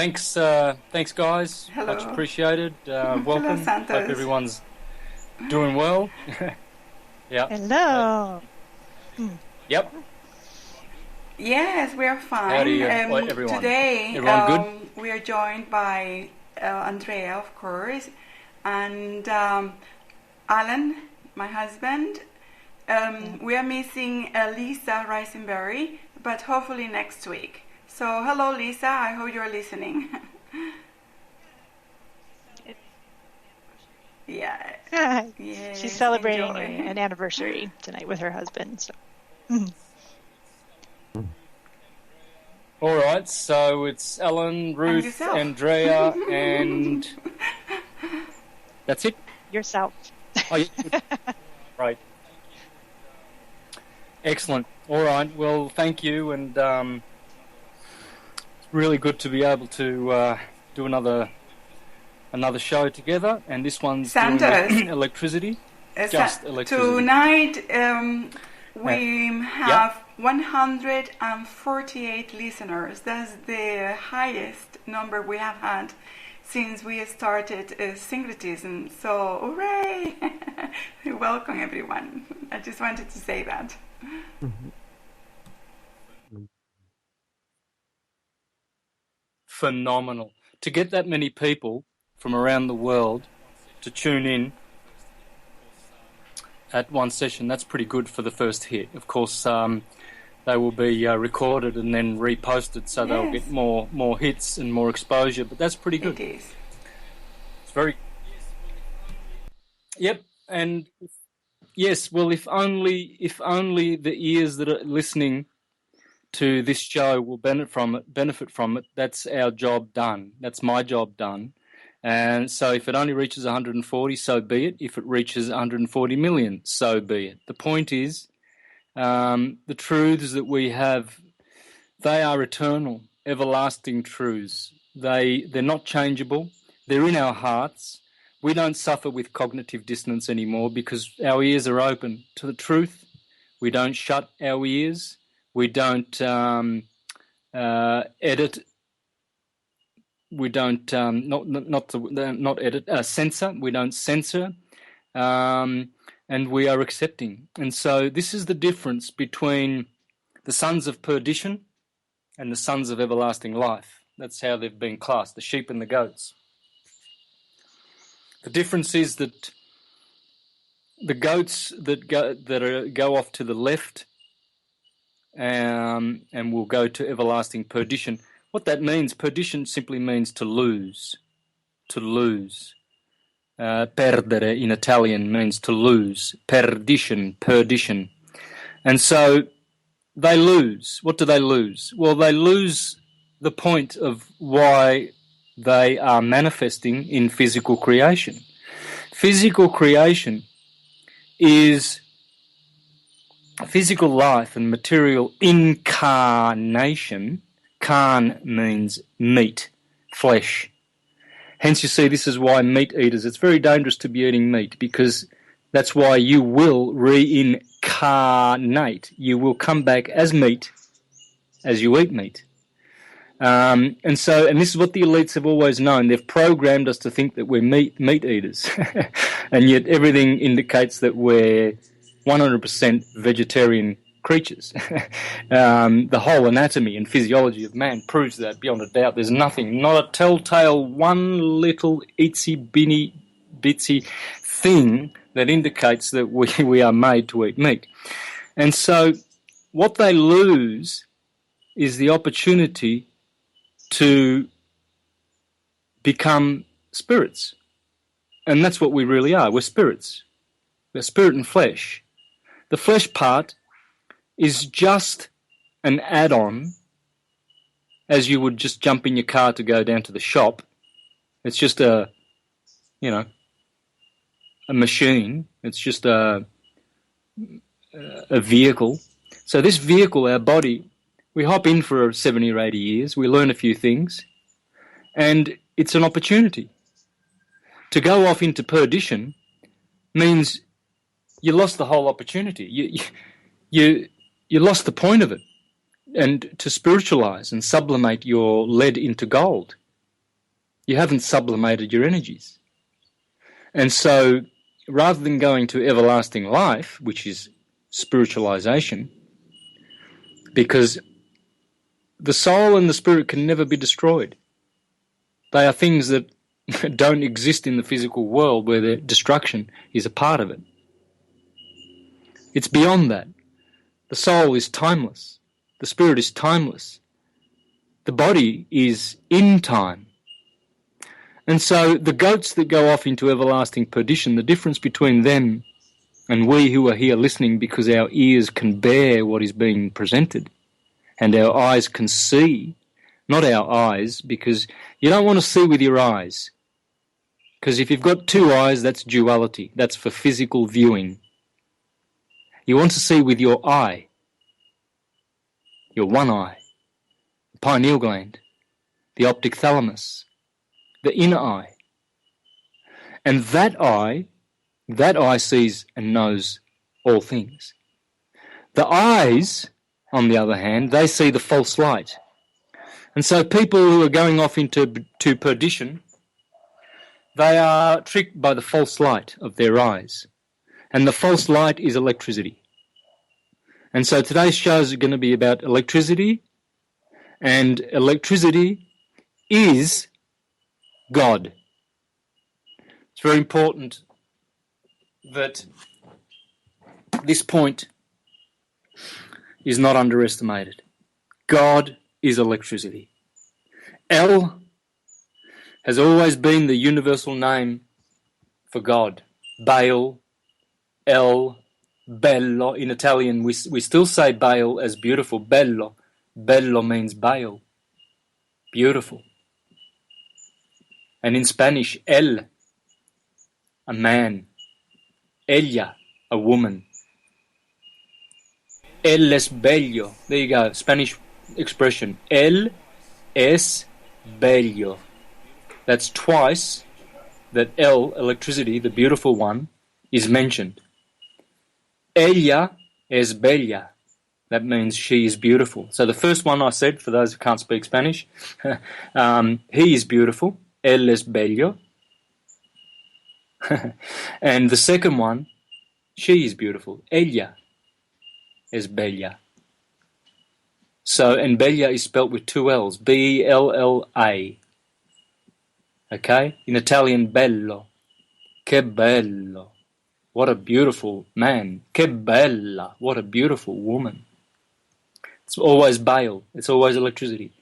Thanks, guys. Hello. Much appreciated. Welcome. Hello, Santos. Hope everyone's doing well. Yeah. Hello. Yep. Yes, we are fine. Howdy, everyone. Today, Everyone good? we are joined by Andrea, of course, and Alan, my husband. We are missing Lisa Risenberry, but hopefully next week. So, hello, Lisa. I hope you're listening. Yeah. Yes, She's celebrating enjoy. an anniversary tonight with her husband. So. All right. So it's Ellen, Ruth, yourself. Andrea, and that's it. Yourself. Oh, yeah. Right. Excellent. All right. Well, thank you, and it's really good to be able to do another show together. And this one's Santos. electricity. Just electricity. Tonight we have 148 listeners. That's the highest number we have had since we started syncretism. So, hooray! Welcome, everyone. I just wanted to say that. Phenomenal. To get that many people from around the world to tune in at one session, that's pretty good for the first hit. Of course, they will be recorded and then reposted, so they'll get more hits and more exposure, but that's pretty good. It is. It's very... Yep, and yes, well, if only the ears that are listening to this show will benefit from it, that's our job done. That's my job done. And so if it only reaches 140, so be it. If it reaches 140 million, so be it. The point is, the truths that we have, they are eternal, everlasting truths. They're not changeable. They're in our hearts. We don't suffer with cognitive dissonance anymore because our ears are open to the truth. We don't shut our ears. We don't edit. We don't censor. We don't censor, and we are accepting. And so this is the difference between the sons of perdition and the sons of everlasting life. That's how they've been classed: the sheep and the goats. The difference is that the goats that go off to the left and will go to everlasting perdition. What that means, perdition simply means to lose. To lose. Perdere in Italian means to lose. Perdition. And so they lose. What do they lose? Well, they lose the point of why they are manifesting in physical creation. Physical creation is physical life and material incarnation. Carn means meat, flesh. Hence, you see, this is why meat eaters, it's very dangerous to be eating meat, because that's why you will reincarnate. You will come back as meat as you eat meat. And this is what the elites have always known. They've programmed us to think that we're meat eaters. And yet everything indicates that we're 100% vegetarian creatures. The whole anatomy and physiology of man proves that beyond a doubt. There's nothing, not a telltale, one little itsy-bitsy thing that indicates that we are made to eat meat. And so what they lose is the opportunity to become spirits. And that's what we really are. We're spirits. We're spirit and flesh. The flesh part is just an add-on, as you would just jump in your car to go down to the shop. It's just a machine. It's just a vehicle. So this vehicle, our body, we hop in for 70 or 80 years. We learn a few things, and it's an opportunity. To go off into perdition means you lost the whole opportunity. You lost the point of it. And to spiritualize and sublimate your lead into gold, You haven't sublimated your energies. And so rather than going to everlasting life, which is spiritualization, because the soul and the spirit can never be destroyed. They are things that don't exist in the physical world where their destruction is a part of it. It's beyond that. The soul is timeless. The spirit is timeless. The body is in time. And so the goats that go off into everlasting perdition, the difference between them and we who are here listening because our ears can bear what is being presented and our eyes can see, not our eyes, because you don't want to see with your eyes. Because if you've got two eyes, that's duality. That's for physical viewing. You want to see with your eye, your one eye, the pineal gland, the optic thalamus, the inner eye. And that eye sees and knows all things. The eyes, on the other hand, they see the false light. And so people who are going off into perdition, they are tricked by the false light of their eyes. And the false light is electricity. And so today's shows are going to be about electricity, and electricity is God. It's very important that this point is not underestimated. God is electricity. El has always been the universal name for God. Baal, El, bello. In Italian, we still say Baal as beautiful. Bello. Bello means Baal. Beautiful. And in Spanish, El, a man. Ella, a woman. Él es bello. There you go, Spanish expression. Él es bello. That's twice that El, electricity, the beautiful one, is mentioned. Ella es bella. That means she is beautiful. So the first one I said, for those who can't speak Spanish, he is beautiful. Él es bello. And the second one, she is beautiful. Ella es bella. So, and bella is spelt with two L's. B-E-L-L-A. Okay? In Italian, bello. Che bello. What a beautiful man. Che bella. What a beautiful woman. It's always Baal. It's always electricity.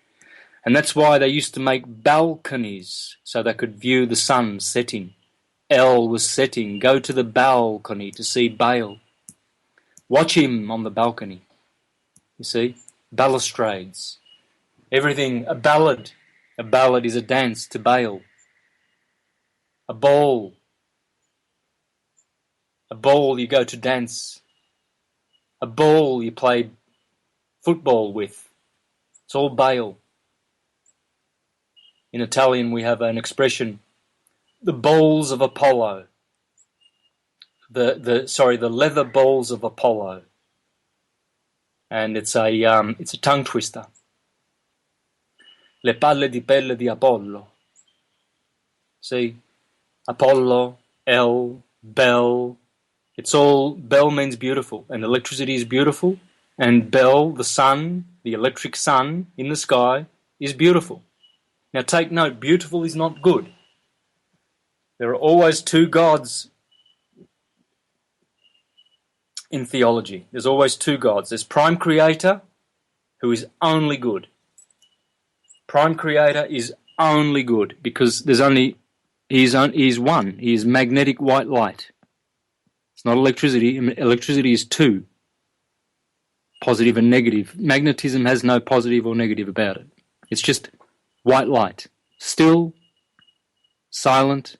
And that's why they used to make balconies so they could view the sun setting. El was setting. Go to the balcony to see Baal. Watch him on the balcony. You see? Balustrades. Everything. A ballad. A ballad is a dance to Baal. A ball. A ball you go to dance. A ball you play football with. It's all Baal. In Italian we have an expression, the balls of Apollo. The leather balls of Apollo. And it's a tongue twister. Le palle di pelle di Apollo. See? Apollo, El, Bel. It's all, Bel means beautiful, and electricity is beautiful, and Bel, the sun, the electric sun in the sky, is beautiful. Now take note, beautiful is not good. There are always two gods in theology. There's always two gods. There's Prime Creator, who is only good. Prime Creator is only good because he is one. He is magnetic white light. It's not electricity. Electricity is two, positive and negative. Magnetism has no positive or negative about it. It's just white light, still, silent,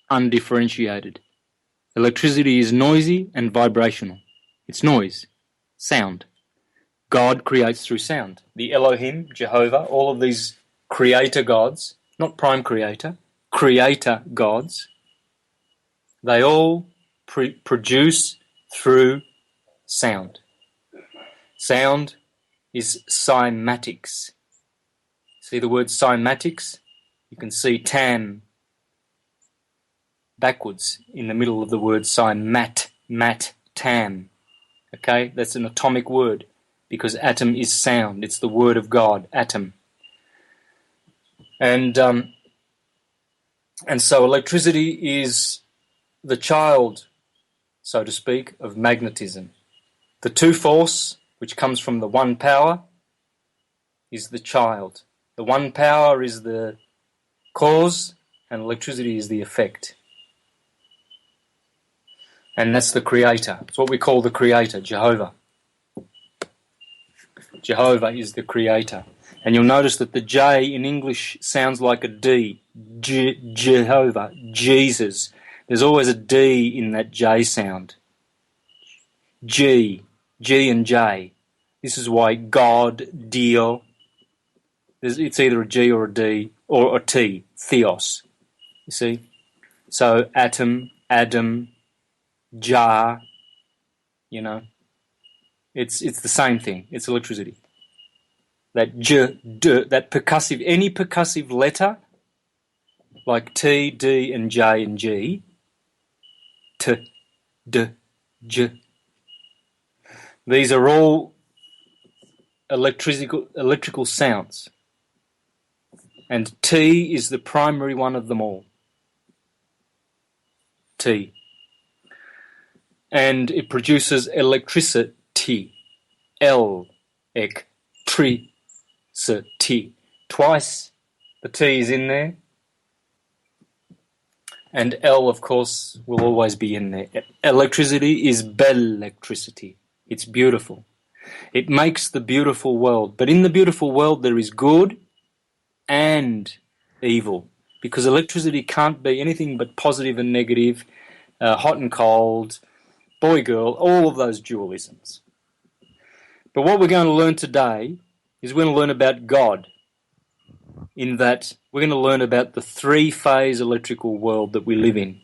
undifferentiated. Electricity is noisy and vibrational. It's noise, sound. God creates through sound. The Elohim, Jehovah, all of these creator gods, not prime creator, creator gods, they all produce through sound. Sound is cymatics. See the word cymatics? You can see tan backwards in the middle of the word sign mat, tan. Okay, that's an atomic word because atom is sound. It's the word of God, atom. And so electricity is the child, so to speak, of magnetism. The two force, which comes from the one power, is the child. The one power is the cause, and electricity is the effect. And that's the creator. It's what we call the creator, Jehovah. Jehovah is the creator. And you'll notice that the J in English sounds like a D. Jehovah, Jesus. There's always a D in that J sound. G and J. This is why God, Dio. It's either a G or a D or a T, Theos. You see? So atom, Adam, jar, you know. It's the same thing. It's electricity. That J, D, that percussive, any percussive letter, like T, D, and J and G, T, D, J. These are all electrical sounds. And T is the primary one of them all. T. And it produces electricity. Electricity. Twice the T is in there. And L, of course, will always be in there. Electricity is bell-electricity. It's beautiful. It makes the beautiful world. But in the beautiful world there is good and evil. Because electricity can't be anything but positive and negative, hot and cold, boy, girl, all of those dualisms. But what we're going to learn today is we're going to learn about God, in that we're going to learn about the three-phase electrical world that we live in.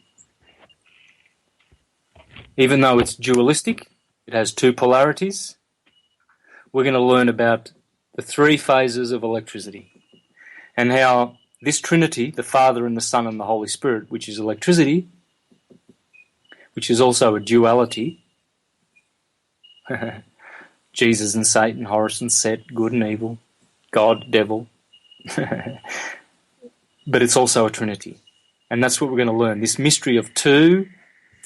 Even though it's dualistic, it has two polarities, we're going to learn about the three phases of electricity and how this Trinity, the Father and the Son and the Holy Spirit, which is electricity, which is also a duality, Jesus and Satan, Horus and Set, good and evil, God, devil, but it's also a Trinity. And that's what we're going to learn, this mystery of 2,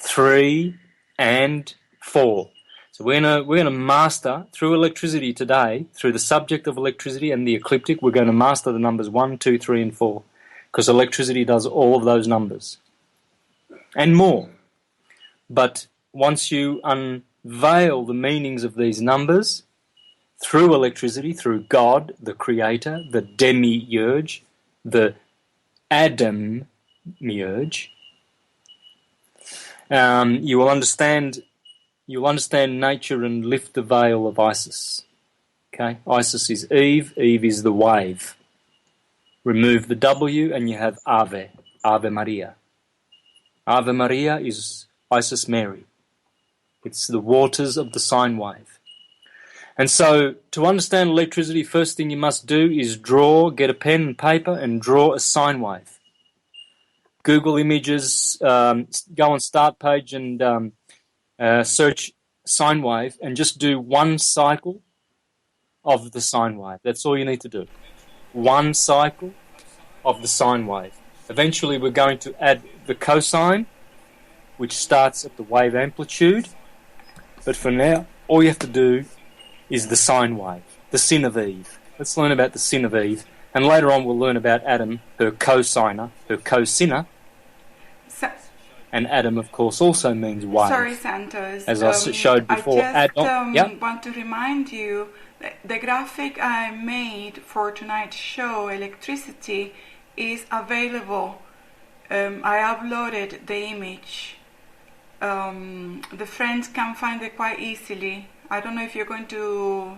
3, and 4. So we're going to master, through electricity today, through the subject of electricity and the ecliptic, we're going to master the numbers 1, 2, 3, and 4, because electricity does all of those numbers and more. But once you unveil the meanings of these numbers through electricity, through God, the Creator, the Demiurge, the Adamiurge, you will understand nature and lift the veil of Isis. Okay? Isis is Eve, Eve is the wave. Remove the W and you have Ave, Ave Maria. Ave Maria is Isis Mary. It's the waters of the sine wave. And so, to understand electricity, first thing you must do is get a pen and paper and draw a sine wave. Google images, go on start page and search sine wave and just do one cycle of the sine wave. That's all you need to do. One cycle of the sine wave. Eventually we're going to add the cosine, which starts at the wave amplitude. But for now, all you have to do is the sine wave, the sin of Eve. Let's learn about the sin of Eve. And later on we'll learn about Adam, her co-signer, her co-sinner. And Adam, of course, also means wave. Sorry, Santos. As I showed before. I just want to remind you that the graphic I made for tonight's show, Electricity, is available. I uploaded the image. The friends can find it quite easily. I don't know if you're going to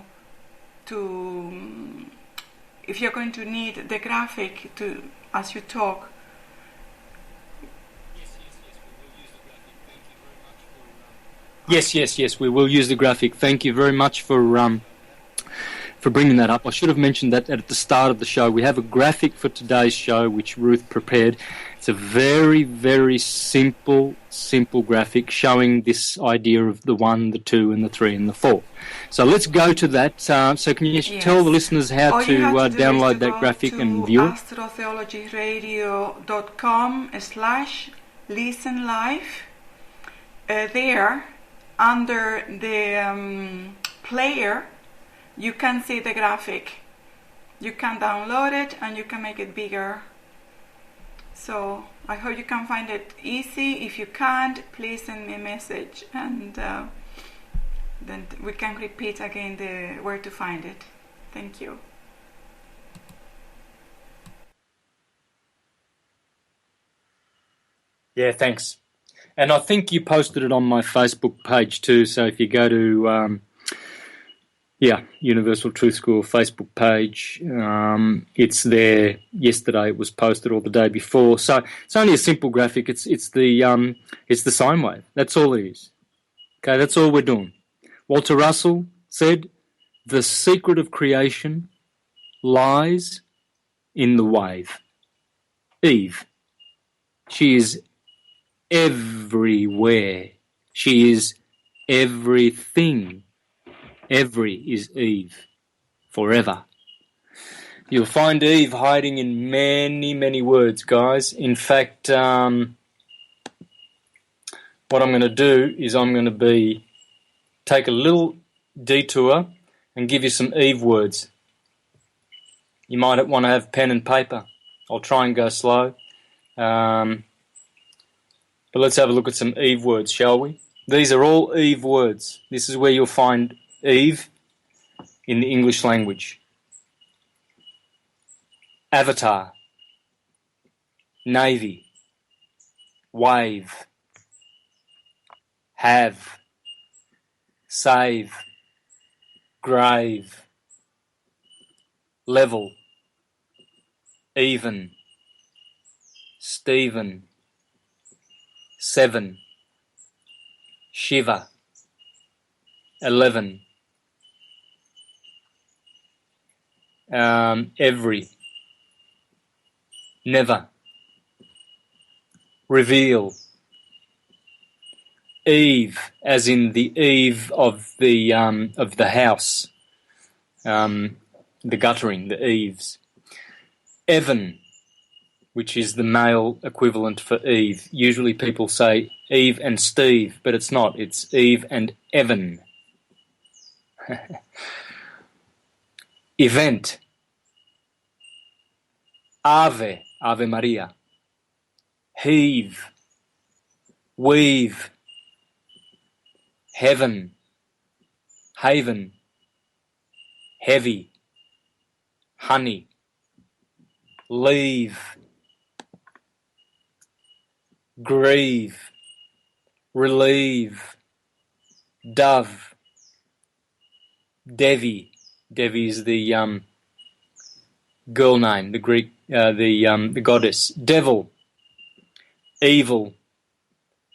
need the graphic as you talk. Yes, we will use the graphic. Thank you very much for for bringing that up. I should have mentioned that at the start of the show. We have a graphic for today's show which Ruth prepared. It's a very, very simple graphic showing this idea of the 1, the 2, and the 3, and the 4. So let's go to that. So can you tell the listeners how to download that graphic and view it? astrotheologyradio.com/listen live. There, under the player, you can see the graphic. You can download it and you can make it bigger. So I hope you can find it easy. If you can't, please send me a message, and then we can repeat again where to find it. Thank you. Yeah, thanks. And I think you posted it on my Facebook page too. So if you go to Universal Truth School Facebook page, it's there. Yesterday it was posted, or the day before. So it's only a simple graphic. It's the sine wave. That's all it is. Okay, that's all we're doing. Walter Russell said, "The secret of creation lies in the wave." Eve. She is everywhere. She is everything. Every is Eve. Forever. You'll find Eve hiding in many, many words, guys. In fact, what I'm going to do is I'm going to take a little detour and give you some Eve words. You might want to have pen and paper. I'll try and go slow. But let's have a look at some Eve words, shall we? These are all Eve words. This is where you'll find Eve in the English language. Avatar, navy, wave, have, save, grave, level, even, Stephen, 7, Shiva, 11, every, never, reveal, Eve, as in the eave of the house, the guttering, the eaves, Evan, which is the male equivalent for Eve. Usually people say Eve and Steve, but it's not. It's Eve and Evan. Event. Ave, Ave Maria. Heave. Weave. Heaven. Haven. Heavy. Honey. Leave. Grieve, relieve, dove, Devi. Devi is the girl name, the Greek, the goddess. Devil, evil,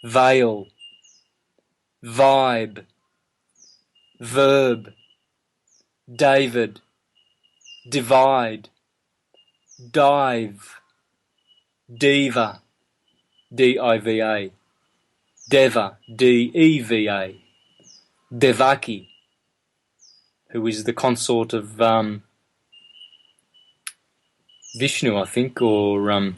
veil, vibe, verb, David, divide, dive, diva, D-I-V-A, Deva, D-E-V-A, Devaki, who is the consort of Vishnu, I think, or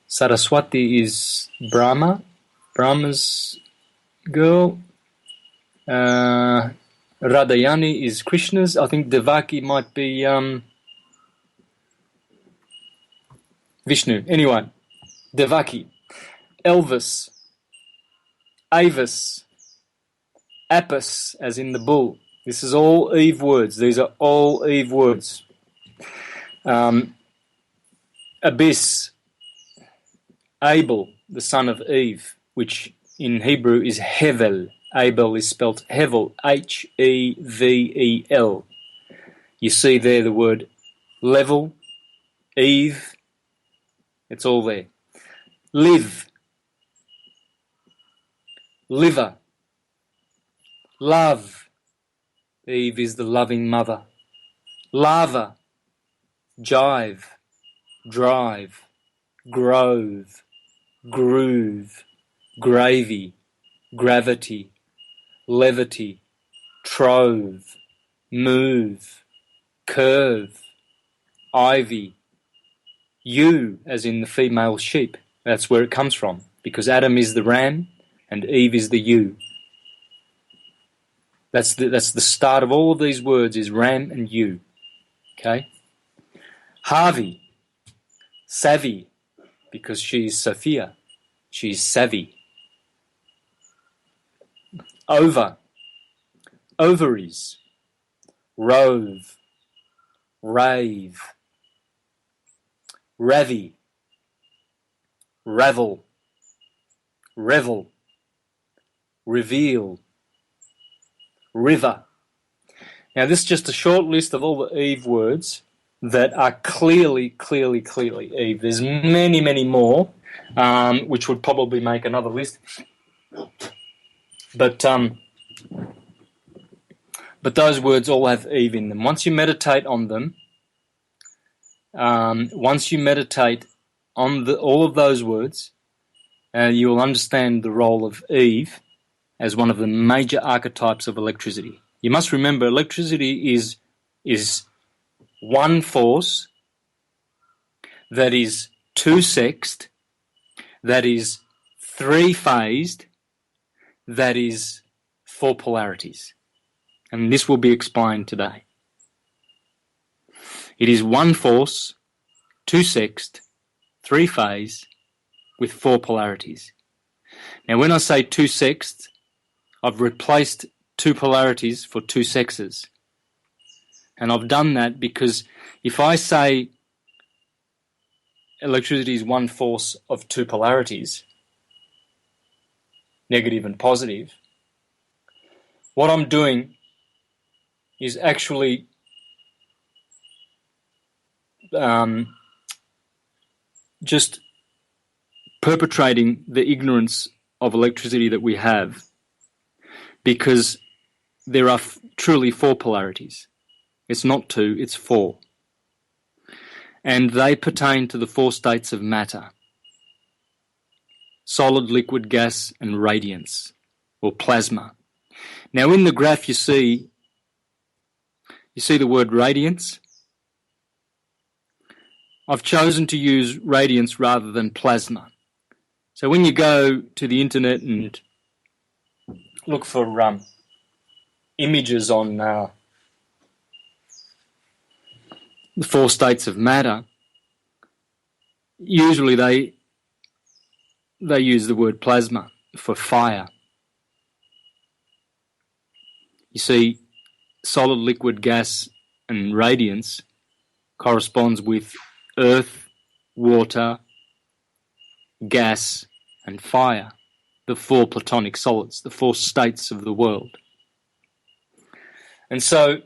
Saraswati is Brahma's girl, Radhayani is Krishna's. I think Devaki might be Vishnu. Anyway, Devaki, Elvis, Avis, Apis, as in the bull. This is all Eve words. These are all Eve words. Abyss, Abel, the son of Eve, which in Hebrew is Hevel. Abel is spelt Hevel, H-E-V-E-L. You see there the word level, Eve, it's all there. Live, liver, love, Eve is the loving mother. Lava, jive, drive, grove, groove, gravy, gravity, levity, trove, move, curve, ivy, ewe, as in the female sheep. That's where it comes from, because Adam is the ram and Eve is the ewe. That's the start of all of these words, is ram and ewe. Okay? Harvey, savvy, because she's Sophia. She's savvy. Over, ovaries, rove, rave, ravi, ravel, revel, reveal, river. Now this is just a short list of all the Eve words that are clearly Eve. There's many, many more, which would probably make another list. But those words all have Eve in them. Once you meditate on them, once you meditate on all of those words, you will understand the role of Eve as one of the major archetypes of electricity. You must remember, electricity is one force that is two-sexed, that is three-phased, that is four polarities. And this will be explained today. It is one force, two-sexed, three-phase, with four polarities. Now, when I say two-sexed, I've replaced two polarities for two sexes. And I've done that because if I say electricity is one force of two polarities, negative and positive, what I'm doing is actually just perpetrating the ignorance of electricity that we have, because there are truly four polarities. It's not two, it's four. And they pertain to the four states of matter: solid, liquid, gas, and radiance, or plasma. Now in the graph you see the word radiance. I've chosen to use radiance rather than plasma. So when you go to the internet and look for images on the four states of matter, usually they use the word plasma for fire. You see, solid, liquid, gas, and radiance corresponds with earth, water, gas, and fire, the four platonic solids, the four states of the world. And so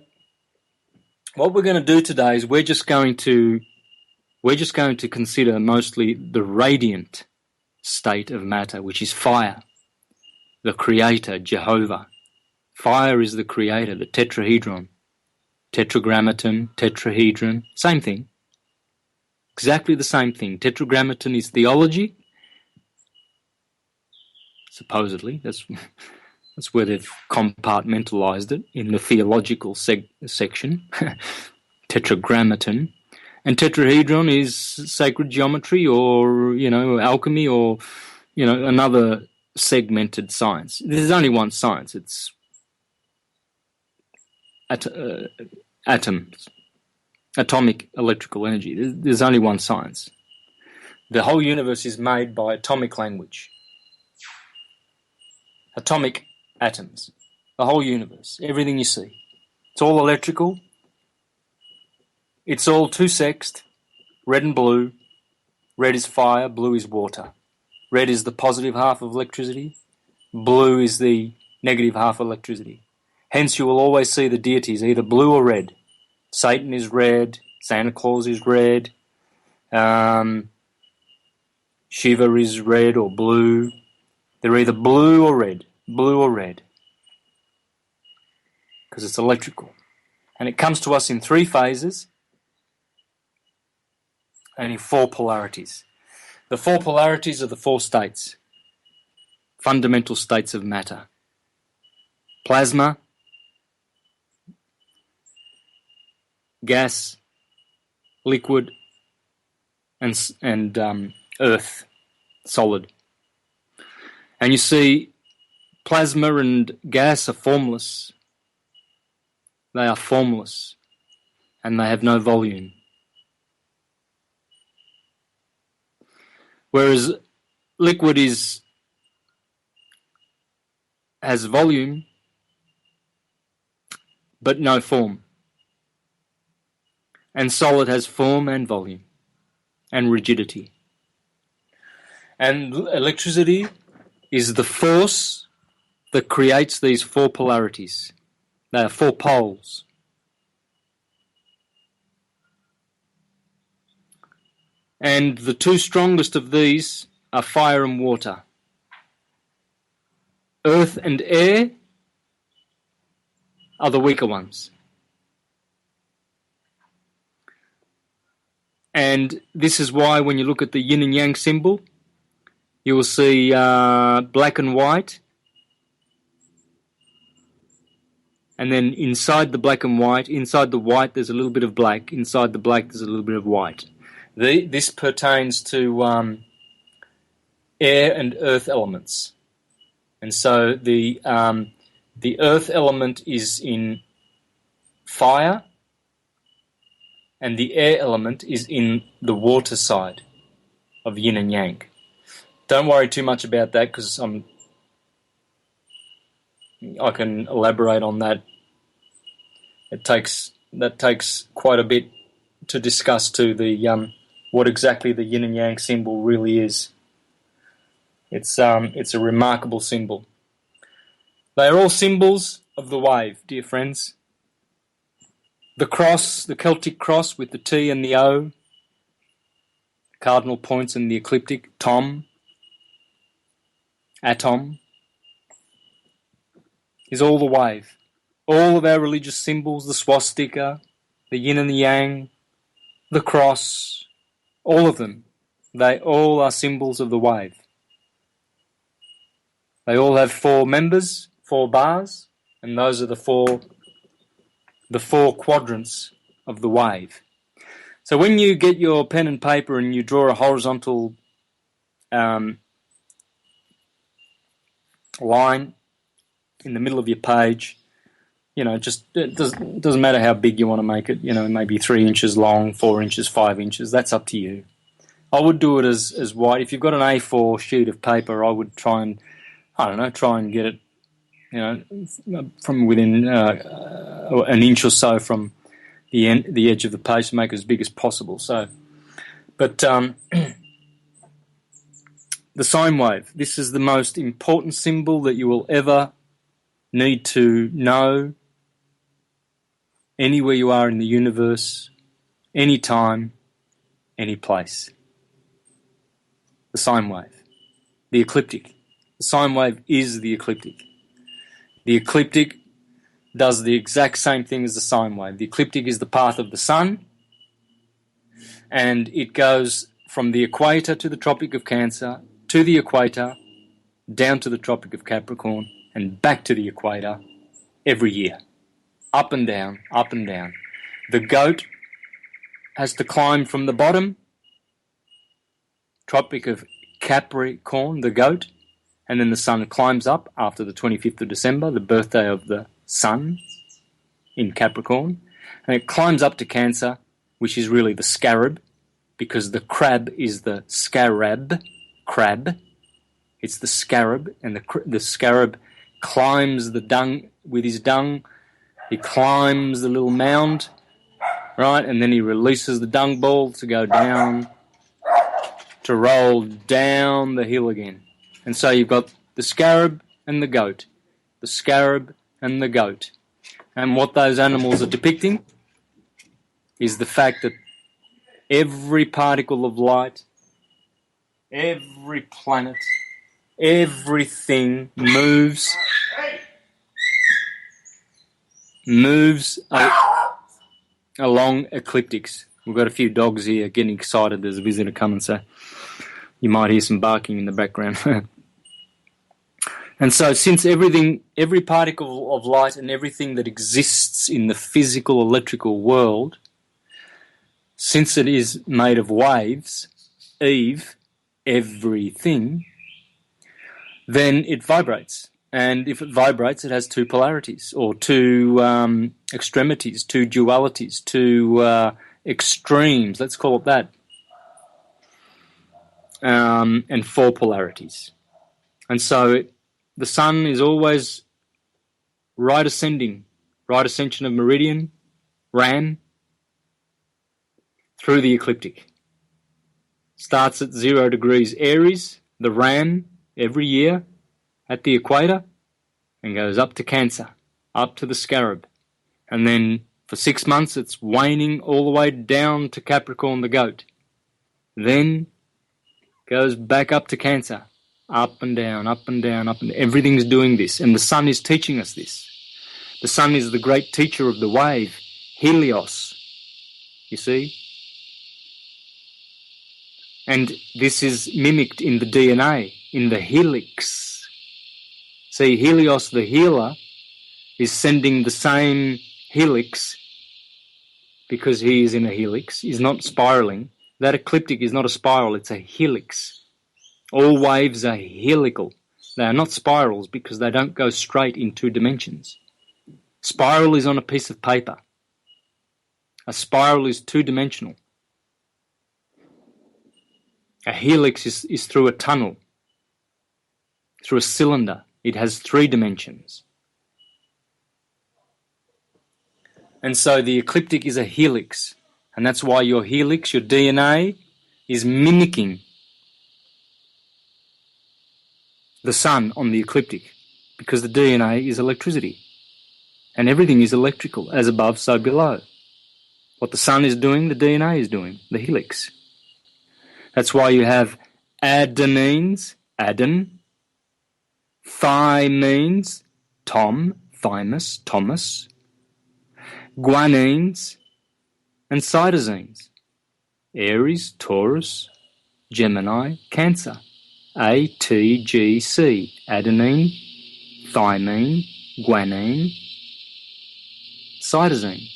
what we're going to do today is we're just going to consider mostly the radiant state of matter, which is fire, the creator, Jehovah. Fire is the creator, the tetrahedron, tetragrammaton, tetrahedron, same thing. Exactly the same thing. Tetragrammaton is theology, supposedly. That's where they've compartmentalized it in the theological section. Tetragrammaton. And tetrahedron is sacred geometry, or, alchemy, or, another segmented science. There's only one science. It's atoms, atomic electrical energy. There's only one science. The whole universe is made by atomic language. Atomic atoms. The whole universe. Everything you see. It's all electrical. It's all two-sexed. Red and blue. Red is fire, blue is water. Red is the positive half of electricity. Blue is the negative half of electricity. Hence you will always see the deities either blue or red. Satan is red. Santa Claus is red. Shiva is red or blue. They're either blue or red. Blue or red. because it's electrical. And it comes to us in 3 phases and in 4 polarities. The 4 polarities are the 4 states, fundamental states of matter. Plasma, gas, liquid, and earth, solid. And you see, plasma and gas are formless. They are formless, and they have no volume. Whereas liquid has volume, but no form. And solid has form and volume and rigidity. And electricity is the force that creates these 4 polarities. They are 4 poles. And the 2 strongest of these are fire and water. Earth and air are the weaker ones. And this is why when you look at the yin and yang symbol, you will see black and white. And then inside the black and white, inside the white there's a little bit of black, inside the black there's a little bit of white. This pertains to air and earth elements. And so the earth element is in fire, and the air element is in the water side of yin and yang. Don't worry too much about that, because I can elaborate on that. That takes quite a bit to discuss to the what exactly the yin and yang symbol really is. It's a remarkable symbol. They are all symbols of the wave, dear friends. The cross, the Celtic cross with the T and the O, cardinal points and the ecliptic, Tom, atom, is all the wave. All of our religious symbols, the swastika, the yin and the yang, the cross, all of them, they all are symbols of the wave. They all have 4 members, 4 bars, and those are the four quadrants of the wave. So when you get your pen and paper and you draw a horizontal line in the middle of your page, just it doesn't matter how big you want to make it, maybe 3 inches long, 4 inches, 5 inches, that's up to you. I would do it as wide. If you've got an A4 sheet of paper, I would try and get it, from within an inch or so from the edge of the page to make it as big as possible. But the sine wave, this is the most important symbol that you will ever need to know anywhere you are in the universe, any time, any place. The sine wave, the ecliptic. The sine wave is the ecliptic. The ecliptic does the exact same thing as the sine wave. The ecliptic is the path of the sun, and it goes from the equator to the Tropic of Cancer, to the equator, down to the Tropic of Capricorn, and back to the equator every year. Up and down, up and down. The goat has to climb from the bottom, Tropic of Capricorn, the goat, and then the sun climbs up after the 25th of December, the birthday of the sun in Capricorn, and it climbs up to Cancer, which is really the scarab, because the crab is the scarab crab. It's the scarab, and the scarab climbs the dung with his dung. He climbs the little mound, right, and then he releases the dung ball to go down, to roll down the hill again. And so you've got the scarab and the goat, the scarab and the goat. And what those animals are depicting is the fact that every particle of light, every planet, everything moves moves along ecliptics. We've got a few dogs here getting excited. There's a visitor coming, so you might hear some barking in the background. And so since every particle of light and everything that exists in the physical electrical world, since it is made of waves, everything, then it vibrates. And if it vibrates, it has two polarities, or two extremities, two dualities, two extremes, let's call it that, and four polarities. And so the sun is always right ascension of meridian, Ran, through the ecliptic. Starts at 0 degrees Aries, the Ran, every year at the equator, and goes up to Cancer, up to the Scarab. And then for 6 months it's waning all the way down to Capricorn, the Goat. Then goes back up to Cancer, up and down, up and down, up and down. Everything's doing this, and the sun is teaching us this. The sun is the great teacher of the wave, Helios, you see? And this is mimicked in the DNA, in the helix. See, Helios, the healer, is sending the same helix because he is in a helix. He's not spiraling. That ecliptic is not a spiral, it's a helix. All waves are helical. They are not spirals because they don't go straight in 2 dimensions. Spiral is on a piece of paper. A spiral is 2-dimensional. A helix is through a tunnel, through a cylinder. It has 3 dimensions. And so the ecliptic is a helix. And that's why your helix, your DNA, is mimicking the sun on the ecliptic, because the DNA is electricity. And everything is electrical, as above, so below. What the sun is doing, the DNA is doing, the helix. That's why you have adenines, Aden, thymines, Tom, thymus, Thomas, guanines, and cytosines, Aries, Taurus, Gemini, Cancer, ATGC, adenine, thymine, guanine, cytosine.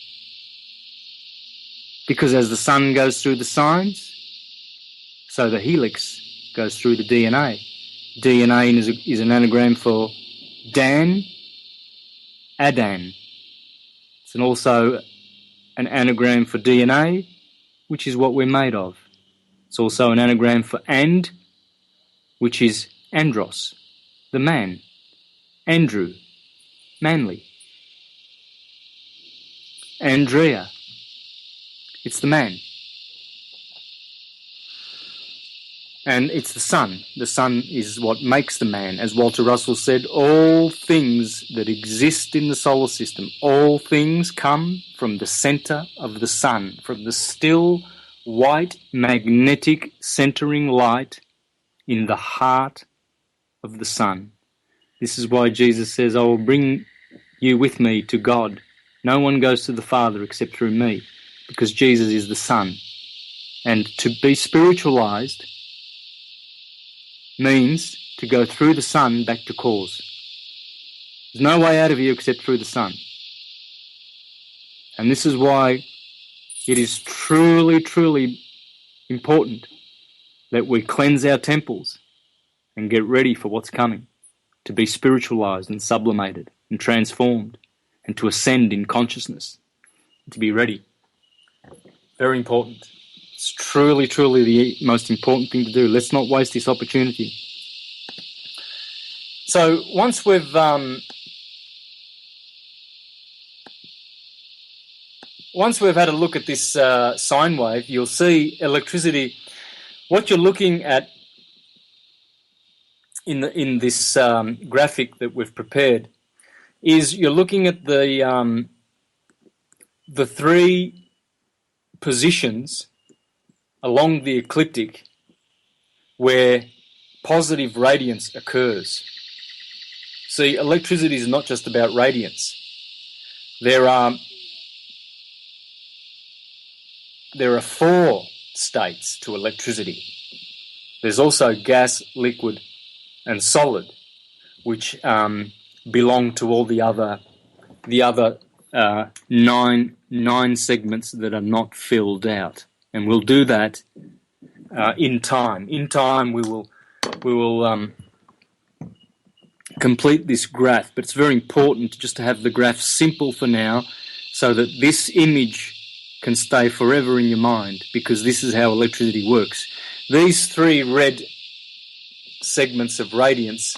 Because as the sun goes through the signs, so the helix goes through the DNA. DNA is an anagram for Dan, Adan. It's also an anagram for DNA, which is what we're made of. It's also an anagram for and, which is andros, the man. Andrew, manly. Andrea, it's the man. And it's the sun. The sun is what makes the man. As Walter Russell said, all things that exist in the solar system, all things come from the centre of the sun, from the still, white, magnetic, centering light in the heart of the sun. This is why Jesus says, I will bring you with me to God. No one goes to the Father except through me, because Jesus is the Son. And to be spiritualized means to go through the sun back to cause. There's no way out of you except through the sun. And this is why it is truly, truly important that we cleanse our temples and get ready for what's coming, to be spiritualized and sublimated and transformed and to ascend in consciousness, to be ready. Very important. It's truly, truly the most important thing to do. Let's not waste this opportunity. So once we've had a look at this sine wave, you'll see electricity. What you're looking at in this graphic that we've prepared is you're looking at the 3 positions along the ecliptic where positive radiance occurs. See, electricity is not just about radiance. There are 4 states to electricity. There's also gas, liquid, and solid, which belong to all the other 9 segments that are not filled out, and we'll do that in time. In time, we will complete this graph, but it's very important just to have the graph simple for now, so that this image can stay forever in your mind, because this is how electricity works. These 3 red segments of radiance,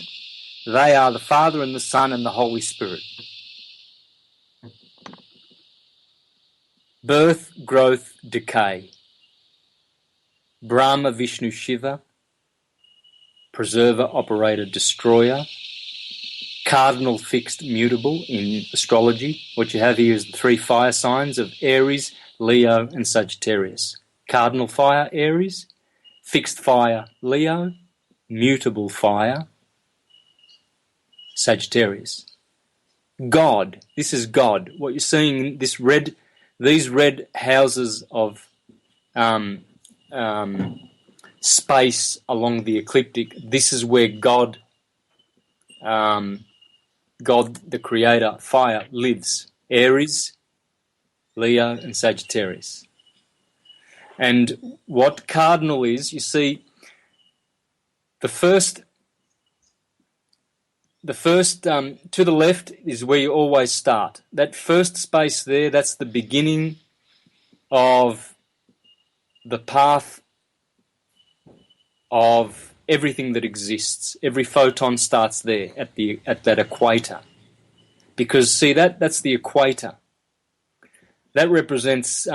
they are the Father and the Son and the Holy Spirit. Birth, growth, decay. Brahma, Vishnu, Shiva. Preserver, operator, destroyer. Cardinal, fixed, mutable in astrology. What you have here is the 3 fire signs of Aries, Leo and Sagittarius. Cardinal fire, Aries. Fixed fire, Leo. Mutable fire, Sagittarius. God, this is God. What you're seeing, these red houses of space along the ecliptic, this is where God, the Creator, fire, lives. Aries, Leo and Sagittarius. And what cardinal is, you see, the first to the left is where you always start. That first space there, that's the beginning of the path of everything that exists. Every photon starts there at that equator. Because see, that's the equator. That represents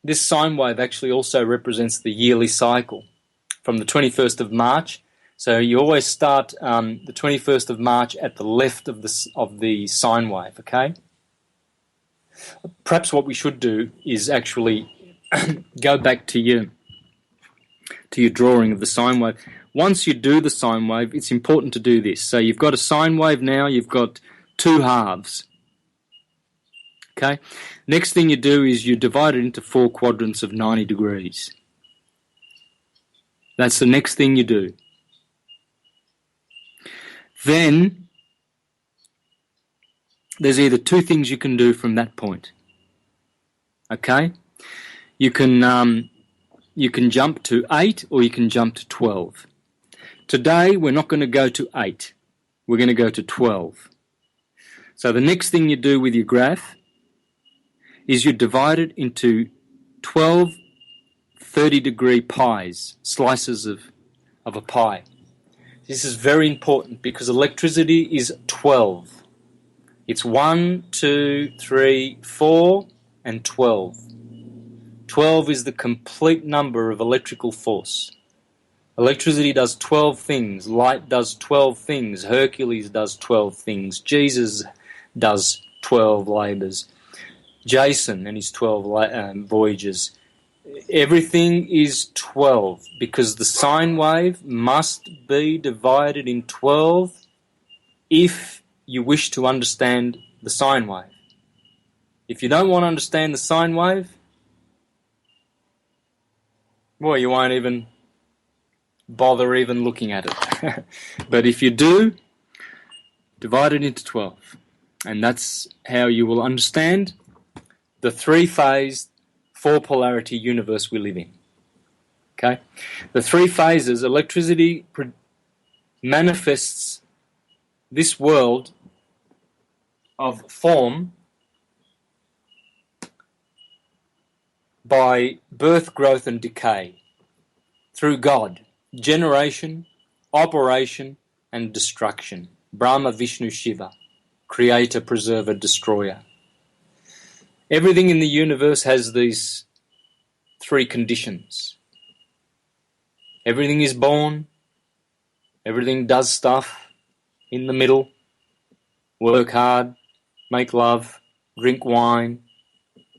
this sine wave actually also represents the yearly cycle from the 21st of March. So you always start the 21st of March at the left of the sine wave, okay? Perhaps what we should do is actually go back to your drawing of the sine wave. Once you do the sine wave, it's important to do this. So you've got a sine wave now, you've got 2 halves. Okay? Next thing you do is you divide it into 4 quadrants of 90 degrees. That's the next thing you do. Then there's either 2 things you can do from that point. Okay? You can jump to 8 or you can jump to 12. Today we're not going to go to 8. We're going to go to 12. So the next thing you do with your graph is you divide it into 12 30-degree pies, slices of a pie. This is very important because electricity is 12. It's 1, 2, 3, 4, and 12. 12 is the complete number of electrical force. Electricity does 12 things. Light does 12 things. Hercules does 12 things. Jesus does 12 labours. Jason and his 12 voyages. Everything is 12 because the sine wave must be divided in 12 if you wish to understand the sine wave. If you don't want to understand the sine wave, well, you won't even bother even looking at it. But if you do, divide it into 12. And that's how you will understand the 3-phase, 4-polarity universe we live in. Okay? The 3 phases, electricity manifests this world of form by birth, growth and decay through God, generation, operation and destruction. Brahma, Vishnu, Shiva, creator, preserver, destroyer. Everything in the universe has these 3 conditions. Everything is born, everything does stuff in the middle, work hard, make love, drink wine,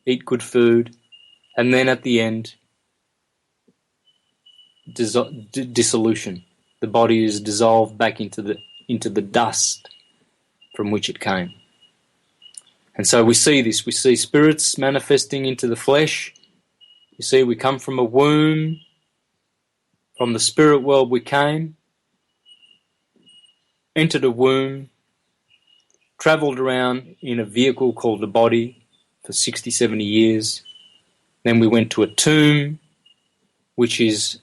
eat good food, and then at the end, dissolution. The body is dissolved back into the dust from which it came. And so we see this. We see spirits manifesting into the flesh. You see, we come from a womb. From the spirit world we came, entered a womb, travelled around in a vehicle called a body for 60, 70 years. Then we went to a tomb, which is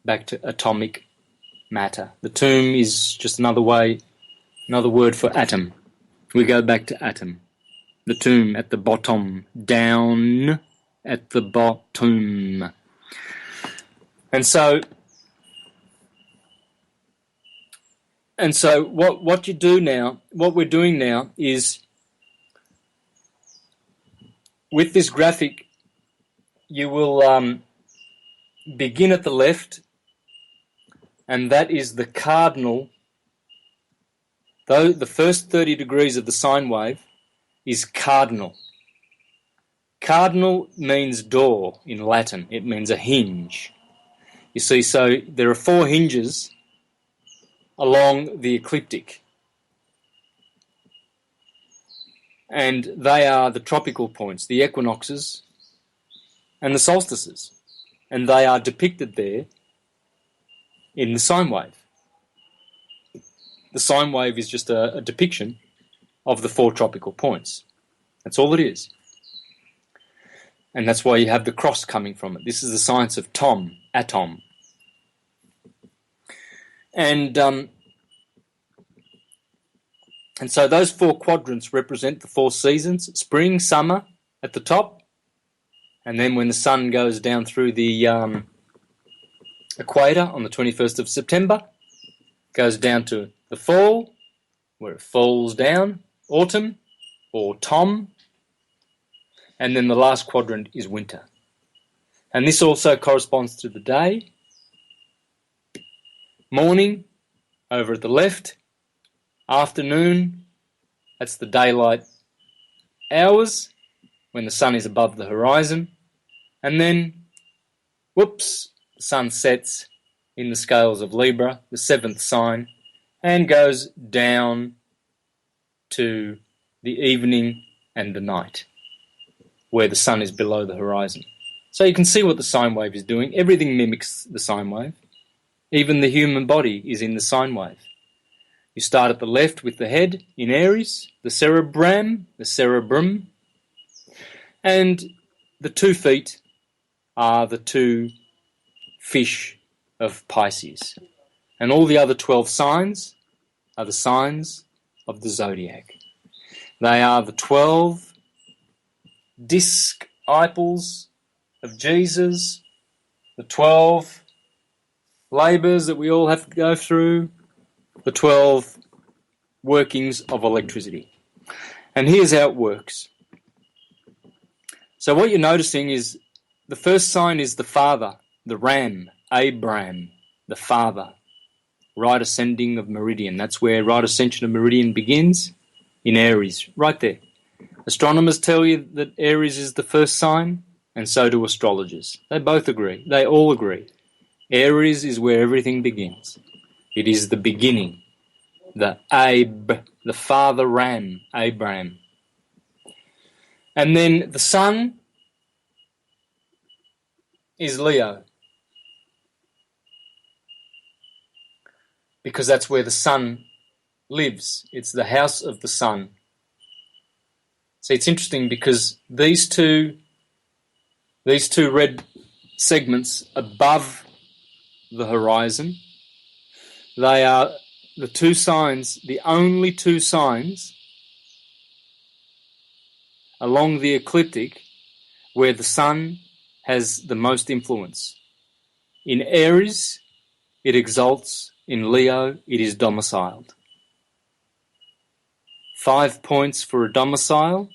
back to atomic matter. The tomb is just another word for atom. We go back to atom. The tomb at the bottom, down at the bottom. And so what you do now, what we're doing now is, with this graphic, you will begin at the left, and that is the cardinal. Though the first 30 degrees of the sine wave is cardinal. Cardinal means door in Latin. It means a hinge. You see, so there are 4 hinges along the ecliptic. And they are the tropical points, the equinoxes, and the solstices. And they are depicted there in the sine wave. The sine wave is just a depiction of the 4 tropical points. That's all it is. And that's why you have the cross coming from it. This is the science of atom. And so those 4 quadrants represent the 4 seasons: spring, summer at the top, and then when the sun goes down through the equator on the 21st of September, goes down to the fall, where it falls down, autumn, or tom, and then the last quadrant is winter. And this also corresponds to the day. Morning, over at the left. Afternoon, that's the daylight hours, when the sun is above the horizon. And then, the sun sets in the scales of Libra, the 7th sign, and goes down to the evening and the night, where the sun is below the horizon. So you can see what the sine wave is doing. Everything mimics the sine wave. Even the human body is in the sine wave. You start at the left with the head in Aries, the cerebrum, and the 2 feet are the 2 fish of Pisces. And all the other 12 signs are the signs of the zodiac. They are the 12 disciples of Jesus, the 12 labours that we all have to go through, the 12 workings of electricity. And here's how it works. So what you're noticing is the first sign is the father, the ram, Abraham, the father, right ascending of meridian. That's where right ascension of meridian begins, in Aries, right there. Astronomers tell you that Aries is the first sign, and so do astrologers. They both agree. They all agree. Aries is where everything begins. It is the beginning. The father ram, Abraham. And then the sun is Leo, because that's where the sun lives. It's the house of the sun. See, it's interesting because these two red segments above the horizon, they are the 2 signs, the only 2 signs along the ecliptic where the sun has the most influence. In Aries, it exalts. In Leo, it is domiciled. 5 points for a domicile.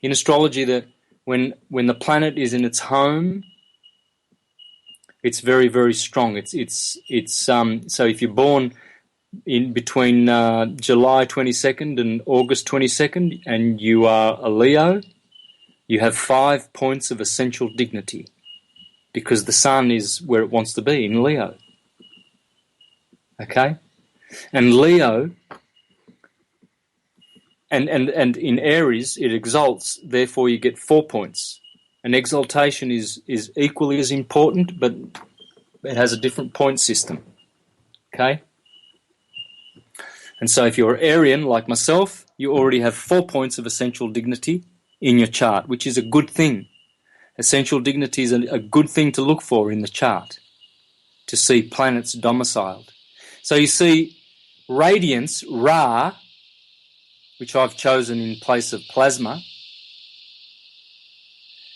In astrology, that when the planet is in its home, it's very, very strong. So if you're born in between July 22nd and August 22nd, and you are a Leo, you have 5 points of essential dignity, because the sun is where it wants to be, in Leo. Okay? And Leo and in Aries it exalts, therefore you get 4 points. And exaltation is equally as important, but it has a different point system. Okay? And so if you're Arian, like myself, you already have 4 points of essential dignity in your chart, which is a good thing. Essential dignity is a good thing to look for in the chart, to see planets domiciled. So you see radiance, Ra, which I've chosen in place of plasma,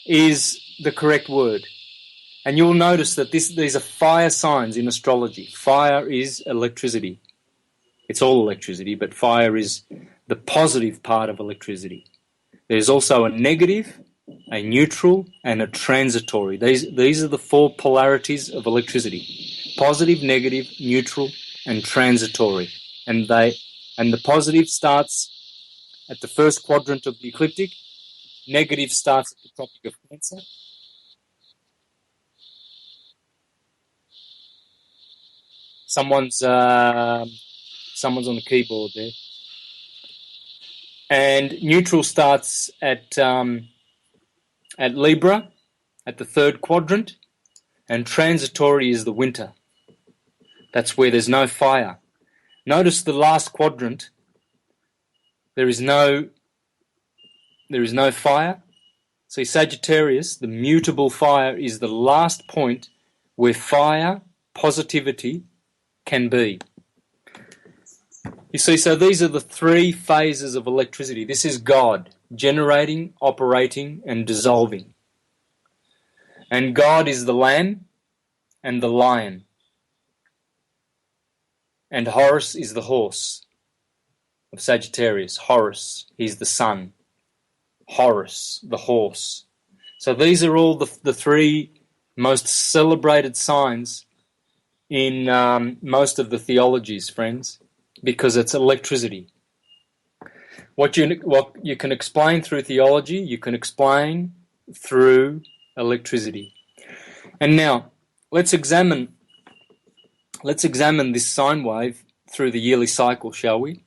is the correct word. And you'll notice that these are fire signs in astrology. Fire is electricity. It's all electricity, but fire is the positive part of electricity. There's also a negative, a neutral, and a transitory. These are the 4 polarities of electricity: positive, negative, neutral, and transitory. And the positive starts at the first quadrant of the ecliptic. Negative starts at the Tropic of Cancer. Someone's on the keyboard there. And neutral starts at Libra, at the third quadrant, and transitory is the winter. That's where there's no fire. Notice the last quadrant. There is no fire. See, Sagittarius, the mutable fire, is the last point where fire, positivity, can be. You see, so these are the 3 phases of electricity. This is God, generating, operating, and dissolving. And God is the lamb and the lion. And Horus is the horse of Sagittarius. Horus, he's the sun. Horus, the horse. So these are all the 3 most celebrated signs in most of the theologies, friends, because it's electricity. What you can explain through theology, you can explain through electricity. And now, let's examine this sine wave through the yearly cycle, shall we?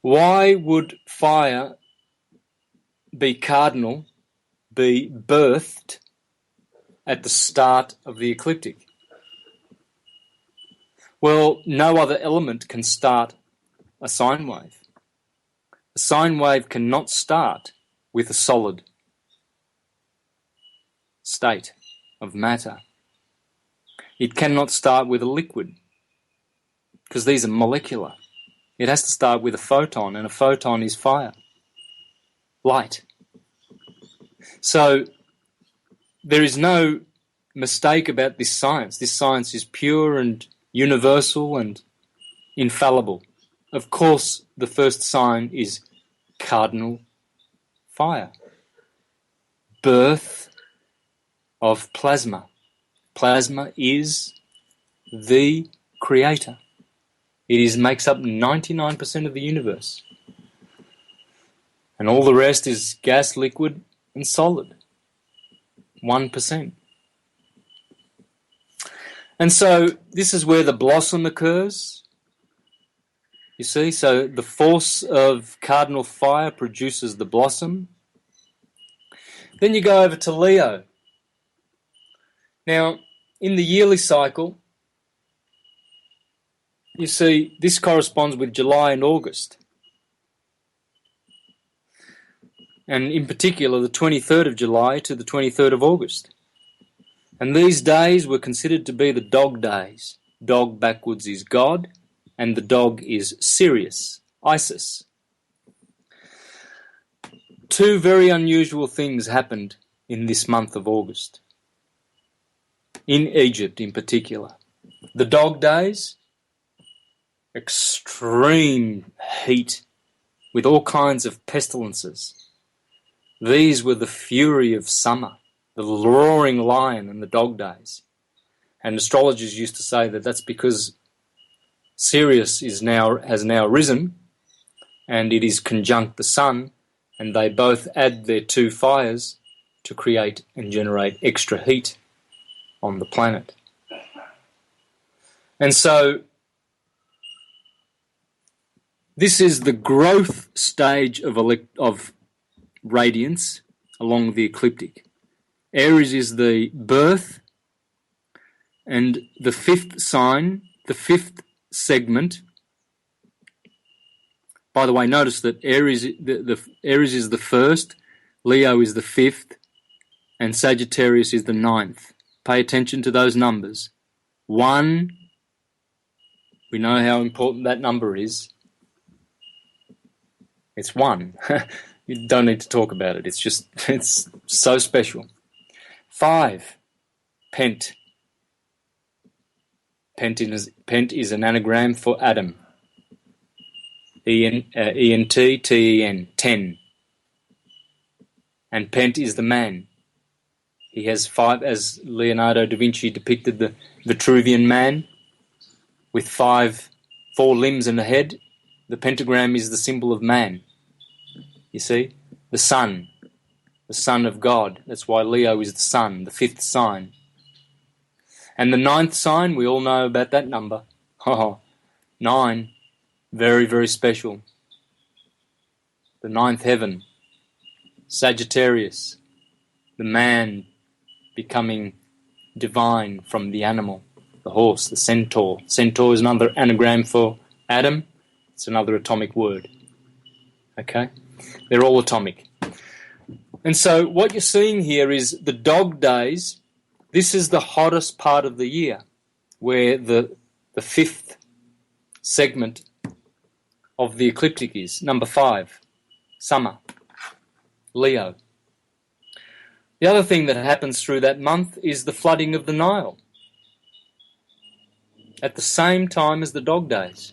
Why would fire be cardinal, be birthed at the start of the ecliptic? Well, no other element can start a sine wave. A sine wave cannot start with a solid state of matter. It cannot start with a liquid, because these are molecular. It has to start with a photon, and a photon is fire, light. So there is no mistake about this science. This science is pure and universal and infallible. Of course, the first sign is cardinal fire, birth of plasma. Plasma is the creator. It makes up 99% of the universe. And all the rest is gas, liquid, and solid. 1%. And so this is where the blossom occurs. You see, so the force of cardinal fire produces the blossom. Then you go over to Leo. Now, in the yearly cycle, you see this corresponds with July and August. And in particular, the 23rd of July to the 23rd of August. And these days were considered to be the dog days. Dog backwards is God, and the dog is Sirius, Isis. 2 very unusual things happened in this month of August, in Egypt in particular. The dog days, extreme heat with all kinds of pestilences. These were the fury of summer, the roaring lion and the dog days. And astrologers used to say that that's because Sirius has now risen, and it is conjunct the sun, and they both add their 2 fires to create and generate extra heat on the planet. And so This is the growth stage of radiance along the ecliptic. Aries is the birth, and the fifth sign, the fifth segment. By the way, notice that Aries is the first, Leo is the fifth, and Sagittarius is the ninth. Pay attention to those numbers. 1, we know how important that number is. It's 1. You don't need to talk about it. It's so special. 5, Pent. Pent is an anagram for Adam. E-N-T-T-E-N, 10. And Pent is the man. He has 5, as Leonardo da Vinci depicted the Vitruvian man, with 4 limbs and a head. The pentagram is the symbol of man. You see? The sun of God. That's why Leo is the sun, the fifth sign. And the ninth sign, we all know about that number. 9. Very, very special. The ninth heaven. Sagittarius. The man becoming divine from the animal. The horse, the centaur. Centaur is another anagram for Adam. It's another atomic word. Okay? They're all atomic. And so what you're seeing here is the dog days. This is the hottest part of the year, where the fifth segment of the ecliptic is. Number 5, summer, Leo. The other thing that happens through that month is the flooding of the Nile at the same time as the dog days.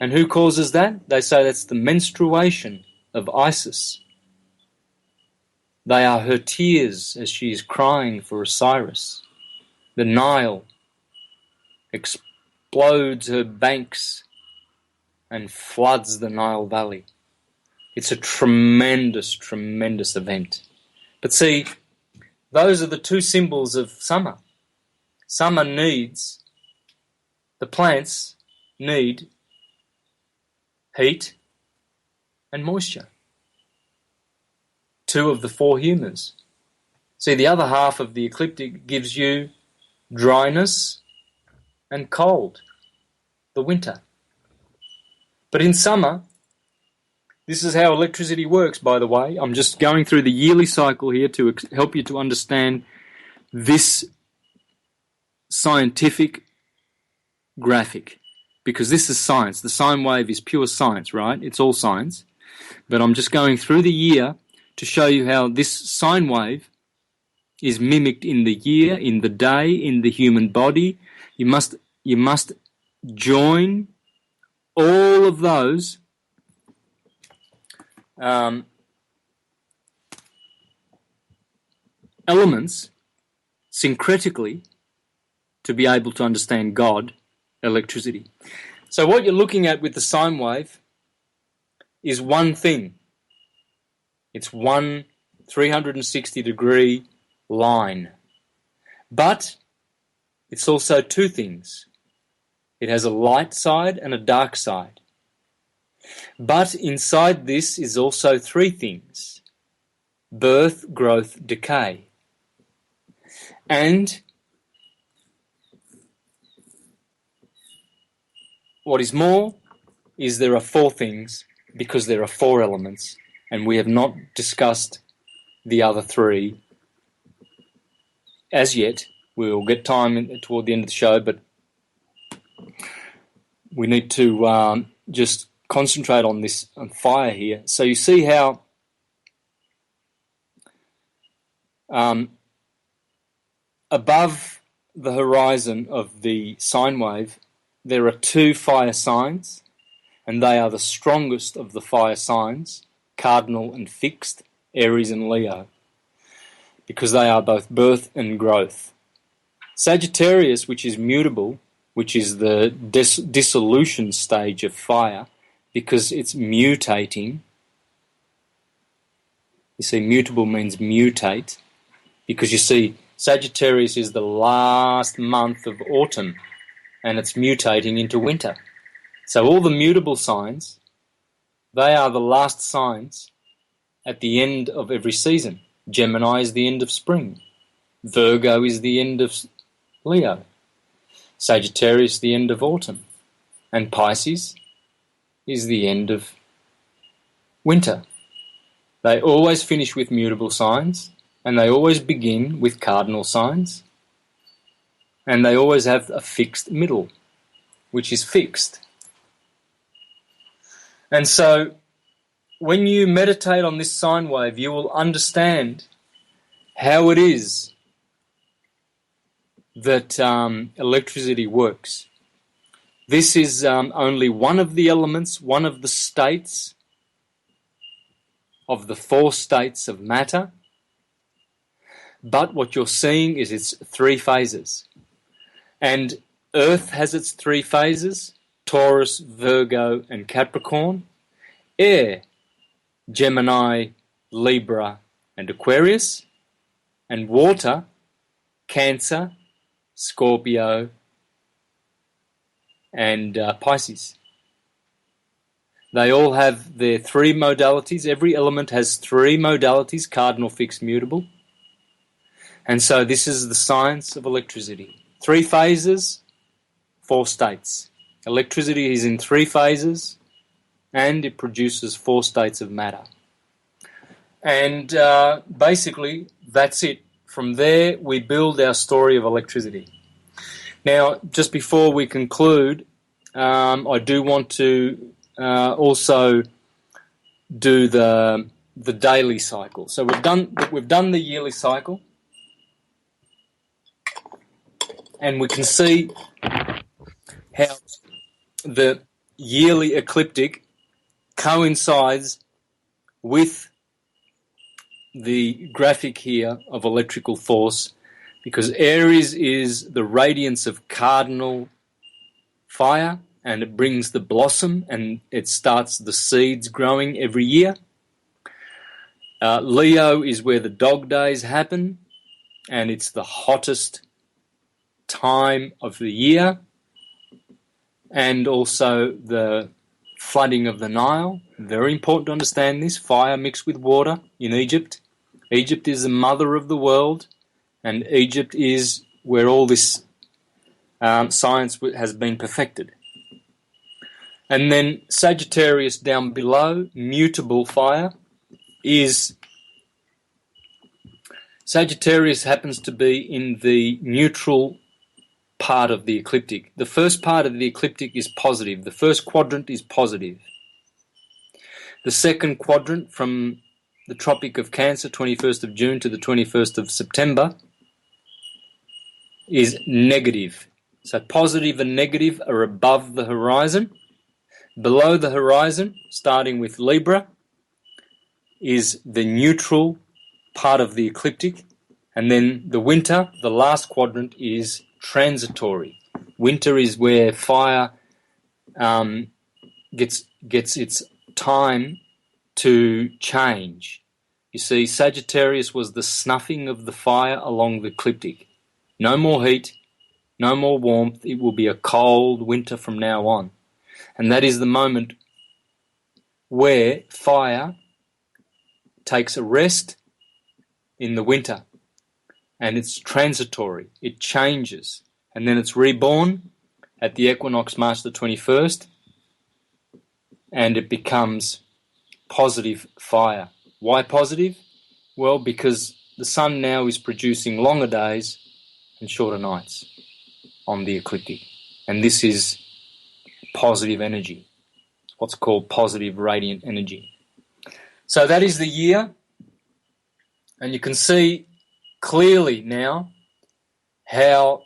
And who causes that? They say that's the menstruation of Isis. They are her tears as she is crying for Osiris. The Nile explodes her banks and floods the Nile Valley. It's a tremendous, tremendous event. But see, those are the two symbols of summer. Summer needs, the plants need heat and moisture. 2 of the 4 humours. See, the other half of the ecliptic gives you dryness and cold, the winter. But in summer, this is how electricity works, by the way. I'm just going through the yearly cycle here to help you to understand this scientific graphic, because this is science. The sine wave is pure science, right? It's all science. But I'm just going through the year to show you how this sine wave is mimicked in the year, in the day, in the human body. You must join all of those elements syncretically to be able to understand God, electricity. So what you're looking at with the sine wave is one thing. It's one 360-degree line. But it's also 2 things. It has a light side and a dark side. But inside this is also 3 things: birth, growth, decay. And what is more is there are 4 things, because there are 4 elements, and we have not discussed the other 3 as yet. We will get time toward the end of the show, but we need to just concentrate on this on fire here. So you see how above the horizon of the sine wave there are 2 fire signs, and they are the strongest of the fire signs, cardinal and fixed, Aries and Leo, because they are both birth and growth. Sagittarius, which is mutable, which is the dissolution stage of fire, because it's mutating. You see, mutable means mutate, because you see, Sagittarius is the last month of autumn, and it's mutating into winter. So all the mutable signs, they are the last signs at the end of every season. Gemini is the end of spring. Virgo is the end of Leo. Sagittarius the end of autumn. And Pisces is the end of winter. They always finish with mutable signs, and they always begin with cardinal signs, and they always have a fixed middle, which is fixed. And so when you meditate on this sine wave, you will understand how it is that electricity works. This is only one of the elements, one of the states of the 4 states of matter. But what you're seeing is its 3 phases. And Earth has its 3 phases: Taurus, Virgo, and Capricorn. Air, Gemini, Libra, and Aquarius. And water, Cancer, Scorpio, and Pisces. They all have their 3 modalities. Every element has 3 modalities: cardinal, fixed, mutable. And so this is the science of electricity. 3 phases, 4 states. Electricity is in 3 phases, and it produces 4 states of matter. And basically, that's it. From there, we build our story of electricity. Now, just before we conclude, I do want to also do the daily cycle. So we've done the yearly cycle, and we can see how the yearly ecliptic coincides with the graphic here of electrical force, because Aries is the radiance of cardinal fire, and it brings the blossom, and it starts the seeds growing every year. Leo is where the dog days happen, and it's the hottest time of the year, and also the flooding of the Nile. Very important to understand this. Fire mixed with water in Egypt. Egypt is the mother of the world, and Egypt is where all this science has been perfected. And then Sagittarius down below, mutable fire, is Sagittarius happens to be in the neutral part of the ecliptic. The first part of the ecliptic is positive. The first quadrant is positive. The second quadrant from the Tropic of Cancer, 21st of June to the 21st of September, is negative. So positive and negative are above the horizon. Below the horizon, starting with Libra, is the neutral part of the ecliptic. And then the winter, the last quadrant, is transitory. Winter is where fire gets its time to change. You see, Sagittarius was the snuffing of the fire along the ecliptic. No more heat, no more warmth. It will be a cold winter from now on. And that is the moment where fire takes a rest in the winter. And it's transitory. It changes. And then it's reborn at the equinox, March the 21st. And it becomes positive fire. Why positive? Well, because the sun now is producing longer days and shorter nights on the ecliptic. And this is positive energy, what's called positive radiant energy. So that is the year, and you can see clearly now how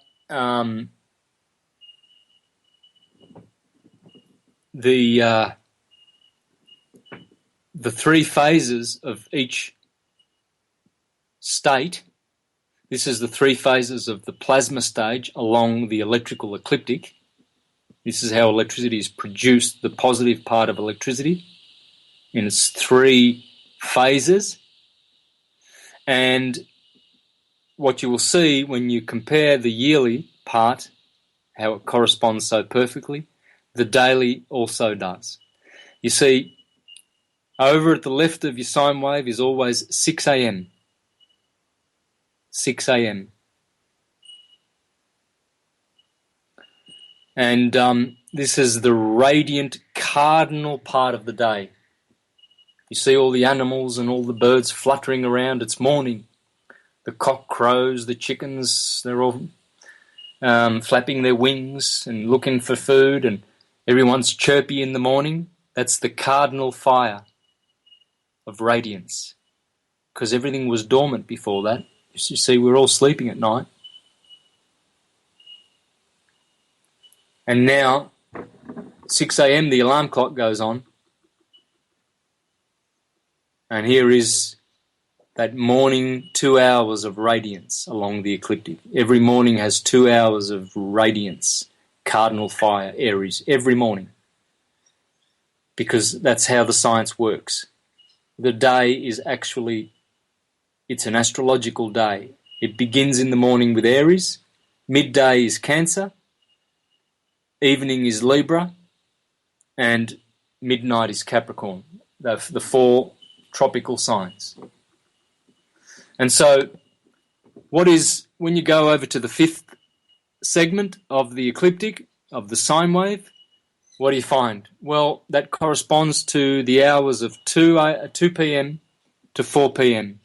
the 3 phases of each state. This is the 3 phases of the plasma stage along the electrical ecliptic. This is how electricity is produced, the positive part of electricity, in its 3 phases. And what you will see when you compare the yearly part, how it corresponds so perfectly, the daily also does. You see, over at the left of your sine wave is always 6 a.m. 6 a.m. And this is the radiant cardinal part of the day. You see all the animals and all the birds fluttering around. It's morning. The cock crows, the chickens, they're all flapping their wings and looking for food, and everyone's chirpy in the morning. That's the cardinal fire of radiance, because everything was dormant before that. You see, we're all sleeping at night. And now, 6 a.m., the alarm clock goes on. And here is that morning 2 hours of radiance along the ecliptic. Every morning has 2 hours of radiance, cardinal fire, Aries, every morning. Because that's how the science works. The day is actually, it's an astrological day. It begins in the morning with Aries, midday is Cancer, evening is Libra, and midnight is Capricorn, the four tropical signs. And so, when you go over to the fifth segment of the ecliptic, of the sine wave, what do you find? Well, that corresponds to the hours of 2 p.m. to 4 p.m.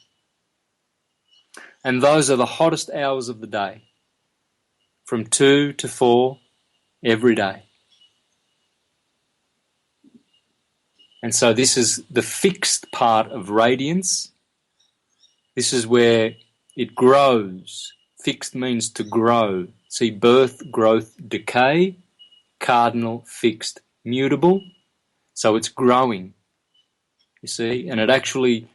And those are the hottest hours of the day, from 2 to 4 every day. And so this is the fixed part of radiance. This is where it grows. Fixed means to grow. See, birth, growth, decay, cardinal, fixed, mutable. So it's growing, you see, and it actually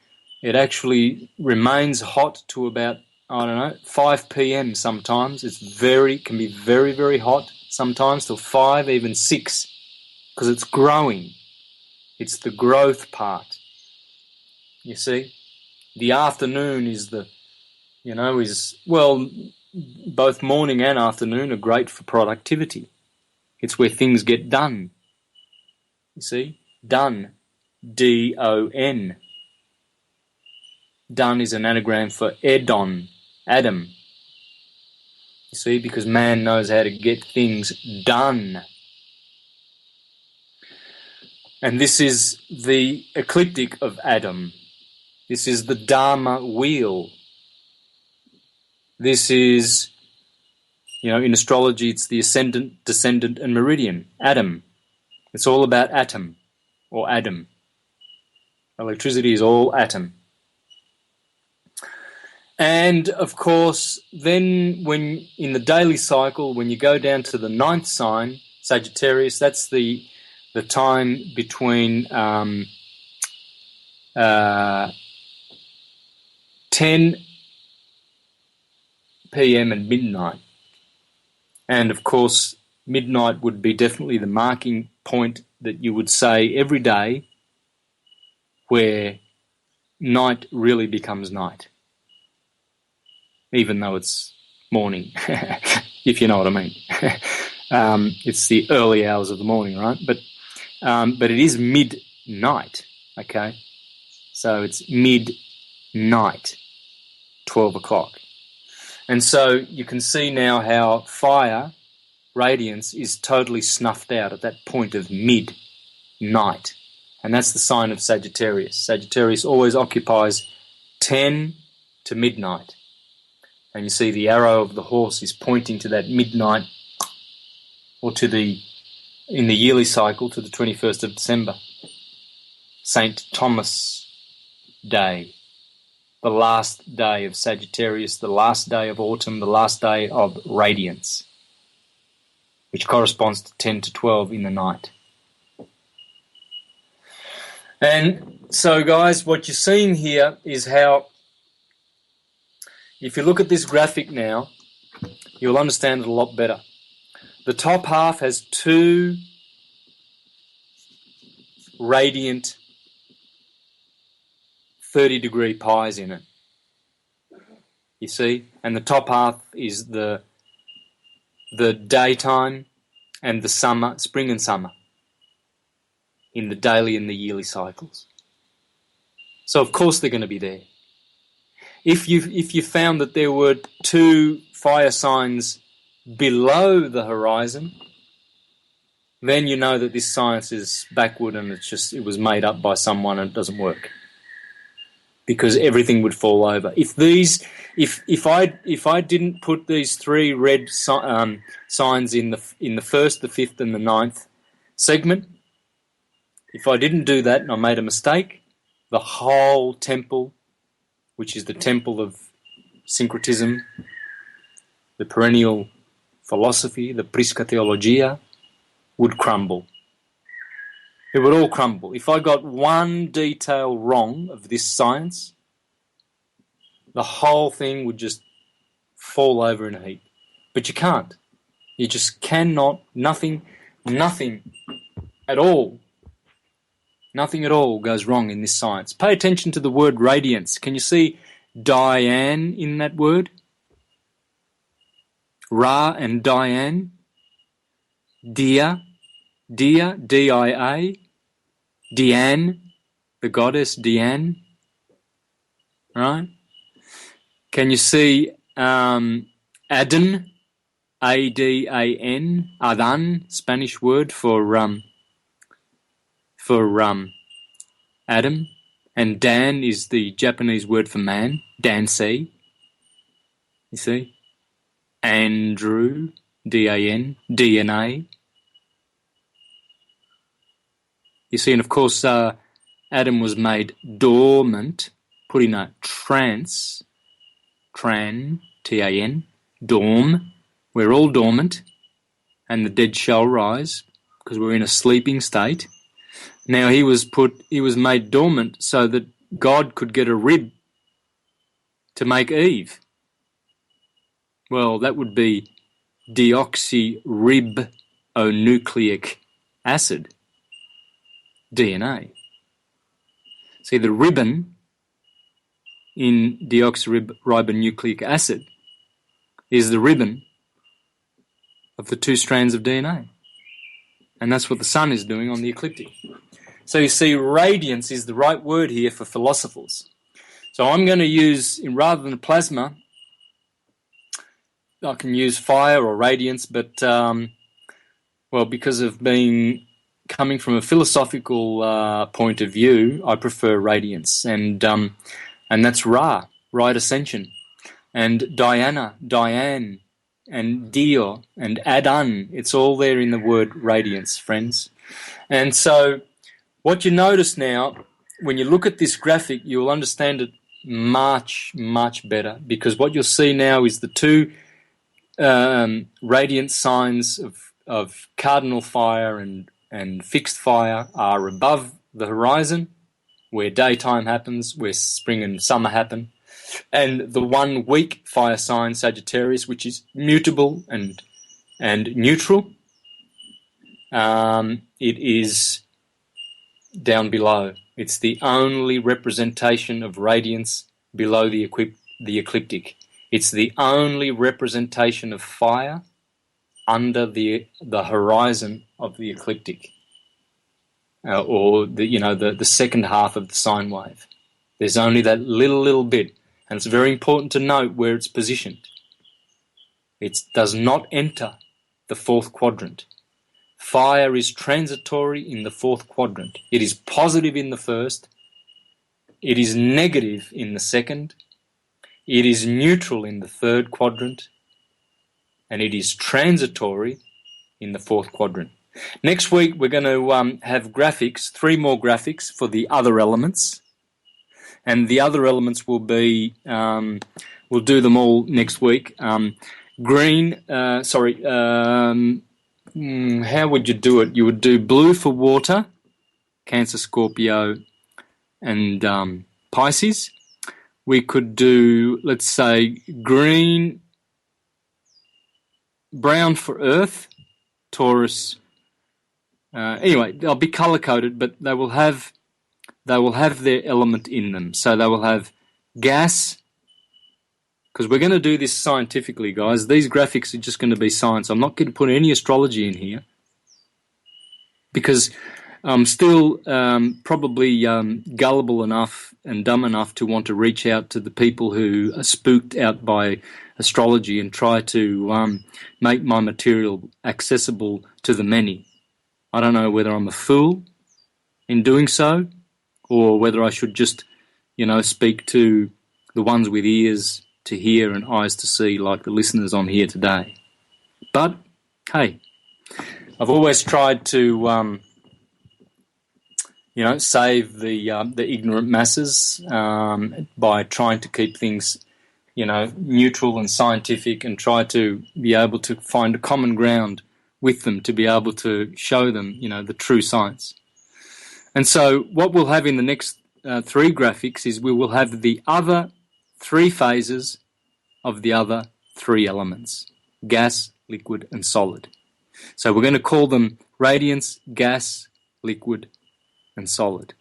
remains hot to about, 5 p.m. sometimes. Can be very, very hot sometimes till 5, even 6, because it's growing. It's the growth part, you see. The afternoon is both morning and afternoon are great for productivity. It's where things get done, you see. Done, D-O-N. Done is an anagram for Edon, Adam. You see, because man knows how to get things done. And this is the ecliptic of Adam. This is the Dharma wheel. This is, in astrology, it's the ascendant, descendant, and meridian, Adam. It's all about atom, or Adam. Electricity is all atom. And, of course, then when in the daily cycle, when you go down to the 9th sign, Sagittarius, that's the time between 10 p.m. and midnight. And, of course, midnight would be definitely the marking point that you would say every day where night really becomes night, even though it's morning, if you know what I mean. It's the early hours of the morning, right? But it is midnight, okay? So it's midnight, 12 o'clock. And so you can see now how fire, radiance, is totally snuffed out at that point of midnight. And that's the sign of Sagittarius. Sagittarius always occupies 10 to midnight. And you see the arrow of the horse is pointing to that midnight, or in the yearly cycle, to the 21st of December. St. Thomas Day, the last day of Sagittarius, the last day of autumn, the last day of radiance, which corresponds to 10 to 12 in the night. And so, guys, what you're seeing here is how, if you look at this graphic now, you'll understand it a lot better. The top half has 2 radiant 30-degree pies in it, you see? And the top half is the daytime, and the summer, spring and summer, in the daily and the yearly cycles. So of course they're going to be there. If you found that there were 2 fire signs below the horizon, then you know that this science is backward and it was made up by someone and it doesn't work. Because everything would fall over. If I didn't put these 3 red signs in the first, the 5th, and the 9th segment, if I didn't do that and I made a mistake, the whole temple, which is the temple of syncretism, the perennial philosophy, the prisca theologia, would crumble. It would all crumble. If I got one detail wrong of this science, the whole thing would just fall over in a heap. But you can't. You just cannot. Nothing at all. Nothing at all goes wrong in this science. Pay attention to the word radiance. Can you see Diane in that word? Ra and Diane. Dia, D-I-A. Diane, the goddess Diane. Right? Can you see Adan, A-D-A-N, Adan, Spanish word for Adam, and Dan is the Japanese word for man, Dansei. You see? Andrew, D-A-N, DNA. You see, and of course, Adam was made dormant, put in a trance, T-A-N, dorm. We're all dormant, and the dead shall rise, because we're in a sleeping state. Now he was made dormant so that God could get a rib to make Eve. Well, that would be deoxyribonucleic acid, DNA. See, the ribbon in deoxyribonucleic acid is the ribbon of the 2 strands of DNA. And that's what the sun is doing on the ecliptic. So you see, radiance is the right word here for philosophers. So I'm going to use, rather than plasma, I can use fire or radiance, but, because of coming from a philosophical point of view, I prefer radiance. And that's Ra, right ascension. And Diana, Diane, and Dio, and Adan, it's all there in the word radiance, friends. And so what you notice now, when you look at this graphic, you'll understand it much, much better, because what you'll see now is the 2 radiant signs of cardinal fire and fixed fire are above the horizon, where daytime happens, where spring and summer happen, and the 1 weak fire sign, Sagittarius, which is mutable and neutral, it is down below. It's the only representation of radiance below the ecliptic. It's the only representation of fire under the horizon of the ecliptic, or the second half of the sine wave. There's only that little bit, and it's very important to note where it's positioned. It does not enter the 4th quadrant. Fire is transitory in the 4th quadrant. It is positive in the 1st. It is negative in the 2nd. It is neutral in the 3rd quadrant. And it is transitory in the 4th quadrant. Next week, we're going to have graphics, 3 more graphics for the other elements. And the other elements will be, we'll do them all next week. How would you do it? You would do blue for water, Cancer, Scorpio, and Pisces. We could do, let's say, brown for Earth, Taurus. Anyway, they'll be color-coded, but they will have their element in them. So they will have gas, because we're going to do this scientifically, guys. These graphics are just going to be science. I'm not going to put any astrology in here because I'm still probably gullible enough and dumb enough to want to reach out to the people who are spooked out by astrology and try to make my material accessible to the many. I don't know whether I'm a fool in doing so or whether I should just, speak to the ones with ears to hear and eyes to see, like the listeners on here today. But, hey, I've always tried to, save the ignorant masses by trying to keep things, neutral and scientific and try to be able to find a common ground with them to be able to show them, the true science. And so what we'll have in the next 3 graphics is we will have the other 3 phases of the other 3 elements, gas, liquid, and solid. So we're going to call them radiance, gas, liquid, and solid,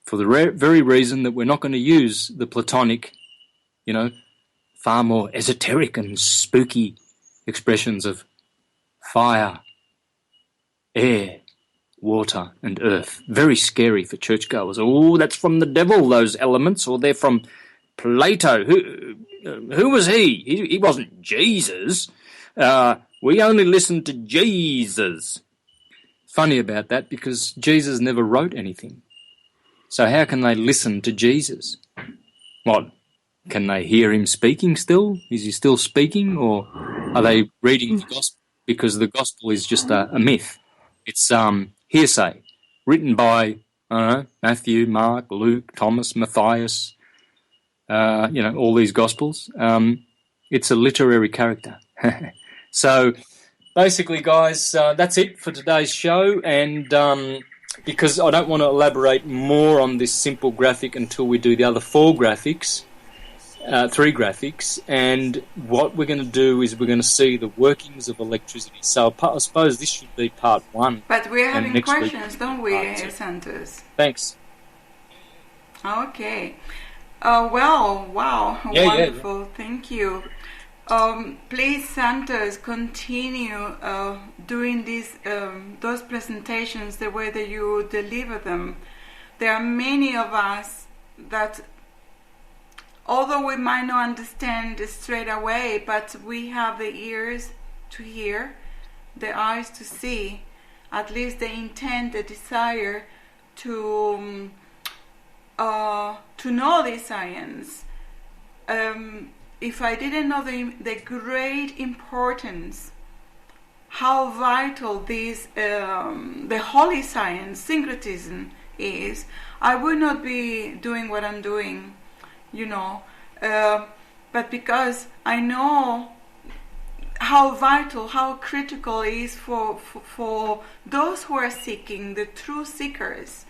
for the very reason that we're not going to use the Platonic, far more esoteric and spooky expressions of fire, air, water, and earth. Very scary for churchgoers. Oh, that's from the devil, those elements, or they're from Plato. Who was he? He wasn't Jesus. We only listen to Jesus. Funny about that, because Jesus never wrote anything. So how can they listen to Jesus? What? Can they hear him speaking still? Is he still speaking? Or are they reading the gospel? Because the gospel is just a myth. It's hearsay, written by, Matthew, Mark, Luke, Thomas, Matthias, all these gospels. It's a literary character. So basically, guys, that's it for today's show. And because I don't want to elaborate more on this simple graphic until we do the other 4 graphics, 3 graphics, and what we're going to do is we're going to see the workings of electricity. So I suppose this should be part 1. But we're having questions, don't we, Santos? Thanks. Okay. Well, wow, wonderful. Yeah. Thank you. Please, Santos, continue doing those presentations the way that you deliver them. There are many of us that, although we might not understand straight away, but we have the ears to hear, the eyes to see, at least the intent, the desire to know the science. If I didn't know the great importance, how vital this the holy science, syncretism, is, I would not be doing what I'm doing, but because I know how vital, how critical it is for those who are seeking, the true seekers.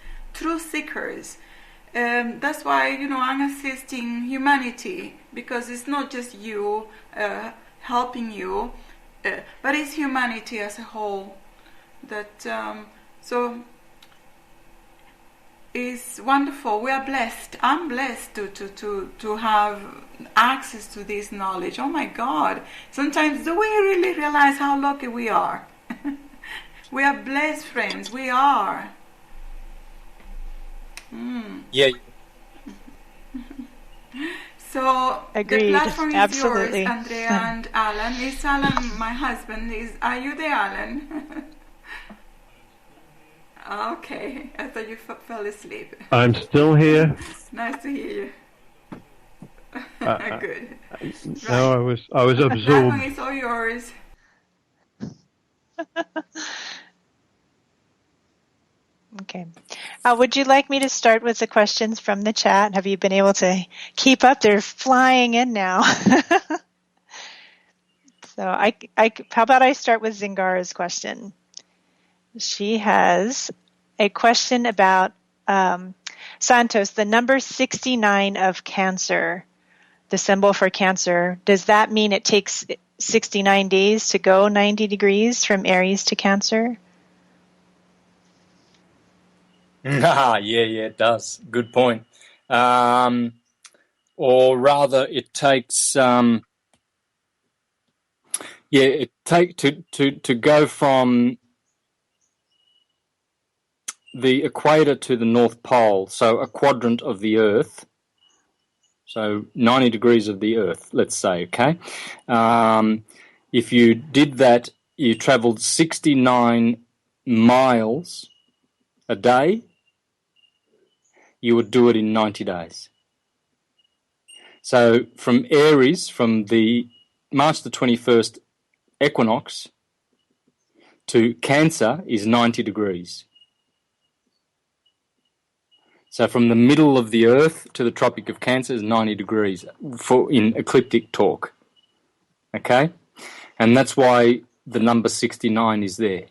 That's why, I'm assisting humanity, because it's not just you helping you, but it's humanity as a whole. So it's wonderful. We are blessed. I'm blessed to have access to this knowledge. Oh my God! Sometimes do we really realize how lucky we are? We are blessed, friends. We are. Yeah. So agreed. The platform is Absolutely. yours, Andrea and Alan. Is Alan my husband? Are you there, Alan? Okay, I thought you fell asleep. I'm still here. Nice to hear you. Good. No, I was The absorbed. platform is all yours. Okay. Would you like me to start with the questions from the chat? Have you been able to keep up? They're flying in now. So how about I start with Zingara's question? She has a question about Santos, the number 69 of Cancer, the symbol for Cancer. Does that mean it takes 69 days to go 90 degrees from Aries to Cancer? Yeah, it does. Good point. or rather, it takes to go from the equator to the North Pole, so a quadrant of the Earth, so 90 degrees of the Earth, let's say, okay? If you did that, you travelled 69 miles a day, you would do it in 90 days. So from Aries, from the March the 21st equinox to Cancer is 90 degrees. So from the middle of the Earth to the Tropic of Cancer is 90 degrees in ecliptic talk. Okay? And that's why the number 69 is there.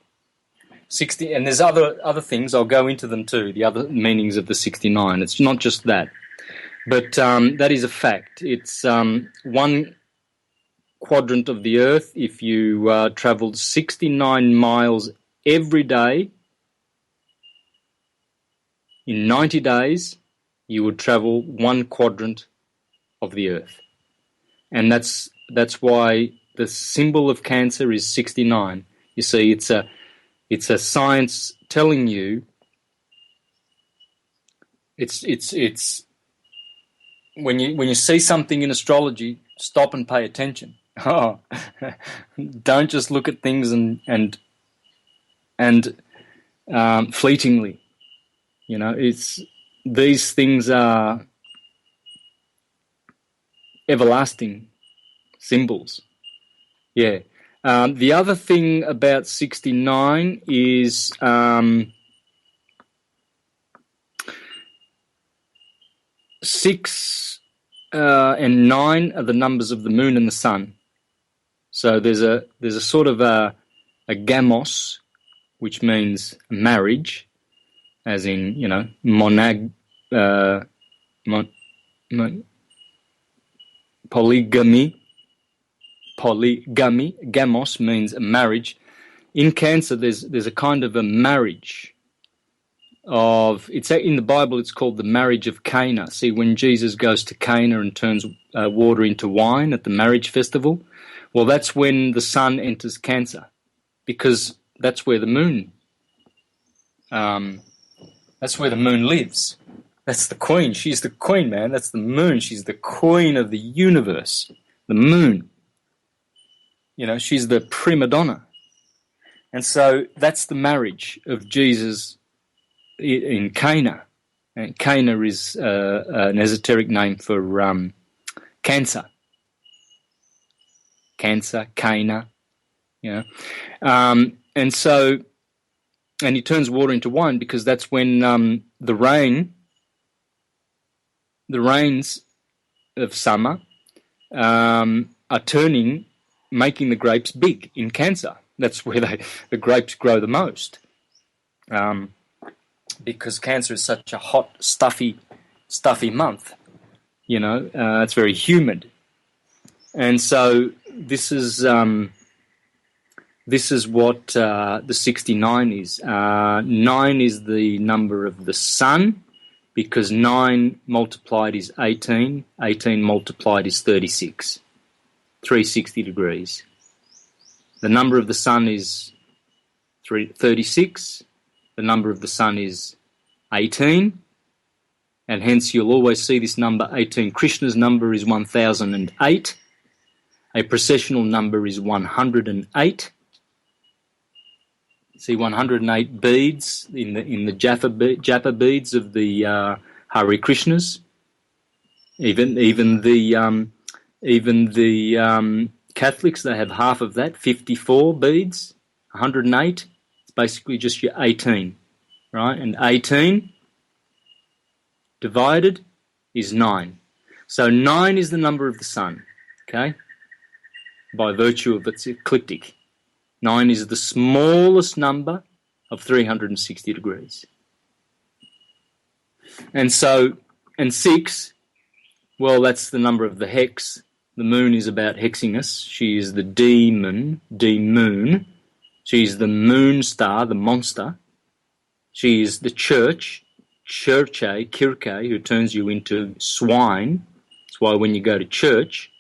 60, and there's other things, I'll go into them too, the other meanings of the 69. It's not just that. But that is a fact. It's one quadrant of the Earth. If you travelled 69 miles every day, in 90 days, you would travel one quadrant of the Earth. And that's why the symbol of Cancer is 69. You see, it's a science telling you it's when you see something in astrology, stop and pay attention. Oh, don't just look at things and fleetingly. You know, these things are everlasting symbols. Yeah. The other thing about 69 is 6 and 9 are the numbers of the moon and the sun. So there's a sort of a gamos, which means marriage, as in, you know, polygamy. Gamos means a marriage. In Cancer, there's a kind of a marriage of, it's in the Bible, it's called the marriage of Cana. See, when Jesus goes to Cana and turns water into wine at the marriage festival, well, that's when the sun enters Cancer, because that's where the moon lives. That's the queen. She's the queen, man. That's the moon. She's the queen of the universe. The moon. You know, she's the prima donna. And so that's the marriage of Jesus in Cana. And Cana is an esoteric name for Cancer. Cancer, Cana, you know. And he turns water into wine because that's when the rains of summer are making the grapes big in Cancer. That's where the grapes grow the most. Because Cancer is such a hot, stuffy month. You know, it's very humid. And so this is what the 69 is. 9 is the number of the sun, because 9 multiplied is 18. 18 multiplied is 36. 360 degrees. The number of the sun is 36. The number of the sun is 18. And hence you'll always see this number 18. Krishna's number is 1008. A processional number is 108. See 108 beads in the Japa beads of the Hare Krishnas. Even the Catholics, they have half of that, 54 beads, 108. It's basically just your 18, right? And 18 divided is 9. So 9 is the number of the sun, okay? By virtue of its ecliptic. 9 is the smallest number of 360 degrees. And 6, well, that's the number of the hex. The moon is about hexing us. She is the demon, D-moon. She is the moon star, the monster. She is the church, Kirke, who turns you into swine. That's why when you go to church,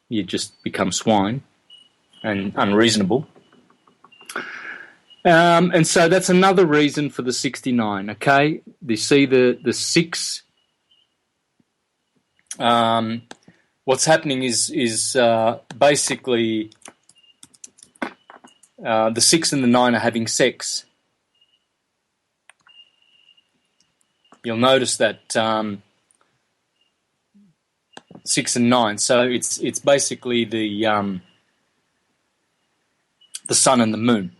you just become swine and unreasonable. And so that's another reason for the 69, okay? You see the 6, what's happening is basically the 6 and the 9 are having sex. You'll notice that 6 and 9. So it's basically the sun and the moon.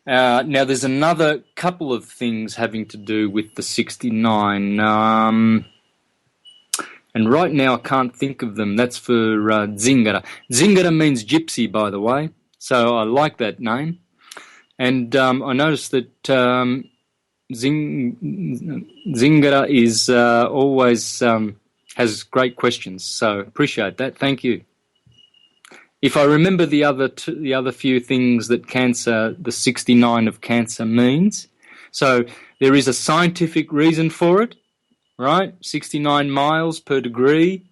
Now there's another couple of things having to do with the 69, and right now I can't think of them. That's for Zingara. Zingara means gypsy, by the way, so I like that name. And I noticed that Zingara is always has great questions, so appreciate that. Thank you. If I remember the other few things that Cancer, the 69 of Cancer means, so there is a scientific reason for it, right? 69 miles per degree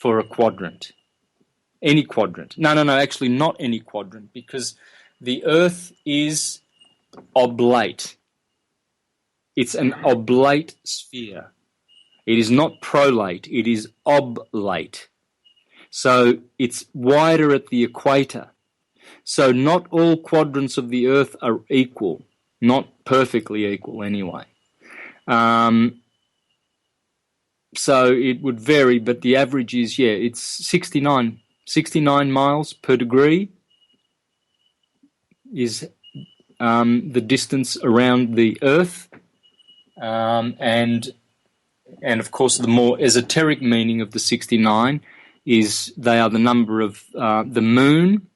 for a quadrant. Any quadrant. No, actually not any quadrant, because the Earth is oblate. It's an oblate sphere. It is not prolate, it is oblate. So it's wider at the equator. So not all quadrants of the Earth are equal, not perfectly equal anyway. So it would vary, but the average is, it's 69 miles per degree is the distance around the Earth. And of course, the more esoteric meaning of the 69 is they are the number of the moon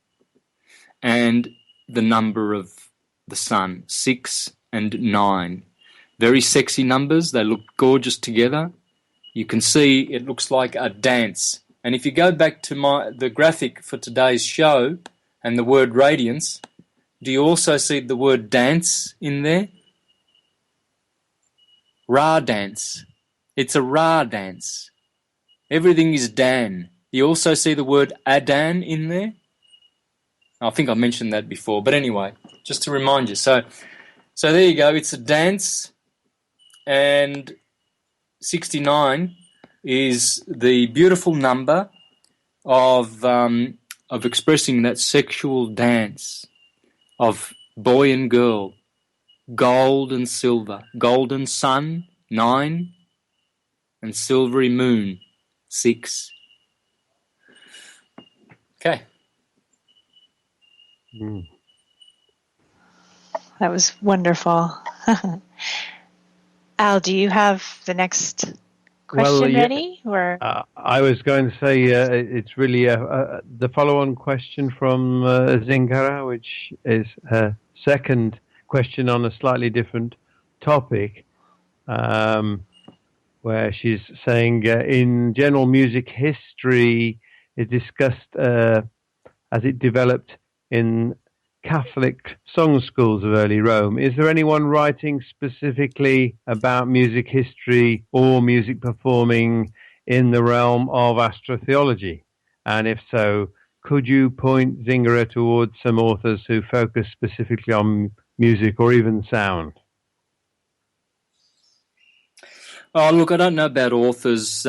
and the number of the sun, 6 and 9. Very sexy numbers. They look gorgeous together. You can see it looks like a dance. And if you go back to the graphic for today's show and the word radiance, do you also see the word dance in there? Ra dance. It's a Ra dance. Everything is Dan. You also see the word Adan in there. I think I mentioned that before, but anyway, just to remind you. So there you go. It's a dance, and 69 is the beautiful number of expressing that sexual dance of boy and girl, gold and silver, golden sun, 9, and silvery moon, 6. Okay. That was wonderful. Al, do you have the next question ready? Or I was going to say it's really the follow-on question from Zingara, which is her second question on a slightly different topic, where she's saying in general music history is discussed as it developed in Catholic song schools of early Rome. Is there anyone writing specifically about music history or music performing in the realm of astrotheology? And if so, could you point Zingara towards some authors who focus specifically on music or even sound? Oh, look, I don't know about authors.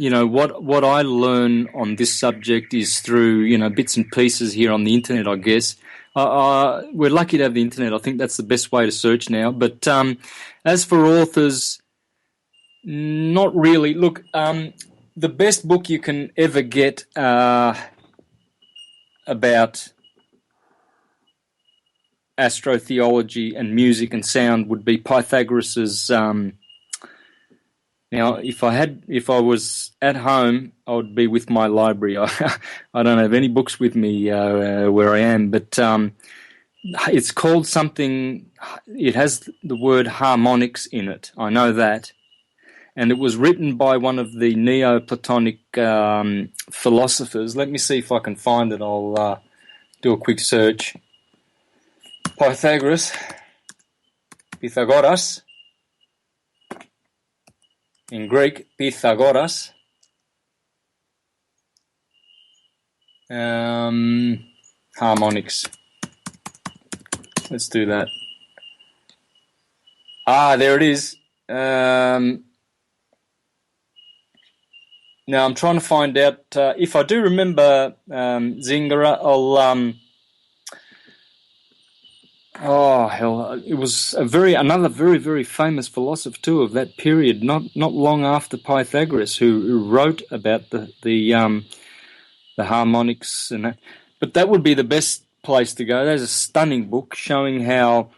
What I learn on this subject is through, bits and pieces here on the internet, I guess. We're lucky to have the internet. I think that's the best way to search now. But as for authors, not really. Look, the best book you can ever get about astrotheology and music and sound would be Pythagoras's. Now, if I was at home, I would be with my library. I don't have any books with me where I am, but it's called something. It has the word harmonics in it. I know that, and it was written by one of the Neoplatonic philosophers. Let me see if I can find it. I'll do a quick search. Pythagoras. In Greek, Pythagoras. Harmonics. Let's do that. There it is. Now I'm trying to find out if I do remember Zingara. It was another very, very famous philosopher too of that period, not long after Pythagoras, who wrote about the harmonics and that. But that would be the best place to go. There's a stunning book showing how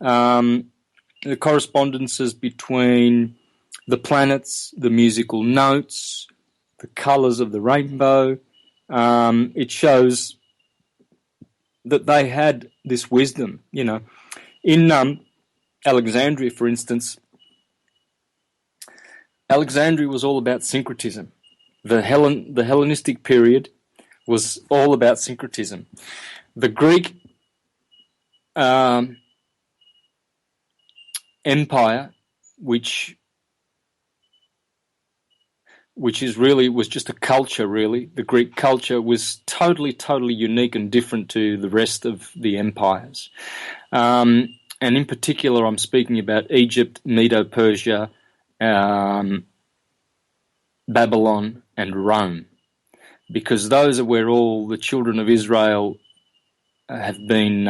the correspondences between the planets, the musical notes, the colours of the rainbow. It shows that they had this wisdom, In Alexandria, for instance, Alexandria was all about syncretism. The Hellenistic period was all about syncretism. The Greek empire, which was just a culture, really. The Greek culture was totally, totally unique and different to the rest of the empires. And in particular, I'm speaking about Egypt, Medo-Persia, Babylon, and Rome, because those are where all the children of Israel have been,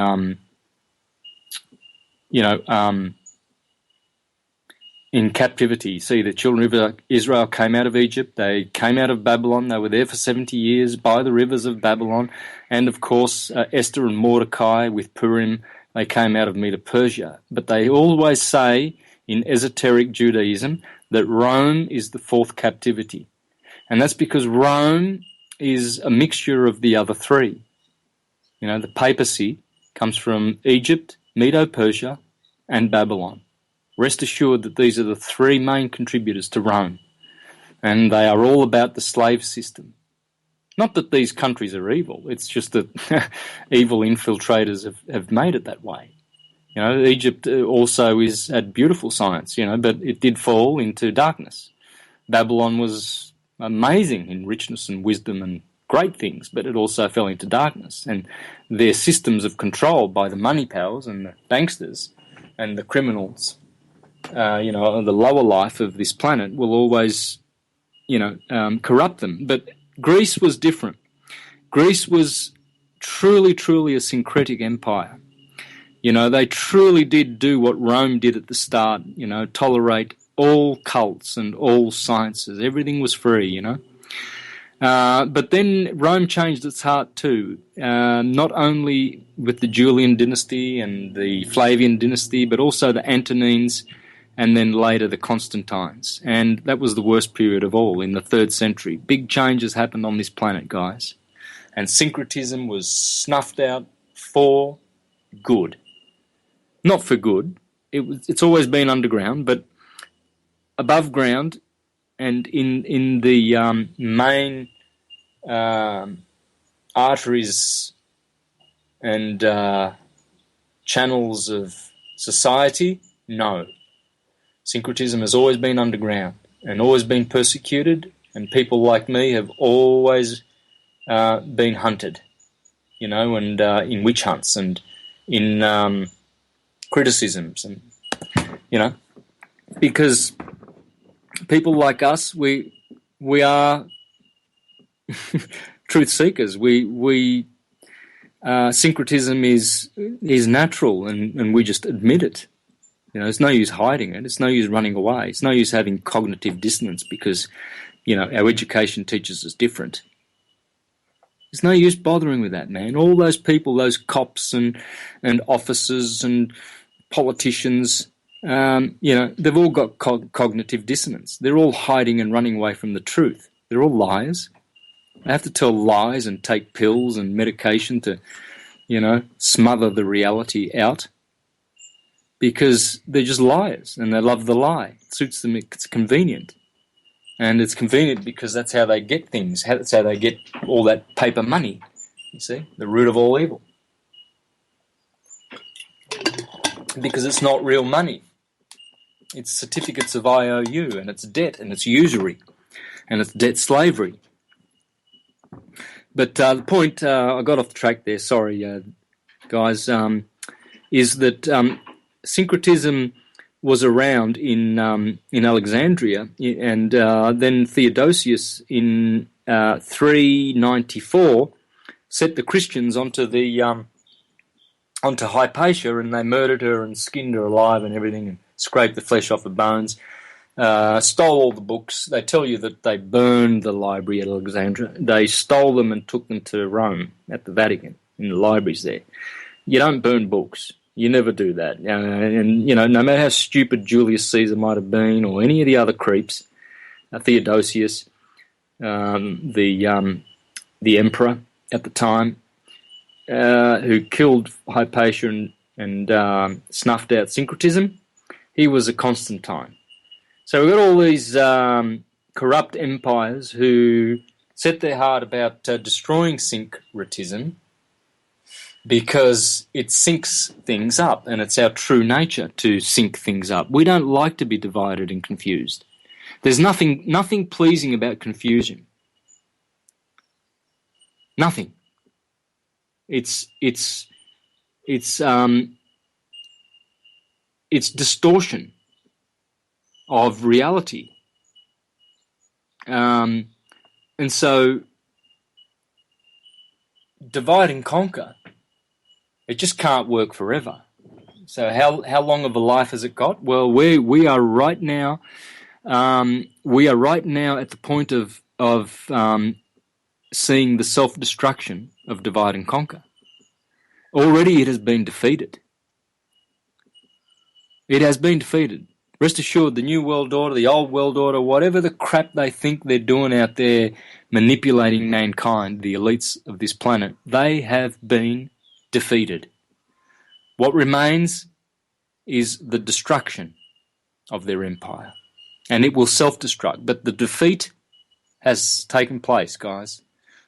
in captivity. See, the children of Israel came out of Egypt, they came out of Babylon, they were there for 70 years by the rivers of Babylon, and of course Esther and Mordecai with Purim, they came out of Medo-Persia. But they always say in esoteric Judaism that Rome is the fourth captivity. And that's because Rome is a mixture of the other three. The papacy comes from Egypt, Medo-Persia, and Babylon. Rest assured that these are the three main contributors to Rome, and they are all about the slave system. Not that these countries are evil, it's just that evil infiltrators have made it that way. Egypt also had beautiful science, but it did fall into darkness. Babylon was amazing in richness and wisdom and great things, but it also fell into darkness. And their systems of control by the money powers and the banksters and the criminals, the lower life of this planet will always, corrupt them. But Greece was different. Greece was truly, truly a syncretic empire. They truly did do what Rome did at the start, tolerate all cults and all sciences. Everything was free, But then Rome changed its heart too, not only with the Julian dynasty and the Flavian dynasty, but also the Antonines and then later the Constantines. And that was the worst period of all in the 3rd century. Big changes happened on this planet, guys. And syncretism was snuffed out for good. Not for good. It's always been underground, but above ground and in the main arteries and channels of society, no. Syncretism has always been underground and always been persecuted, and people like me have always been hunted, and in witch hunts and in criticisms, and because people like us, we are truth seekers. We syncretism is natural, and we just admit it. It's no use hiding it. It's no use running away. It's no use having cognitive dissonance because, our education teaches us different. There's no use bothering with that, man. All those people, those cops and officers and politicians, they've all got cognitive dissonance. They're all hiding and running away from the truth. They're all liars. They have to tell lies and take pills and medication to, smother the reality out, because they're just liars and they love the lie. It suits them, it's convenient. And it's convenient because that's how they get things. That's how they get all that paper money, you see, the root of all evil. Because it's not real money. it's certificates of IOU, and it's debt, and it's usury, and it's debt slavery. But the point, I got off the track there, sorry, guys, is that syncretism was around in Alexandria, and then Theodosius in 394 set the Christians onto Hypatia, and they murdered her and skinned her alive and everything, and scraped the flesh off her bones. Stole all the books. They tell you that they burned the library at Alexandria. They stole them and took them to Rome at the Vatican, in the libraries there. You don't burn books. You never do that. And, you know, no matter how stupid Julius Caesar might have been, or any of the other creeps, Theodosius, the emperor at the time, who killed Hypatia and snuffed out syncretism, he was a Constantine. So we've got all these corrupt empires who set their heart about destroying syncretism because it syncs things up, and it's our true nature to sync things up. We don't like to be divided and confused. There's nothing pleasing about confusion. Nothing. It's distortion of reality. And so divide and conquer, it just can't work forever. So how long of a life has it got? Well, we are right now at the point of seeing the self-destruction of divide and conquer. Already it has been defeated. It has been defeated. Rest assured, the New World Order, the Old World Order, whatever the crap they think they're doing out there, manipulating mankind, the elites of this planet, they have been defeated. What remains is the destruction of their empire. And it will self-destruct. But the defeat has taken place, guys.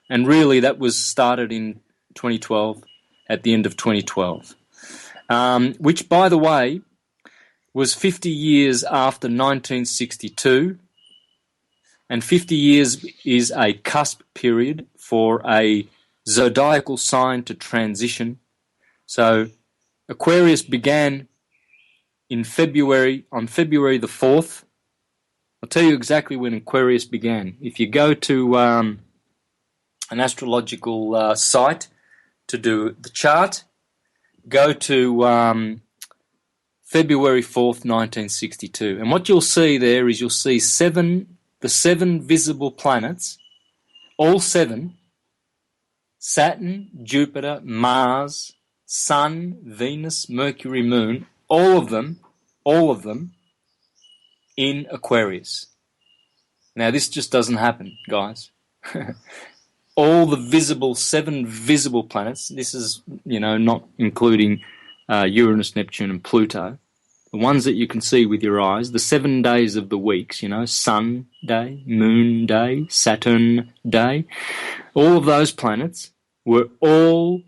And really that was started in 2012, at the end of 2012. Which, by the way, was 50 years after 1962, and 50 years is a cusp period for a zodiacal sign to transition. So Aquarius began on February the 4th. I'll tell you exactly when Aquarius began. If you go to an astrological site to do the chart, go to February 4th, 1962. And what you'll see there is you'll see the seven visible planets, all seven, Saturn, Jupiter, Mars, Sun, Venus, Mercury, Moon, all of them in Aquarius. Now, this just doesn't happen, guys. All the seven visible planets, this is, not including Uranus, Neptune, and Pluto, the ones that you can see with your eyes, the 7 days of the weeks, Sun day, Moon day, Saturn day, all of those planets were all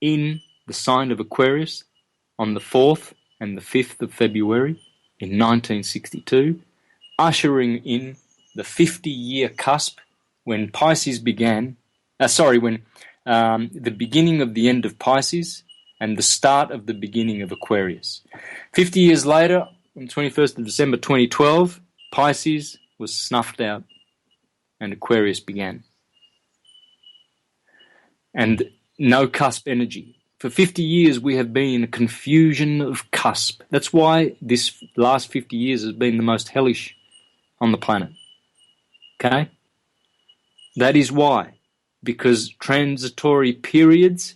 in the sign of Aquarius on the 4th and the 5th of February in 1962, ushering in the 50-year cusp when Pisces began, the beginning of the end of Pisces and the start of the beginning of Aquarius. 50 years later, on 21st of December 2012, Pisces was snuffed out and Aquarius began. And no cusp energy. For 50 years, we have been in a confusion of cusp. That's why this last 50 years has been the most hellish on the planet. Okay? That is why. Because transitory periods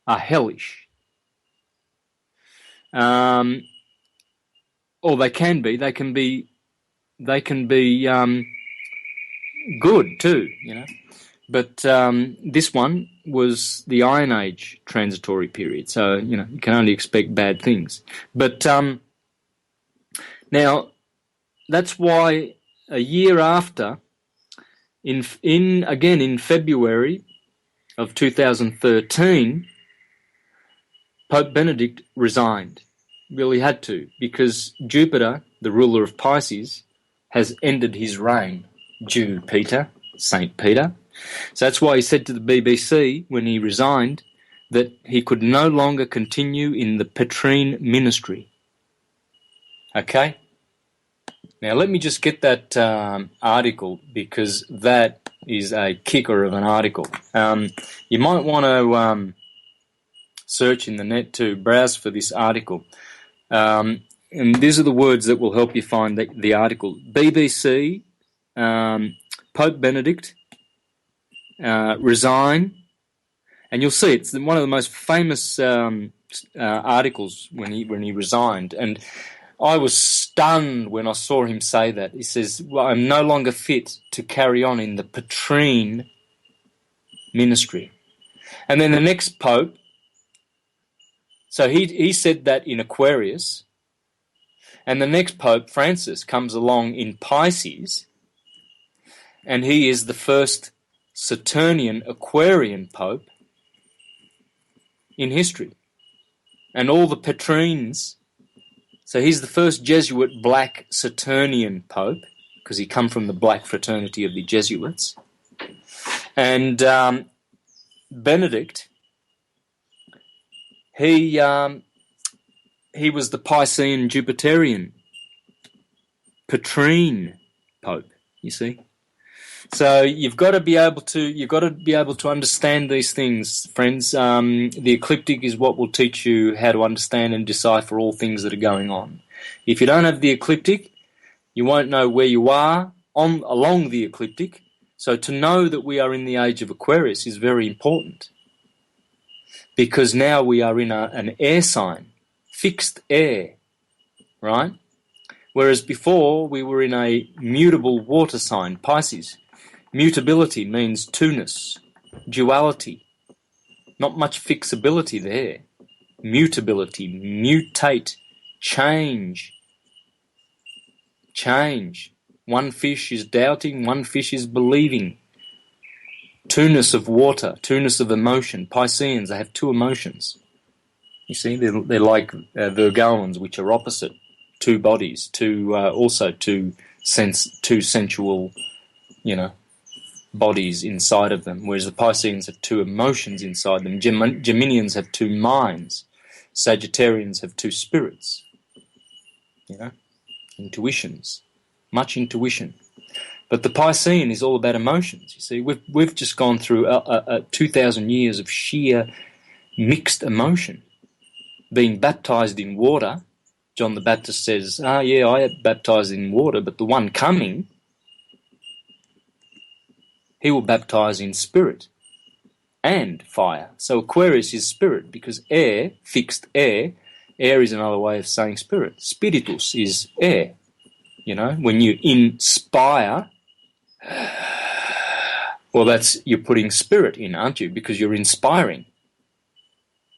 are hellish. Or they can be. They can be good too, But this one was the Iron Age transitory period, so you can only expect bad things. But now that's why a year after, in February of 2013, Pope Benedict resigned. Really had to, because Jupiter, the ruler of Pisces, has ended his reign. Jupiter, Saint Peter. So that's why he said to the BBC when he resigned that he could no longer continue in the Petrine ministry. Okay? Now let me just get that article, because that is a kicker of an article. You might want to search in the net to browse for this article. And these are the words that will help you find the article. BBC, Pope Benedict, resign, and you'll see it's one of the most famous articles when he resigned. And I was stunned when I saw him say that. He says, well, I'm no longer fit to carry on in the Petrine ministry. And then the next Pope, so he said that in Aquarius, and the next Pope, Francis, comes along in Pisces, and he is the first Saturnian Aquarian Pope in history. And all the Petrines, so he's the first Jesuit black Saturnian Pope, because he come from the black fraternity of the Jesuits. And Benedict, he was the Piscean Jupiterian Petrine Pope, you see. So you've got to be able to understand these things, friends. The ecliptic is what will teach you how to understand and decipher all things that are going on. If you don't have the ecliptic, you won't know where you are along the ecliptic. So to know that we are in the age of Aquarius is very important, because now we are in an air sign, fixed air, right? Whereas before we were in a mutable water sign, Pisces. Mutability means two-ness, duality, not much fixability there. Mutability, mutate, change. One fish is doubting, one fish is believing. Two-ness of water, two-ness of emotion. Pisceans, they have two emotions. You see, they're like Virgoans, which are opposite. Two bodies, also two sensual, bodies inside of them, whereas the Pisceans have two emotions inside them. Geminians have two minds. Sagittarians have two spirits. Intuitions, much intuition. But the Piscean is all about emotions. You see, we've just gone through 2,000 years of sheer mixed emotion, being baptized in water. John the Baptist says, I am baptized in water, but the one coming, he will baptize in spirit and fire. So Aquarius is spirit, because air, fixed air is another way of saying spirit. Spiritus is air. When you inspire, well, you're putting spirit in, aren't you? Because you're inspiring.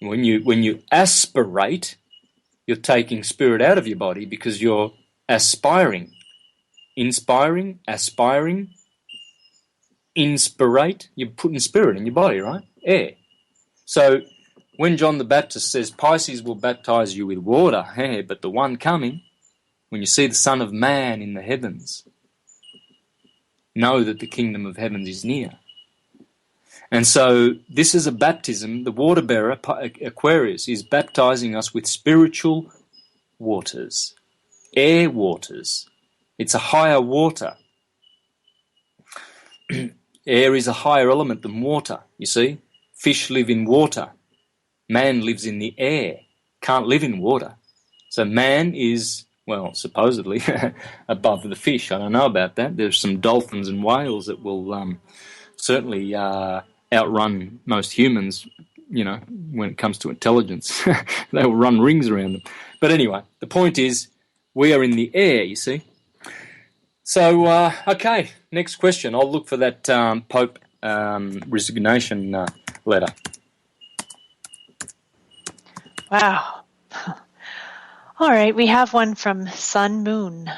When you aspirate, you're taking spirit out of your body, because you're aspiring. Inspiring, aspiring, inspirate, you're putting spirit in your body, right? Air. So when John the Baptist says Pisces will baptize you with water, but the one coming, when you see the Son of Man in the heavens, know that the kingdom of heavens is near. And so this is a baptism. The water bearer, Aquarius, is baptizing us with spiritual waters, air waters. It's a higher water. Air is a higher element than water, you see. Fish live in water. Man lives in the air, can't live in water. So man is, well, supposedly above the fish. I don't know about that. There's some dolphins and whales that will certainly outrun most humans, when it comes to intelligence. They will run rings around them. But anyway, the point is, we are in the air, you see. So, okay, next question. I'll look for that Pope resignation letter. Wow. All right, we have one from Sun Moon.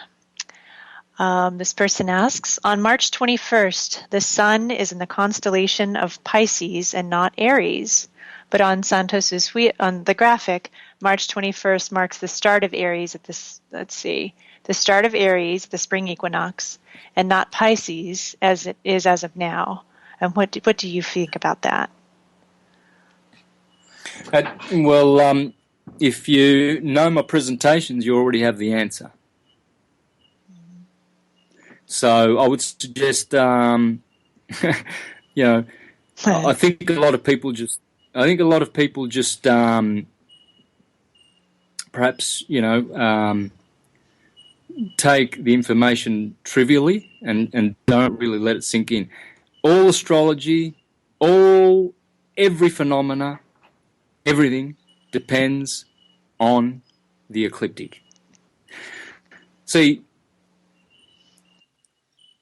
This person asks, on March 21st, the sun is in the constellation of Pisces and not Aries. But on Santos's on the graphic, March 21st marks the start of Aries at this, the start of Aries, the spring equinox, and not Pisces as it is as of now. And what do you think about that? Well, if you know my presentations, you already have the answer. So I would suggest, I think a lot of people just, perhaps, take the information trivially and don't really let it sink in. All astrology, every phenomena, everything depends on the ecliptic. See,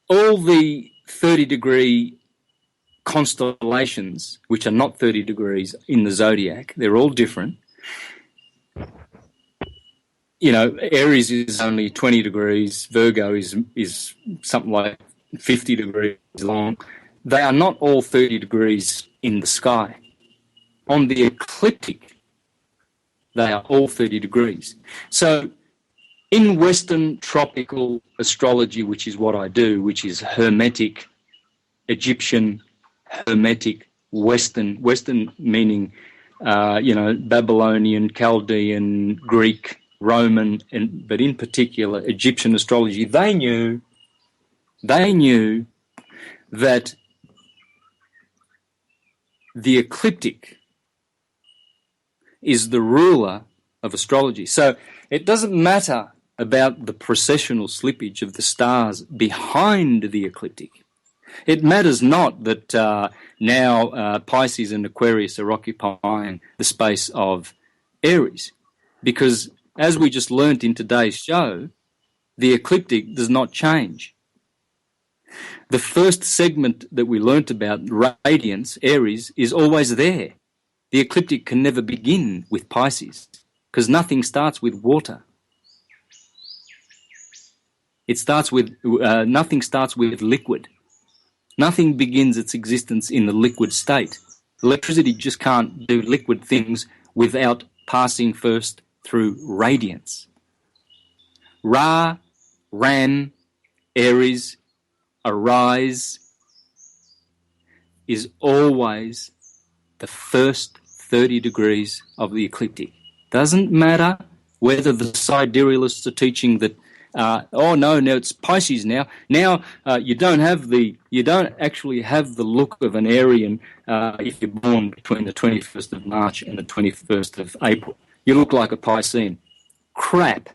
all the 30-degree constellations, which are not 30 degrees in the zodiac, they're all different. Aries is only 20 degrees, Virgo is something like 50 degrees long. They are not all 30 degrees in the sky. On the ecliptic, they are all 30 degrees. So in Western tropical astrology, which is what I do, which is Hermetic, Egyptian, Hermetic, Western meaning, Babylonian, Chaldean, Greek, Roman, but in particular Egyptian astrology, they knew that the ecliptic is the ruler of astrology. So it doesn't matter about the precessional slippage of the stars behind the ecliptic. It matters not that now Pisces and Aquarius are occupying the space of Aries, because as we just learnt in today's show, the ecliptic does not change. The first segment that we learnt about, radiance, Aries, is always there. The ecliptic can never begin with Pisces, because nothing starts with water. Nothing starts with liquid. Nothing begins its existence in the liquid state. Electricity just can't do liquid things without passing first through radiance. Ra, Ram, Aries, Arise is always the first 30 degrees of the ecliptic. Doesn't matter whether the siderealists are teaching that now it's Pisces now. Now you don't actually have the look of an Arian if you're born between the 21st of March and the 21st of April. You look like a Piscean. Crap.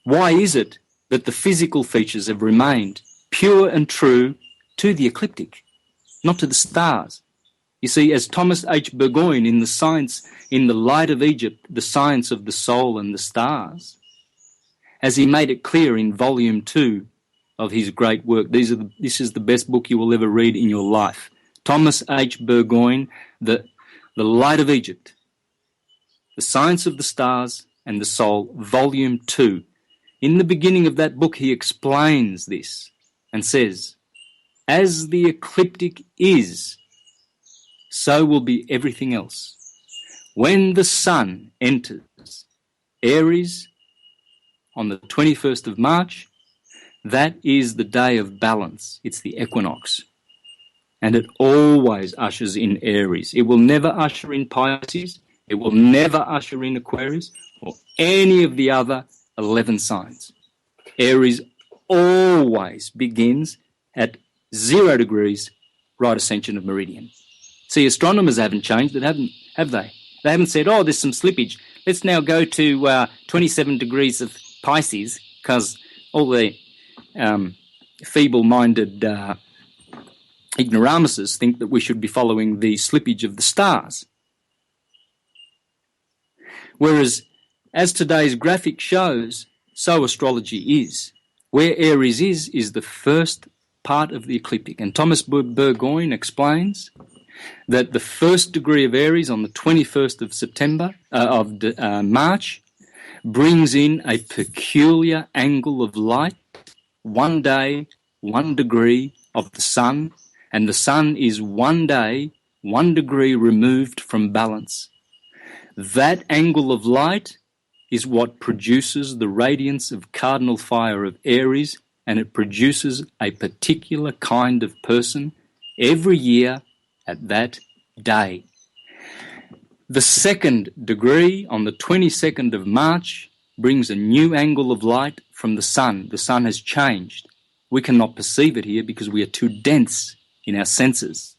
Why is it that the physical features have remained pure and true to the ecliptic, not to the stars? You see, as Thomas H. Burgoyne in The Light of Egypt, the Science of the Soul and the Stars, as he made it clear in Volume 2 of his great work, this is the best book you will ever read in your life. Thomas H. Burgoyne, The Light of Egypt, the Science of the Stars and the Soul, Volume 2. In the beginning of that book, he explains this and says, as the ecliptic is, so will be everything else. When the sun enters Aries on the 21st of March, that is the day of balance. It's the equinox. And it always ushers in Aries. It will never usher in Pisces. It will never usher in Aquarius or any of the other 11 signs. Aries always begins at 0 degrees right ascension of meridian. See, astronomers haven't changed it, have they? They haven't said, there's some slippage. Let's now go to 27 degrees of Pisces, because all the feeble-minded ignoramuses think that we should be following the slippage of the stars. Whereas, as today's graphic shows, so astrology is. Where Aries is the first part of the ecliptic. And Thomas Burgoyne explains that the first degree of Aries on the 21st of March brings in a peculiar angle of light, 1 day, 1 degree of the sun, and the sun is 1 day, 1 degree removed from balance. That angle of light is what produces the radiance of cardinal fire of Aries, and it produces a particular kind of person every year at that day. The 2nd degree on the 22nd of March brings a new angle of light from the sun. The sun has changed. We cannot perceive it here because we are too dense in our senses.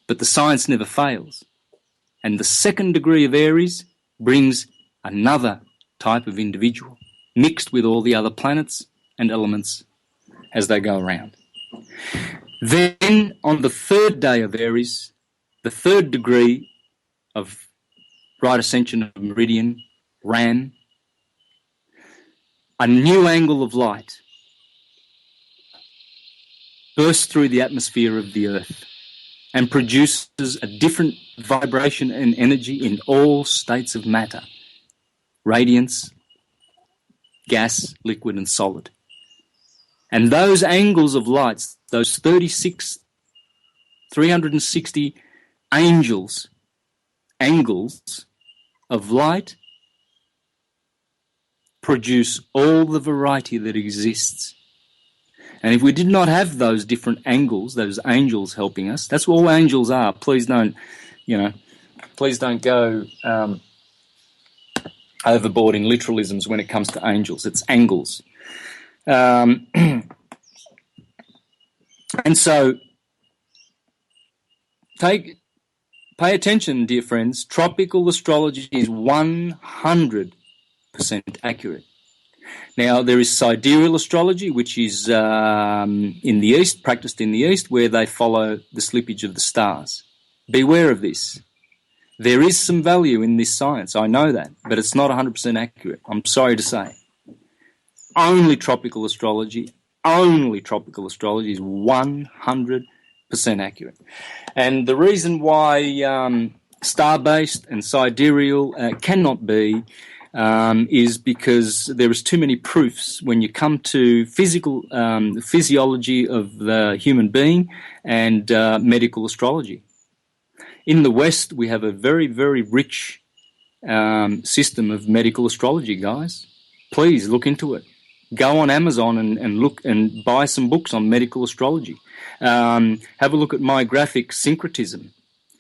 But the science never fails. And the 2nd degree of Aries brings another type of individual, mixed with all the other planets and elements as they go around. Then on the 3rd day of Aries, the 3rd degree of right ascension of meridian, Ram, a new angle of light bursts through the atmosphere of the Earth and produces a different vibration and energy in all states of matter: radiance, gas, liquid, and solid. And those angles of lights, those 360 angles of light, produce all the variety that exists. And if we did not have those different angles, those angels helping us, that's what all angels are. Please don't go overboard in literalisms when it comes to angels. It's angles. And so pay attention, dear friends. Tropical astrology is 100% accurate. Now, there is sidereal astrology, which is in the East, practiced in the East, where they follow the slippage of the stars. Beware of this. There is some value in this science, I know that, but it's not 100% accurate. I'm sorry to say. Only tropical astrology is 100% accurate. And the reason why star-based and sidereal cannot be is because there is too many proofs when you come to physiology of the human being and medical astrology. In the West, we have a very, very rich system of medical astrology, guys. Please look into it. Go on Amazon and look and buy some books on medical astrology. Have a look at my graphic syncretism.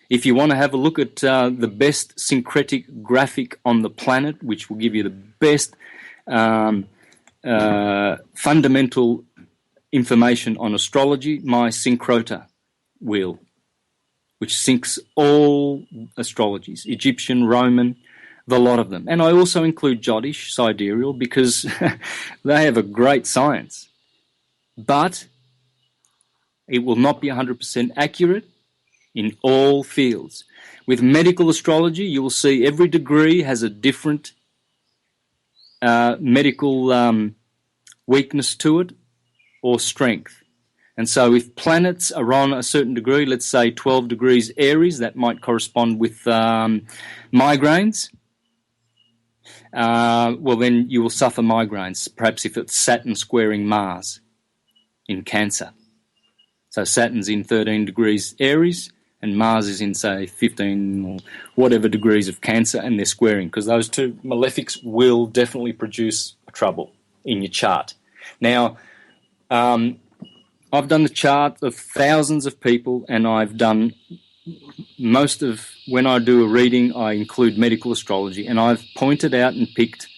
If you want to have a look at the best syncretic graphic on the planet, which will give you the best fundamental information on astrology, my syncrota wheel, which syncs all astrologies, Egyptian, Roman, the lot of them. And I also include Jodish, sidereal, because they have a great science. But it will not be 100% accurate in all fields. With medical astrology, you will see every degree has a different medical weakness to it or strength. And so if planets are on a certain degree, let's say 12 degrees Aries, that might correspond with migraines. Well, then you will suffer migraines, perhaps if it's Saturn squaring Mars in Cancer. So Saturn's in 13 degrees Aries and Mars is in, say, 15 or whatever degrees of Cancer, and they're squaring, because those two malefics will definitely produce trouble in your chart. Now, I've done the chart of thousands of people, and I've done most of, when I do a reading, I include medical astrology, and I've pointed out and picked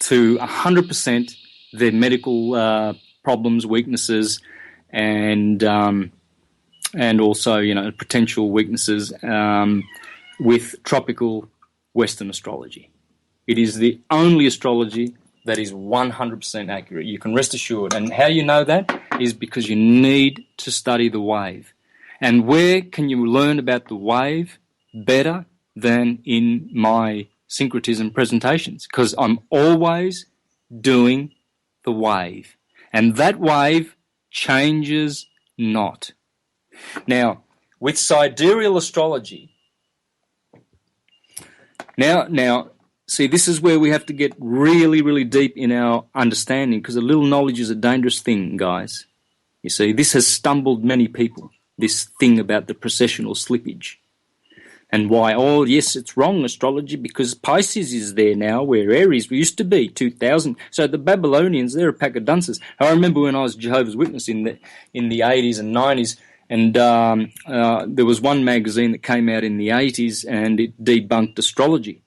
to 100% their medical problems, weaknesses, and also, potential weaknesses with tropical Western astrology. It is the only astrology that is 100% accurate. You can rest assured. And how you know that is because you need to study the wave. And where can you learn about the wave better than in my syncretism presentations? Because I'm always doing the wave. And that wave changes not. Now, with sidereal astrology, now, see, this is where we have to get really, really deep in our understanding, because a little knowledge is a dangerous thing, guys. You see, this has stumbled many people. this thing about the precessional slippage. And why, oh, yes, it's wrong, astrology, because Pisces is there now where Aries used to be, 2000. So the Babylonians, they're a pack of dunces. I remember when I was Jehovah's Witness in the 80s and 90s, and there was one magazine that came out in the 80s and it debunked astrology,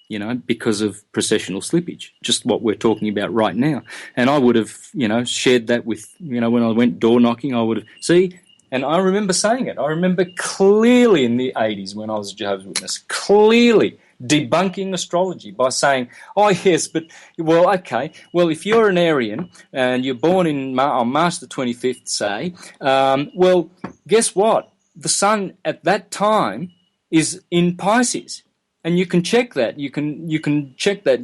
you know, because of precessional slippage, just what we're talking about right now. And I would have, you know, shared that with, you know, when I went door knocking, I would have, see. And I remember saying it. I remember clearly in the 80s when I was a Jehovah's Witness, clearly debunking astrology by saying, oh, yes, but, well, okay, well, if you're an Aryan and you're born on March the 25th, say, well, guess what? The sun at that time is in Pisces. And you can check that. You can check that,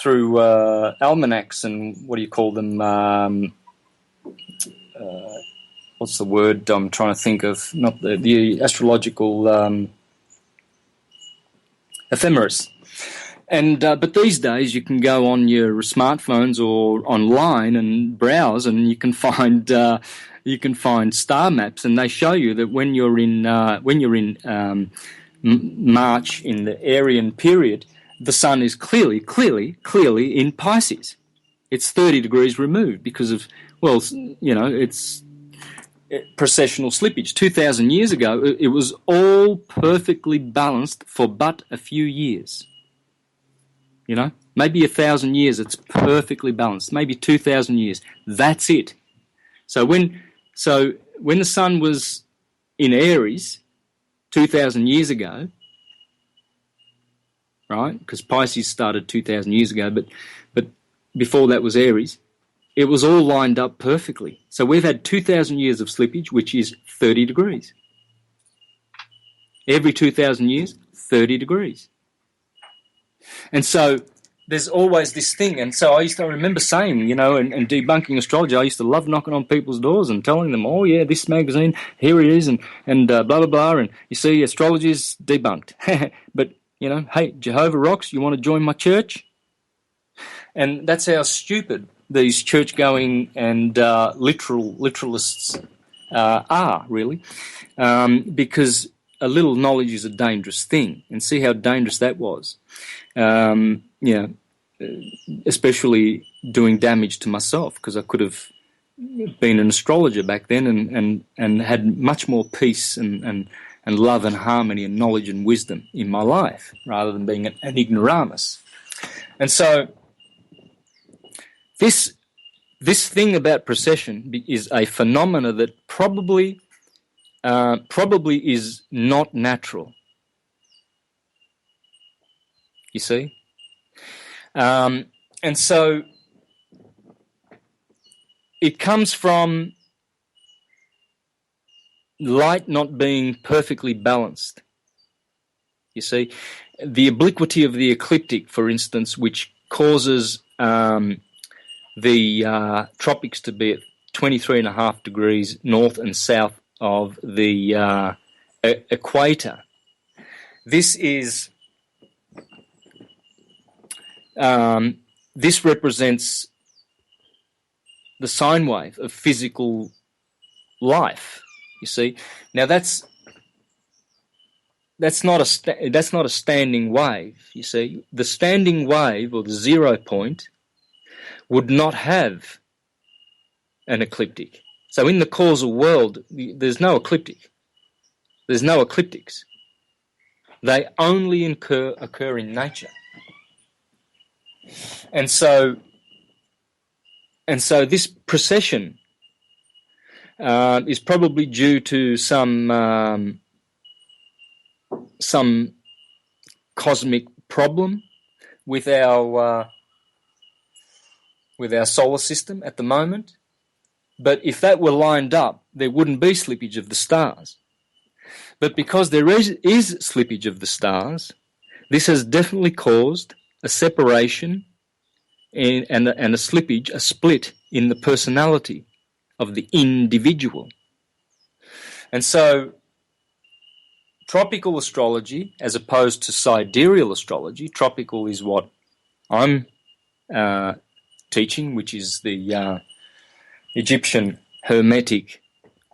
through almanacs and what do you call them? What's the word I'm trying to think of? Not the astrological ephemeris. And but these days you can go on your smartphones or online and browse, and you can find star maps, and they show you that when you're in March in the Aryan period, the sun is clearly in Pisces. It's 30 degrees removed because of, well, you know, it's precessional slippage. 2,000 years ago, it was all perfectly balanced for but a few years. You know, maybe 1,000 years it's perfectly balanced. Maybe 2,000 years. That's it. So when the sun was in Aries 2,000 years ago, right? Because Pisces started 2,000 years ago, but before that was Aries. It was all lined up perfectly. So we've had 2,000 years of slippage, which is 30 degrees. Every 2,000 years, 30 degrees. And so there's always this thing. And so I remember saying, you know, and debunking astrology, I used to love knocking on people's doors and telling them, oh, yeah, this magazine, here it is, and blah, blah, blah. And you see, astrology is debunked. But, you know, hey, Jehovah rocks, you want to join my church? And that's how stupid these church-going and literalists are, really, because a little knowledge is a dangerous thing. And see how dangerous that was. You know, especially doing damage to myself, because I could have been an astrologer back then and had much more peace and love and harmony and knowledge and wisdom in my life rather than being an ignoramus. And so this thing about precession is a phenomena that probably is not natural. You see? And so it comes from light not being perfectly balanced. You see? The obliquity of the ecliptic, for instance, which causes the tropics to be at 23.5 degrees north and south of the equator. This represents the sine wave of physical life. You see, now that's not a standing wave. You see, the standing wave or the 0 point would not have an ecliptic. So in the causal world, there's no ecliptic. There's no ecliptics. They only occur in nature. And so this precession is probably due to some cosmic problem with our solar system at the moment. But if that were lined up, there wouldn't be slippage of the stars. But because there is slippage of the stars, this has definitely caused a separation and a slippage, a split in the personality of the individual. And so tropical astrology, as opposed to sidereal astrology, tropical is what I'm teaching, which is the Egyptian, Hermetic,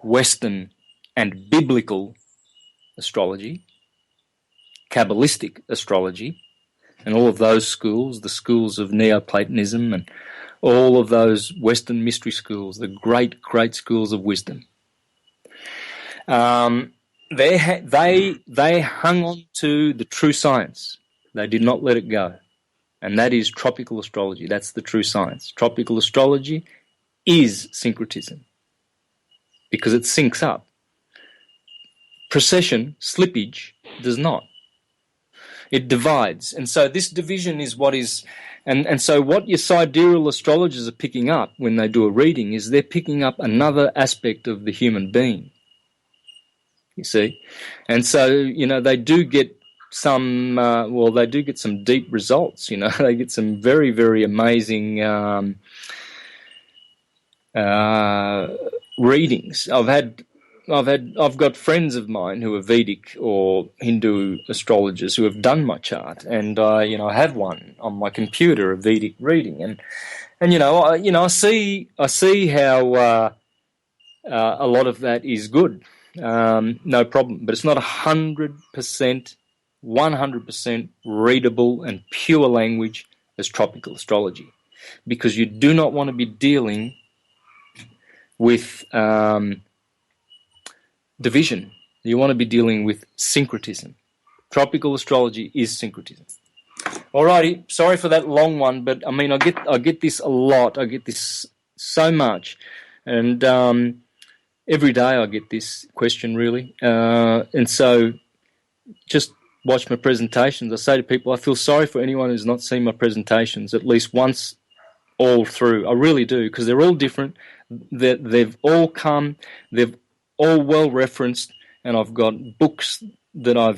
Western, and biblical astrology, Kabbalistic astrology, and all of those schools, the schools of Neoplatonism and all of those Western mystery schools, the great, great schools of wisdom. They hung on to the true science. They did not let it go. And that is tropical astrology. That's the true science. Tropical astrology is syncretism because it syncs up. Precession, slippage, does not. It divides. And so this division is what is... And so what your sidereal astrologers are picking up when they do a reading is they're picking up another aspect of the human being, you see. And so, you know, they do get some, they do get some deep results, you know. They get some very, very amazing readings. I've got friends of mine who are Vedic or Hindu astrologers who have done my chart, and I have one on my computer, a Vedic reading, and I see how a lot of that is good, no problem, but it's not 100%, 100% readable and pure language as tropical astrology, because you do not want to be dealing with division. You want to be dealing with syncretism. Tropical astrology is syncretism. Alrighty, sorry for that long one, but I mean I get this a lot. I get this so much, and every day I get this question really. And so just watch my presentations. I say to people, I feel sorry for anyone who's not seen my presentations at least once all through. I really do, because they're all different. They've all come. They've all well referenced, and I've got books that I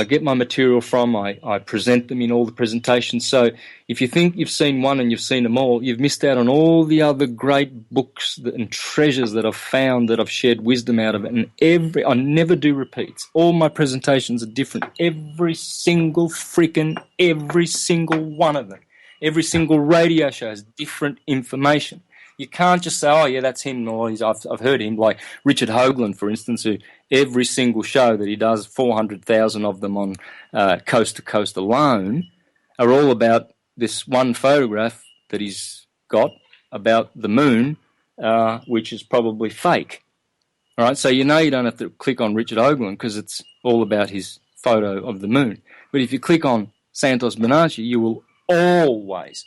get my material from. I present them in all the presentations. So if you think you've seen one and you've seen them all, you've missed out on all the other great books and treasures that I've found, that I've shared wisdom out of it. And I never do repeats. All my presentations are different. Every single one of them. Every single radio show has different information. You can't just say, oh, yeah, that's him, or I've heard him, like Richard Hoagland, for instance, who every single show that he does, 400,000 of them on Coast to Coast alone, are all about this one photograph that he's got about the moon, which is probably fake. All right, so you don't have to click on Richard Hoagland because it's all about his photo of the moon. But if you click on Santos bonacci, you will always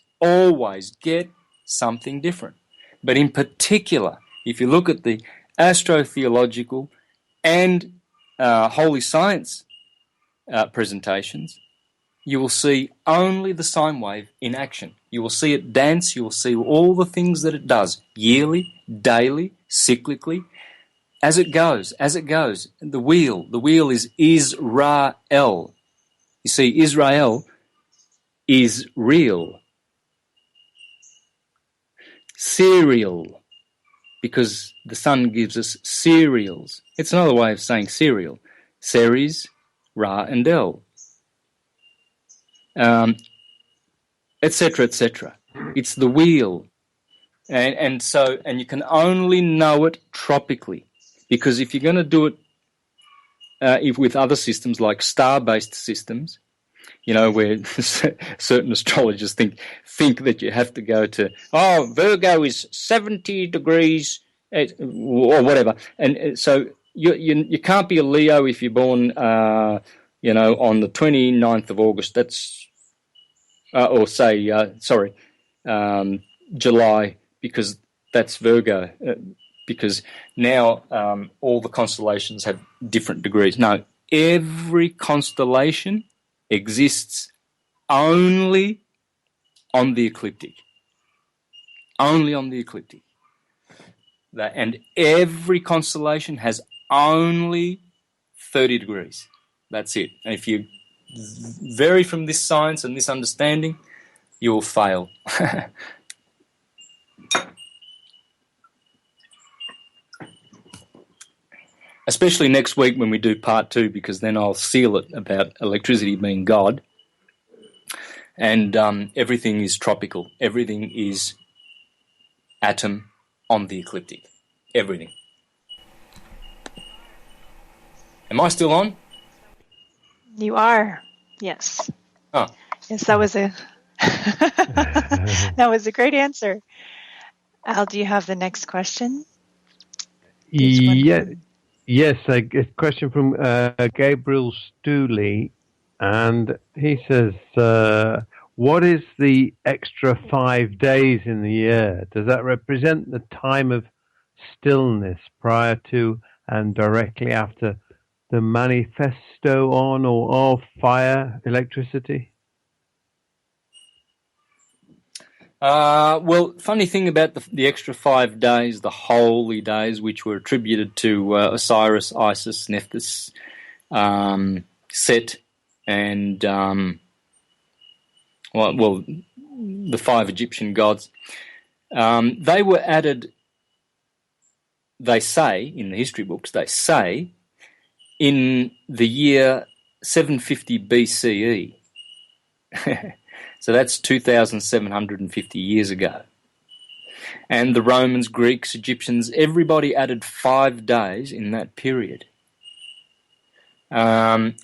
get something different. But in particular, if you look at the astrotheological and holy science presentations, you will see only the sine wave in action. You will see it dance. You will see all the things that it does, yearly, daily, cyclically, as it goes. The wheel is Israel. You see, Israel is real. Cereal, because the sun gives us cereals. It's another way of saying cereal. Ceres, Ra, and El, etc., etc. It's the wheel, and you can only know it tropically, because if you're going to do it with other systems like star-based systems, where certain astrologers think that you have to go to, Virgo is 70 degrees or whatever, and so you can't be a Leo if you're born, on the 29th of August. That's July, because that's Virgo. Because now all the constellations have different degrees. No, every constellation exists only on the ecliptic. Only on the ecliptic. And every constellation has only 30 degrees. That's it. And if you vary from this science and this understanding, you will fail. Especially next week when we do part 2, because then I'll seal it about electricity being God. And everything is tropical. Everything is atom on the ecliptic. Everything. Am I still on? You are. Yes. Oh. Yes, that was a that was a great answer. Al, do you have the next question? Yes, a question from Gabriel Stooley, and he says, what is the extra 5 days in the year? Does that represent the time of stillness prior to and directly after the manifesto on or off fire electricity? Well, funny thing about the extra 5 days, the holy days, which were attributed to Osiris, Isis, Nephthys, Set, and the 5 Egyptian gods. They were added, they say, in the history books, they say, in the year 750 BCE. So that's 2,750 years ago. And the Romans, Greeks, Egyptians, everybody added 5 days in that period,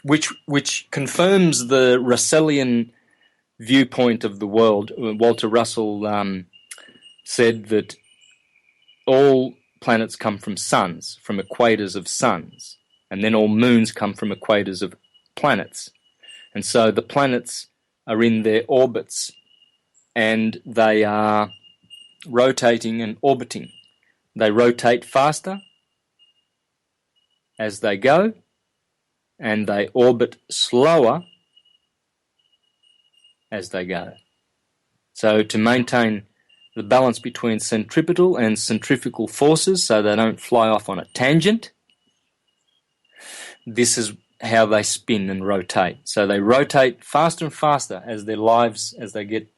which confirms the Russellian viewpoint of the world. Walter Russell said that all planets come from suns, from equators of suns, and then all moons come from equators of planets. And so the planets are in their orbits, and they are rotating and orbiting. They rotate faster as they go, and they orbit slower as they go. So to maintain the balance between centripetal and centrifugal forces so they don't fly off on a tangent, this is how they spin and rotate. So they rotate faster and faster as their lives, as they get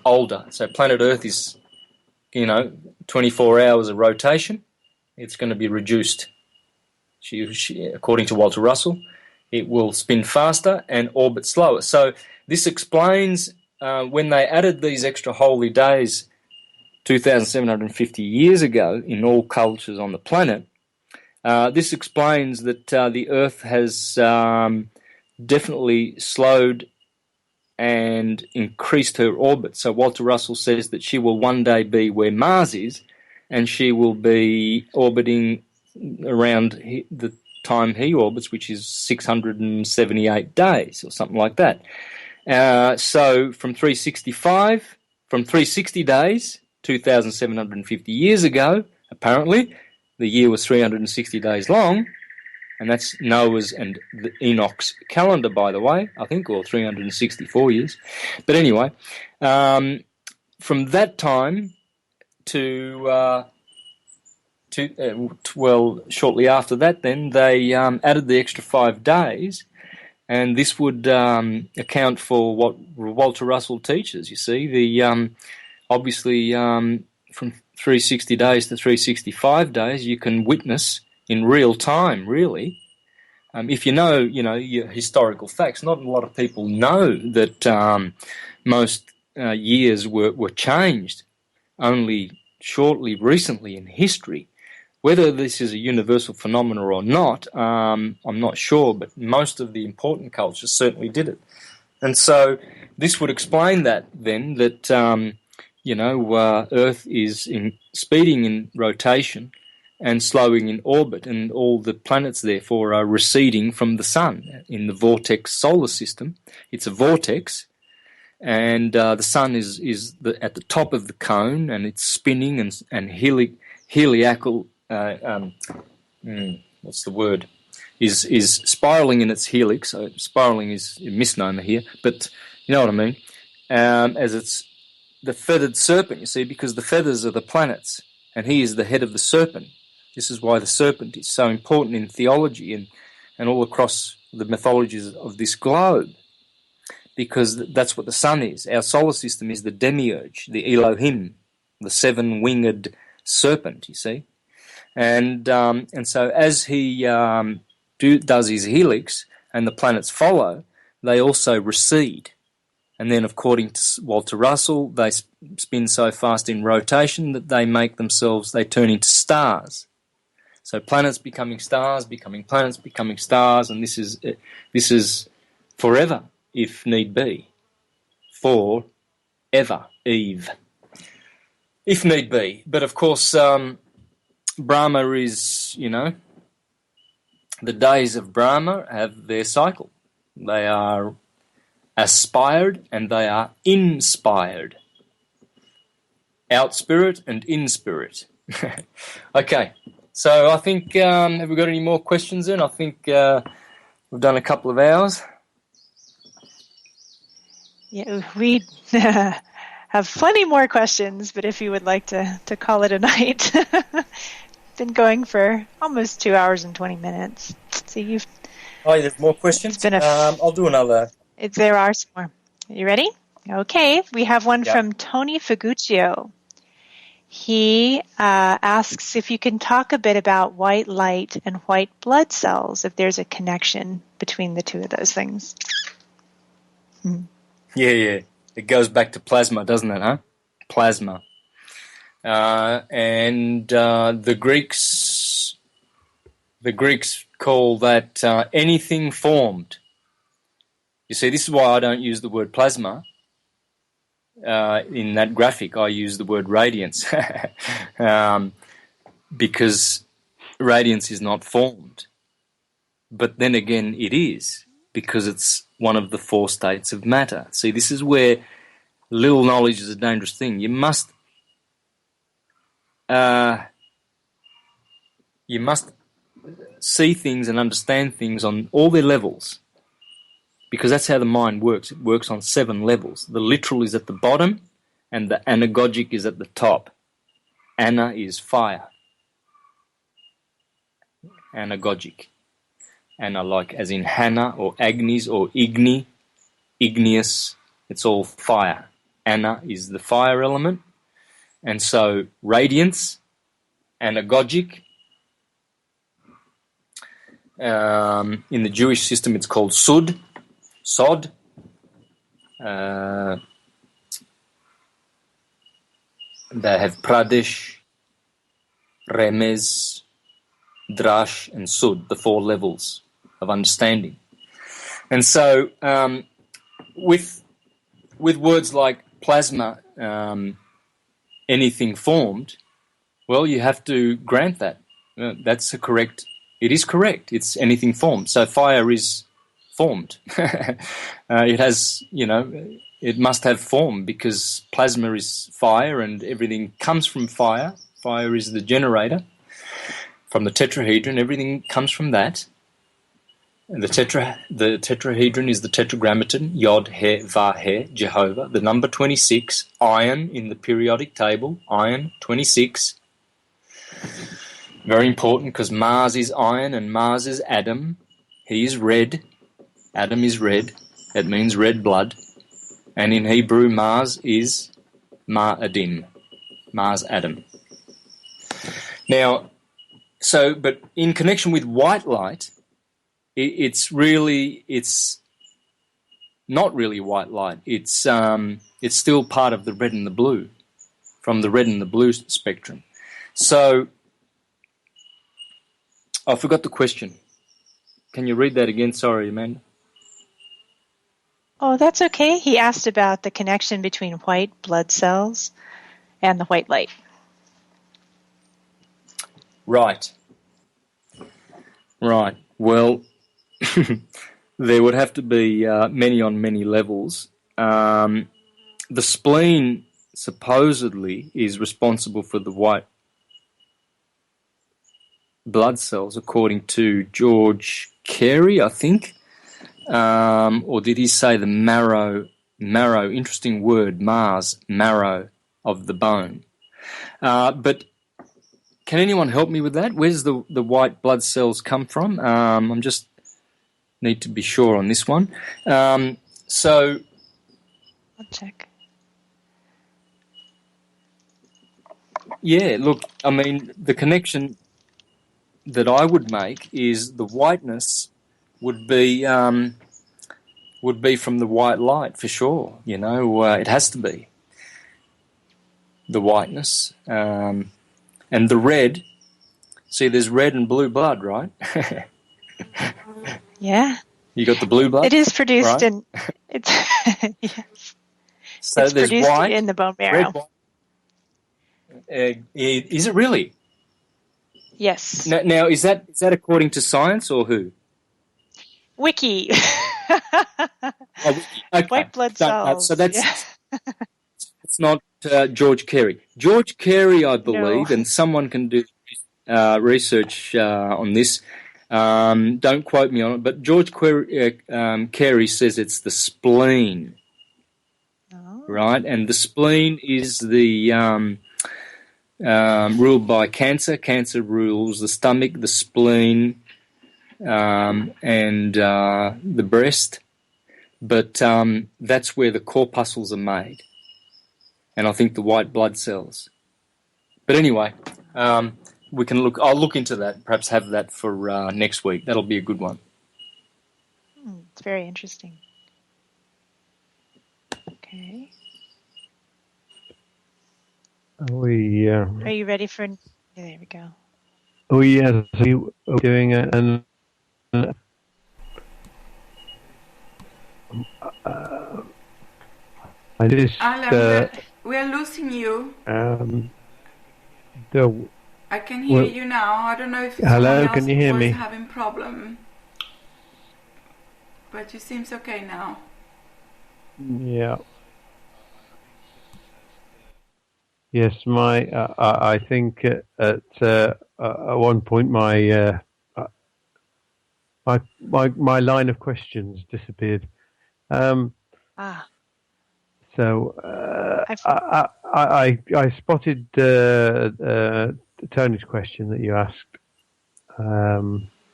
older. So planet Earth is, 24 hours of rotation. It's going to be reduced. According to Walter Russell, it will spin faster and orbit slower. So this explains when they added these extra holy days 2,750 years ago in all cultures on the planet. This explains that the Earth has definitely slowed and increased her orbit. So Walter Russell says that she will one day be where Mars is, and she will be orbiting around the time he orbits, which is 678 days or something like that. So from 360 days, 2,750 years ago, apparently, the year was 360 days long, and that's Noah's and Enoch's calendar, by the way, I think, or 364 years. But anyway, from that time to shortly after that, then they added the extra 5 days, and this would account for what Walter Russell teaches. You see, obviously from 360 days to 365 days, you can witness in real time, really. If you know your historical facts. Not a lot of people know that most years were changed only shortly recently in history. Whether this is a universal phenomenon or not, I'm not sure, but most of the important cultures certainly did it. And so this would explain that then, that Earth is speeding in rotation and slowing in orbit, and all the planets therefore are receding from the sun in the vortex solar system. It's a vortex, and the sun is at the top of the cone, and it's spinning and heliacal. What's the word? Is spiraling in its helix. So spiraling is a misnomer here, but you know what I mean. As it's the feathered serpent, you see, because the feathers are the planets, and he is the head of the serpent. This is why the serpent is so important in theology and all across the mythologies of this globe, because that's what the sun is. Our solar system is the demiurge, the Elohim, the 7-winged serpent, you see. And so as he does his helix and the planets follow, they also recede. And then, according to Walter Russell, they spin so fast in rotation that they turn into stars. So planets becoming stars, becoming planets, becoming stars, and this is forever, if need be. Forever, Eve. If need be. But of course, Brahma is, the days of Brahma have their cycle. They are aspired and they are inspired. Out spirit and in spirit. Okay, so I think, have we got any more questions then? I think we've done a couple of hours. Yeah, we have plenty more questions, but if you would like to call it a night. Been going for almost 2 hours and 20 minutes. So you've... Oh, there's more questions? It's been I'll do another. There are some more. Are you ready? Okay. We have one from Tony Figuccio. He asks if you can talk a bit about white light and white blood cells, if there's a connection between the two of those things. Yeah. It goes back to plasma, doesn't it, huh? Plasma. And the Greeks call that anything formed. You see, this is why I don't use the word plasma. In that graphic, I use the word radiance because radiance is not formed. But then again, it is, because it's one of the 4 states of matter. See, this is where little knowledge is a dangerous thing. You must see things and understand things on all their levels, because that's how the mind works. It works on 7 levels. The literal is at the bottom and the anagogic is at the top. Ana is fire. Anagogic. Ana, like as in Hannah or Agnes or Igni, igneous, it's all fire. Ana is the fire element. And so radiance, anagogic. In the Jewish system, it's called Sod. They have Pradesh, Remez, Drash, and Sud, the 4 levels of understanding. And so, with words like plasma, anything formed, well, you have to grant that. That's correct. It is correct. It's anything formed. So fire is formed. It has, it must have form, because plasma is fire and everything comes from fire. Fire is the generator. From the tetrahedron, everything comes from that. And the tetrahedron is the tetragrammaton, Yod, He, Va, He, Jehovah. The number 26, iron in the periodic table, iron 26. Very important, because Mars is iron and Mars is Adam. He is red. Adam is red. That means red blood. And in Hebrew, Mars is Ma'adim. Mars Adam. Now, but in connection with white light, it's not really white light. It's still part of the red and the blue, from the red and the blue spectrum. So, I forgot the question. Can you read that again? Sorry, Amanda. Oh, that's okay. He asked about the connection between white blood cells and the white light. Right. Well, there would have to be many on many levels. The spleen supposedly is responsible for the white blood cells, according to George Carey, I think. Or did he say the marrow? Marrow, interesting word, Mars, marrow of the bone. But can anyone help me with that? Where's the white blood cells come from? I'm just need to be sure on this one. So I'll check. Yeah, look, I mean, the connection that I would make is the whiteness would be would be from the white light for sure. It has to be the whiteness, and the red. See, there's red and blue blood, right? Yeah. You got the blue blood. It is produced right? in it's yes. So It's there's produced white in the bone marrow. red, white. Is it really? Yes. Now, is that according to science or who? Wiki. Wiki. Okay. White blood cells. So that's it's not George Carey. George Carey, I believe, No. and someone can do research on this. Don't quote me on it, but George Carey says it's the spleen, right? And the spleen is the ruled by cancer. Cancer rules the stomach, the spleen, and the breast. But that's where the corpuscles are made, and I think the white blood cells. But anyway, we can look. I'll look into that. Perhaps have that for next week. That'll be a good one. It's very interesting. Okay. Are you ready for? There we go. Are you doing an? I just. Alan, we are losing you. I can hear you now. I don't know if hello, can you hear me? Having problem, but it seems okay now. Yeah. Yes, I think at one point my line of questions disappeared. So I spotted Tony's question that you asked.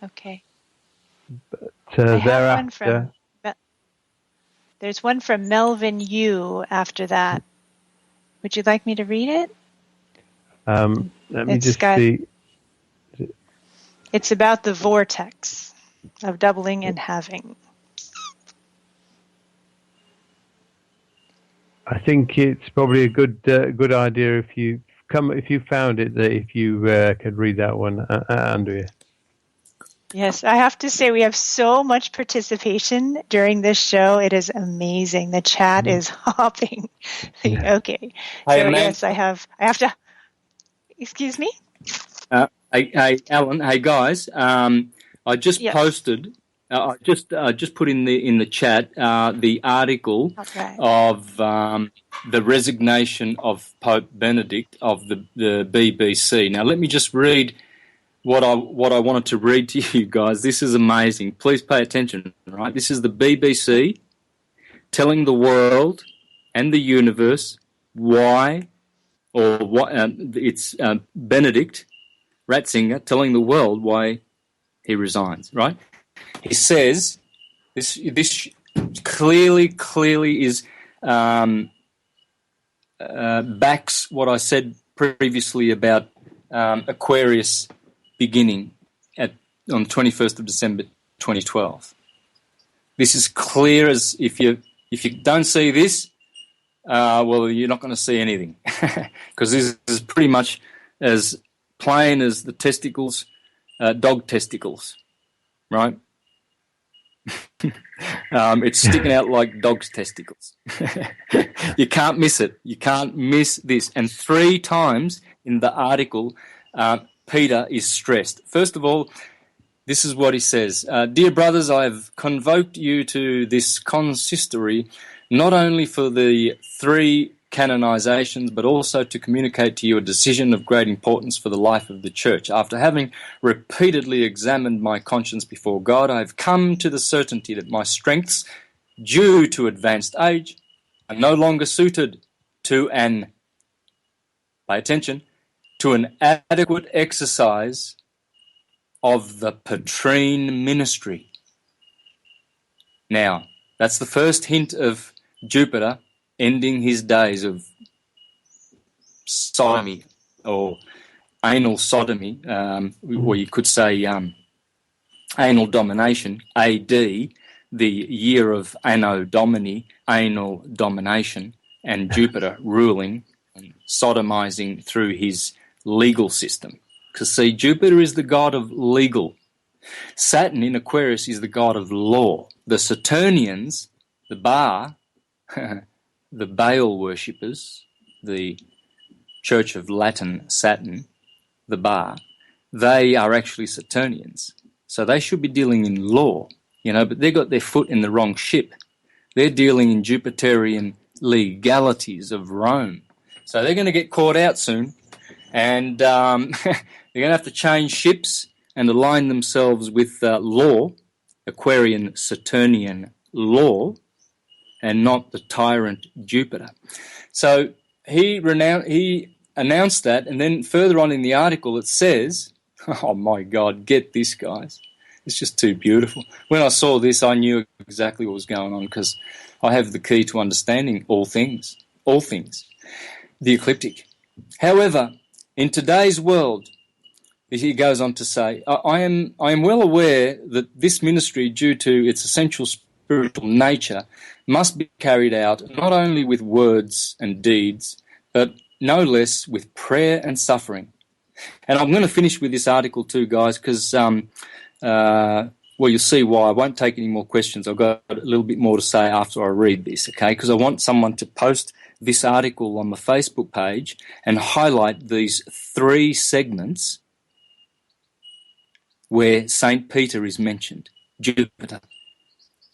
Okay. But thereafter, there's one from Melvin Yu after that. Would you like me to read it? Let me just see. It's about the vortex of doubling and halving. I think it's probably a good idea if you found it, that if you could read that one, Andrea. Yes, I have to say we have so much participation during this show. It is amazing. The chat is hopping. Okay. Yes, I have to. Excuse me. Hey, Alan. Hey, guys. I just posted. I just put in the chat the article of the resignation of Pope Benedict of the BBC. Now, let me just read what I wanted to read to you guys. This is amazing. Please pay attention. Right, this is the BBC telling the world and the universe why, or what it's Benedict Ratzinger telling the world why he resigns. Right. He says this clearly is backs what I said previously about Aquarius beginning on the 21st of December 2012. This is clear as if you don't see this, well, you're not going to see anything, because this is pretty much as plain as the testicles, dog testicles, right? It's sticking out like dog's testicles. You can't miss it. You can't miss this. And 3 times in the article, Peter is stressed. First of all, this is what he says. Dear brothers, I have convoked you to this consistory not only for the 3 canonizations, but also to communicate to you a decision of great importance for the life of the Church. After having repeatedly examined my conscience before God, I have come to the certainty that my strengths, due to advanced age, are no longer suited to an, pay attention, to an adequate exercise of the Petrine ministry. Now, that's the first hint of Jupiter ending his days of sodomy, or anal sodomy, or you could say anal domination, AD, the year of Anno Domini, anal domination, and Jupiter ruling and sodomizing through his legal system. Because, see, Jupiter is the god of legal. Saturn in Aquarius is the god of law. The Saturnians, the the Baal worshippers, the Church of Latin Saturn, the they are actually Saturnians. So they should be dealing in law, but they've got their foot in the wrong ship. They're dealing in Jupiterian legalities of Rome. So they're going to get caught out soon, and they're going to have to change ships and align themselves with law, Aquarian Saturnian law, and not the tyrant Jupiter. So he announced that, and then further on in the article it says, oh my God, get this, guys. It's just too beautiful. When I saw this, I knew exactly what was going on, because I have the key to understanding all things, the ecliptic. However, in today's world, he goes on to say, I am well aware that this ministry, due to its essential spiritual nature, must be carried out not only with words and deeds, but no less with prayer and suffering. And I'm going to finish with this article too, guys, because, you'll see why. I won't take any more questions. I've got a little bit more to say after I read this, okay? Because I want someone to post this article on the Facebook page and highlight these 3 segments where St. Peter is mentioned, Jupiter.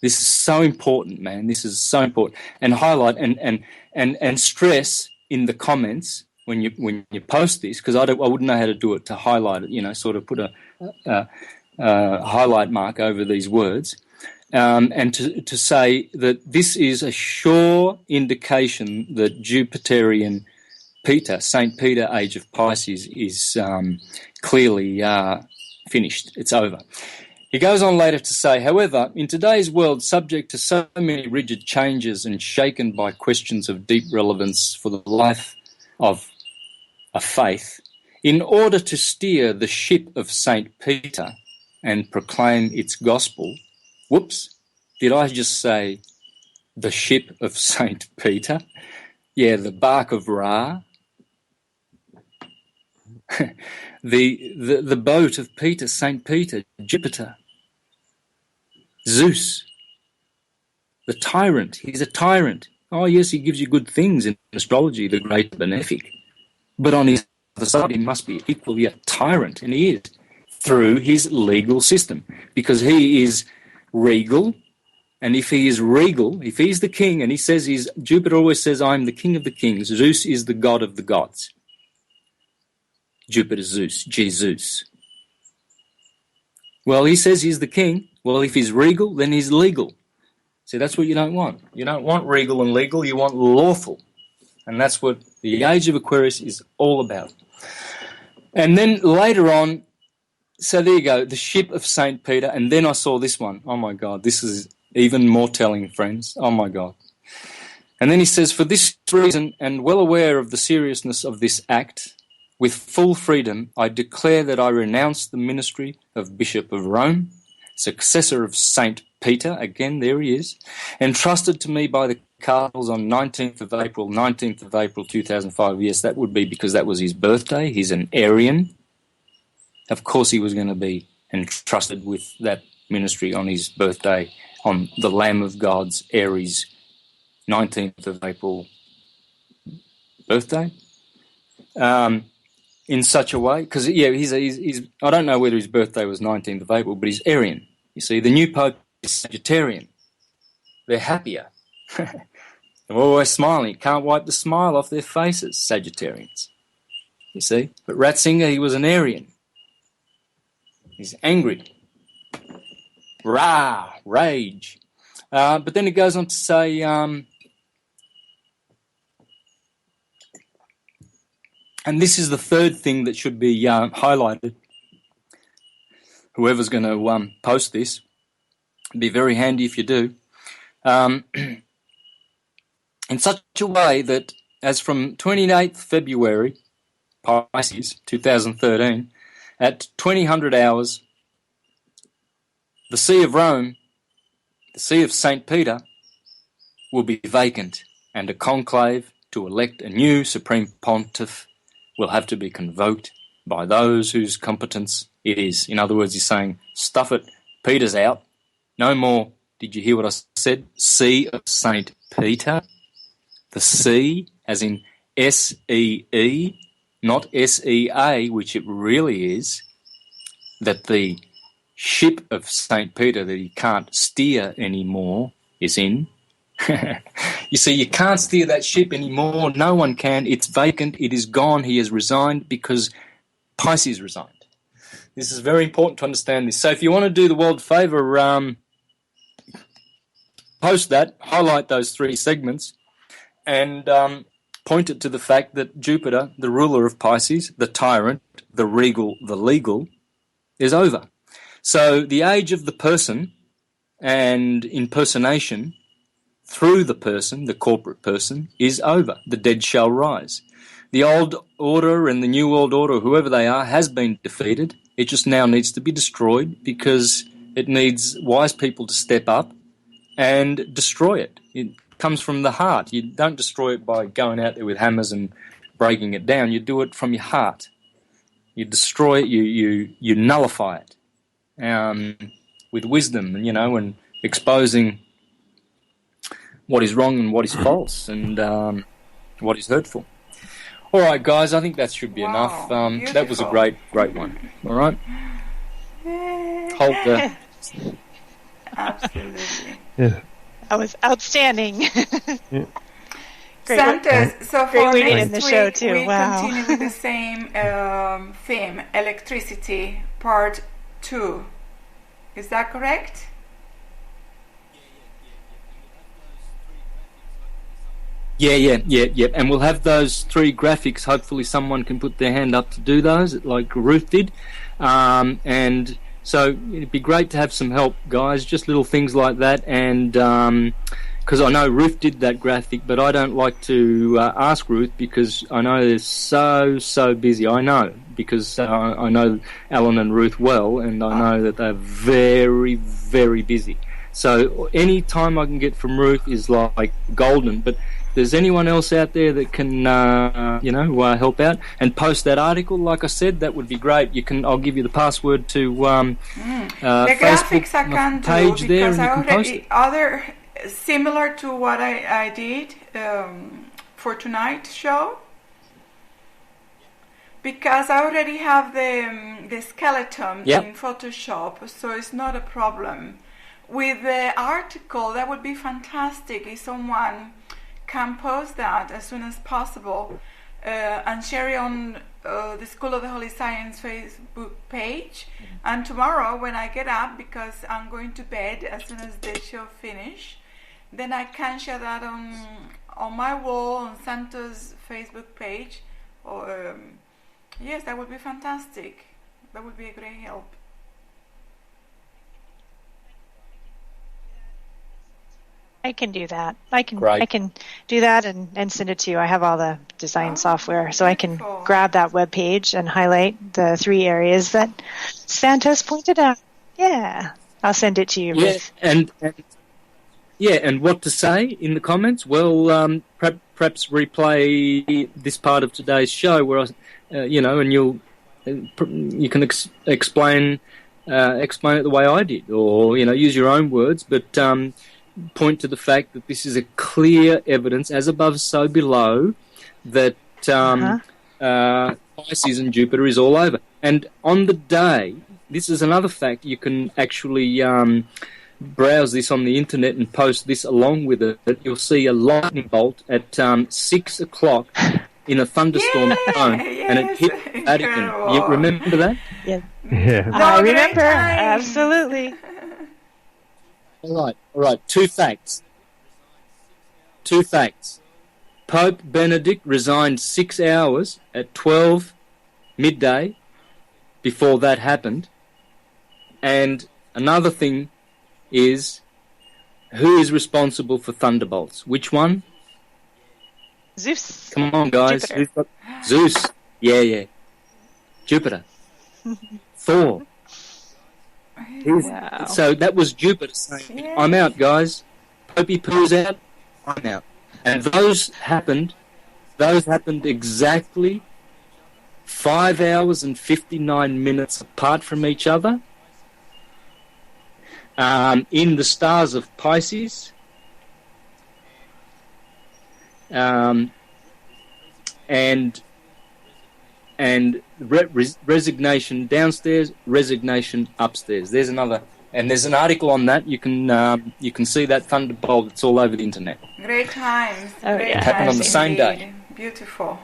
This is so important, man. This is so important. And highlight and stress in the comments when you post this, because I wouldn't know how to do it, to highlight it, sort of put a highlight mark over these words, and to say that this is a sure indication that Jupiterian Peter, St. Peter, age of Pisces, is clearly finished. It's over. He goes on later to say, however, in today's world, subject to so many rigid changes and shaken by questions of deep relevance for the life of a faith, in order to steer the ship of St. Peter and proclaim its gospel, did I just say the ship of St. Peter? Yeah, the bark of Ra. the boat of Peter, St. Peter, Jupiter, Zeus, the tyrant. He's a tyrant. Oh, yes, he gives you good things in astrology, the great benefic. But on his other side, he must be equally a tyrant, and he is, through his legal system, because he is regal. And if he is regal, if he's the king, and he says Jupiter always says, I'm the king of the kings. Zeus is the god of the gods. Jupiter, Zeus, Jesus. Well, he says he's the king. Well, if he's regal, then he's legal. See, that's what you don't want. You don't want regal and legal. You want lawful. And that's what the age of Aquarius is all about. And then later on, so there you go, the ship of St. Peter. And then I saw this one. Oh, my God, this is even more telling, friends. Oh, my God. And then he says, for this reason, and well aware of the seriousness of this act, with full freedom, I declare that I renounce the ministry of Bishop of Rome, successor of St. Peter, again, there he is, entrusted to me by the cardinals on 19th of April 2005. Yes, that would be because that was his birthday. He's an Arian. Of course he was going to be entrusted with that ministry on his birthday, on the Lamb of God's Aries 19th of April birthday. In such a way, because, yeah, he's I don't know whether his birthday was 19th of April, but he's Arian. You see, the new Pope is Sagittarian. They're happier. They're always smiling. You can't wipe the smile off their faces, Sagittarians. You see? But Ratzinger, he was an Arian. He's angry. Rage. But then it goes on to say, and this is the third thing that should be highlighted. Whoever's going to post this, it'd be very handy if you do. In such a way that as from 28th February, Pisces, 2013, at 2000 hours, the See of Rome, the See of St. Peter will be vacant, and a conclave to elect a new Supreme Pontiff will have to be convoked by those whose competence it is. In other words, he's saying, stuff it, Peter's out. No more, did you hear what I said? See of St. Peter. The See, as in S-E-E, not S-E-A, which it really is, that the ship of St. Peter that he can't steer anymore is in. You see, you can't steer that ship anymore. No one can. It's vacant. It is gone. He has resigned because Pisces resigned. This is very important to understand this. So if you want to do the world favour, post that, highlight those 3 segments, and point it to the fact that Jupiter, the ruler of Pisces, the tyrant, the regal, the legal, is over. So the age of the person and impersonation through the person, the corporate person, is over. The dead shall rise. The old order and the new world order, whoever they are, has been defeated. It just now needs to be destroyed because it needs wise people to step up and destroy it. It comes from the heart. You don't destroy it by going out there with hammers and breaking it down. You do it from your heart. You destroy it, you nullify it with wisdom, and exposing what is wrong and what is false and what is hurtful. All right, guys, I think that should be enough. That was a great one. All right? Hold the... Absolutely. Yeah. That was outstanding. Yeah. Great. Santos, so Great for reading next in the week, show too. we Wow. continue with the same theme, electricity, part 2. Is that correct? Yeah. And we'll have those 3 graphics. Hopefully someone can put their hand up to do those, like Ruth did. And so it'd be great to have some help, guys, just little things like that. And because I know Ruth did that graphic, but I don't like to ask Ruth because I know they're so busy. I know because I know Alan and Ruth well, and I know that they're very, very busy. So any time I can get from Ruth is like golden. But if there's anyone else out there that can, help out and post that article, like I said, that would be great. I'll give you the password to the Facebook graphics I can page do there, because and you I can post already it. similar to what I did for tonight's show. Because I already have the skeleton in Photoshop, so it's not a problem. With the article, that would be fantastic if someone can post that as soon as possible and share it on the School of the Holy Science Facebook page. And tomorrow when I get up, because I'm going to bed as soon as the show finish, then I can share that on my wall on Santos' Facebook page. Or yes, that would be fantastic. That would be a great help. I can do that. I can do that and send it to you. I have all the design software, so I can grab that web page and highlight the 3 areas that Santos pointed out. Yeah, I'll send it to you. Yeah, and what to say in the comments? Well, perhaps replay this part of today's show where I, and you can explain it the way I did, or use your own words, but. Point to the fact that this is a clear evidence, as above, so below, that Pisces and Jupiter is all over. And on the day, this is another fact, you can actually browse this on the internet and post this along with it. You'll see a lightning bolt at 6 o'clock in a thunderstorm zone, and it hit Vatican. You remember that? Yeah. Yeah. I remember, absolutely. All right. 2 facts. Pope Benedict resigned 6 hours at 12 midday before that happened. And another thing is, who is responsible for thunderbolts? Which one? Zeus. Come on, guys. Zeus. Yeah. Jupiter. Thor. Wow. So that was Jupiter saying, Yes. I'm out, guys. Popey Poo's out, I'm out. And those happened exactly 5 hours and 59 minutes apart from each other in the stars of Pisces. And resignation downstairs, resignation upstairs. There's another, and there's an article on that. You can see that thunderbolt. It's all over the internet. Great times. Oh, Great yeah. It happened on the times same indeed. day. Beautiful.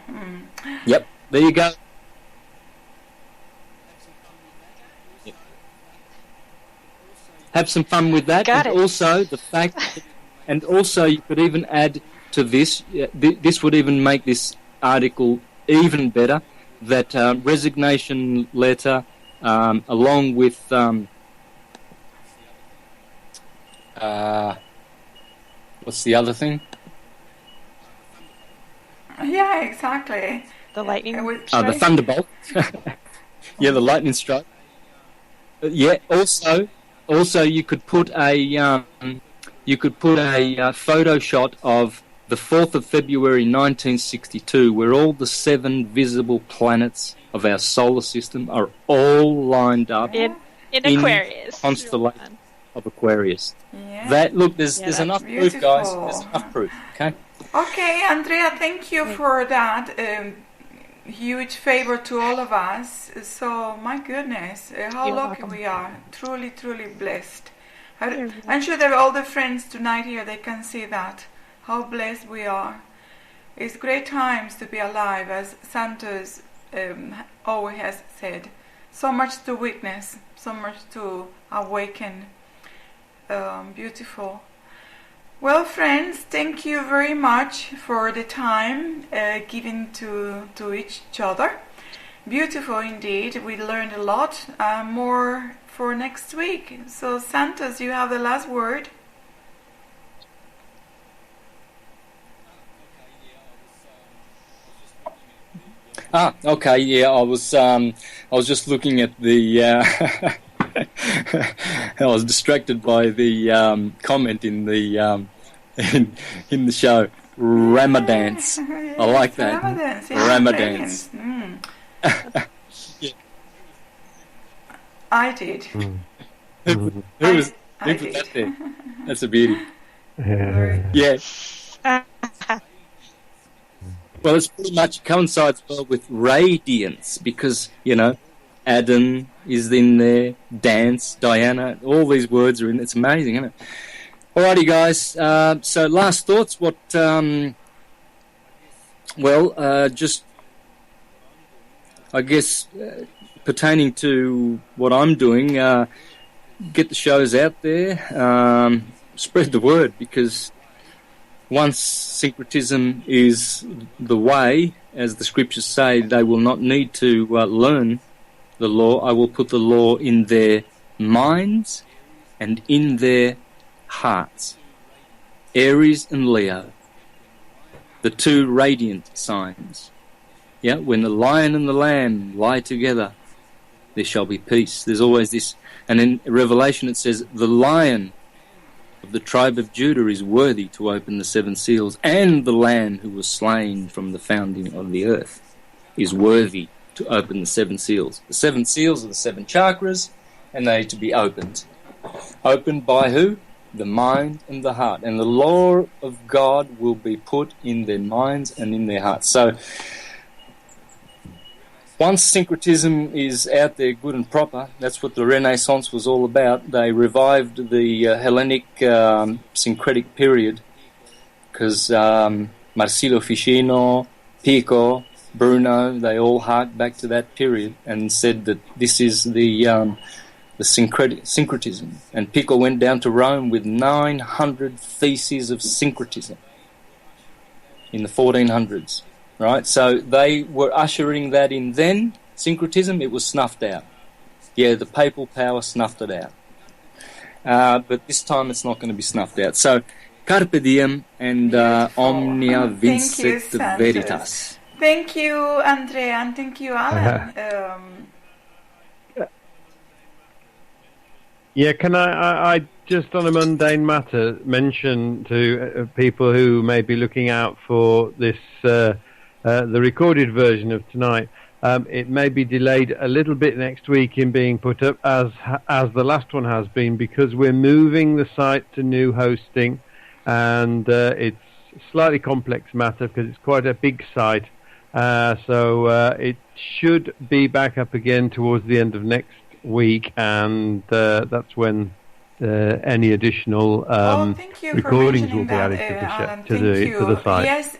Yep, there you go. Yep. Have some fun with that. Got and it. Also the fact, and also you could even add to this. This would even make this article even better. That resignation letter, along with what's the other thing? Yeah, exactly. The lightning The The strike? thunderbolt. Yeah, the lightning strike. Yeah. Also, you could put a photo shot of the 4th of February 1962, where all the 7 visible planets of our solar system are all lined up in in Aquarius. constellation of Aquarius. Yeah. That look, there's Yeah, enough that's proof, guys. beautiful. There's enough proof. Okay. Okay, Andrea, thank you for that. Huge favor to all of us. So, my goodness, how You're lucky welcome. we are. Truly, truly blessed. You're I'm sure that all the friends tonight here, they can see that. How blessed we are. It's great times to be alive, as Santos always has said. So much to witness, so much to awaken. Beautiful. Well, friends, thank you very much for the time given to each other. Beautiful indeed. We learned a lot. More for next week. So, Santos, you have the last word. Okay. Yeah, I was just looking at the. I was distracted by the comment in the in the show. Ramadans. I like that. Ramadans. Ramadans. Yeah. I did. Who was I who put did. that there? That's a beauty. Very- Yeah. Well, it's pretty much coincides well with radiance because, Adam is in there, dance, Diana, all these words are in. It's amazing, isn't it? Alrighty, guys. So last thoughts. What? Just I guess pertaining to what I'm doing. Get the shows out there. Spread the word because once syncretism is the way, as the scriptures say, they will not need to learn the law. I will put the law in their minds and in their hearts. Aries and Leo, the 2 radiant signs. Yeah, when the lion and the lamb lie together, there shall be peace. There's always this. And in Revelation it says, the lion of the tribe of Judah is worthy to open the 7 seals, and the Lamb who was slain from the founding of the earth is worthy to open the 7 seals. The 7 seals are the 7 chakras, and they are to be opened. Opened by who? The mind and the heart. And the law of God will be put in their minds and in their hearts. So, once syncretism is out there good and proper, that's what the Renaissance was all about. They revived the Hellenic syncretic period because Marsilio Ficino, Pico, Bruno, they all harked back to that period and said that this is the syncretism. And Pico went down to Rome with 900 theses of syncretism in the 1400s. Right, so they were ushering that in then. Syncretism, it was snuffed out. Yeah, the papal power snuffed it out. But this time it's not going to be snuffed out. So, carpe diem and omnia vincit Santos. veritas. Thank you, Andrea, and thank you, Alan. Yeah, can I just on a mundane matter mention to people who may be looking out for this, the recorded version of tonight. It may be delayed a little bit next week in being put up as the last one has been, because we're moving the site to new hosting, and it's a slightly complex matter because it's quite a big site. So it should be back up again towards the end of next week, and that's when any additional thank you recordings for will be added that, to the site. Yes,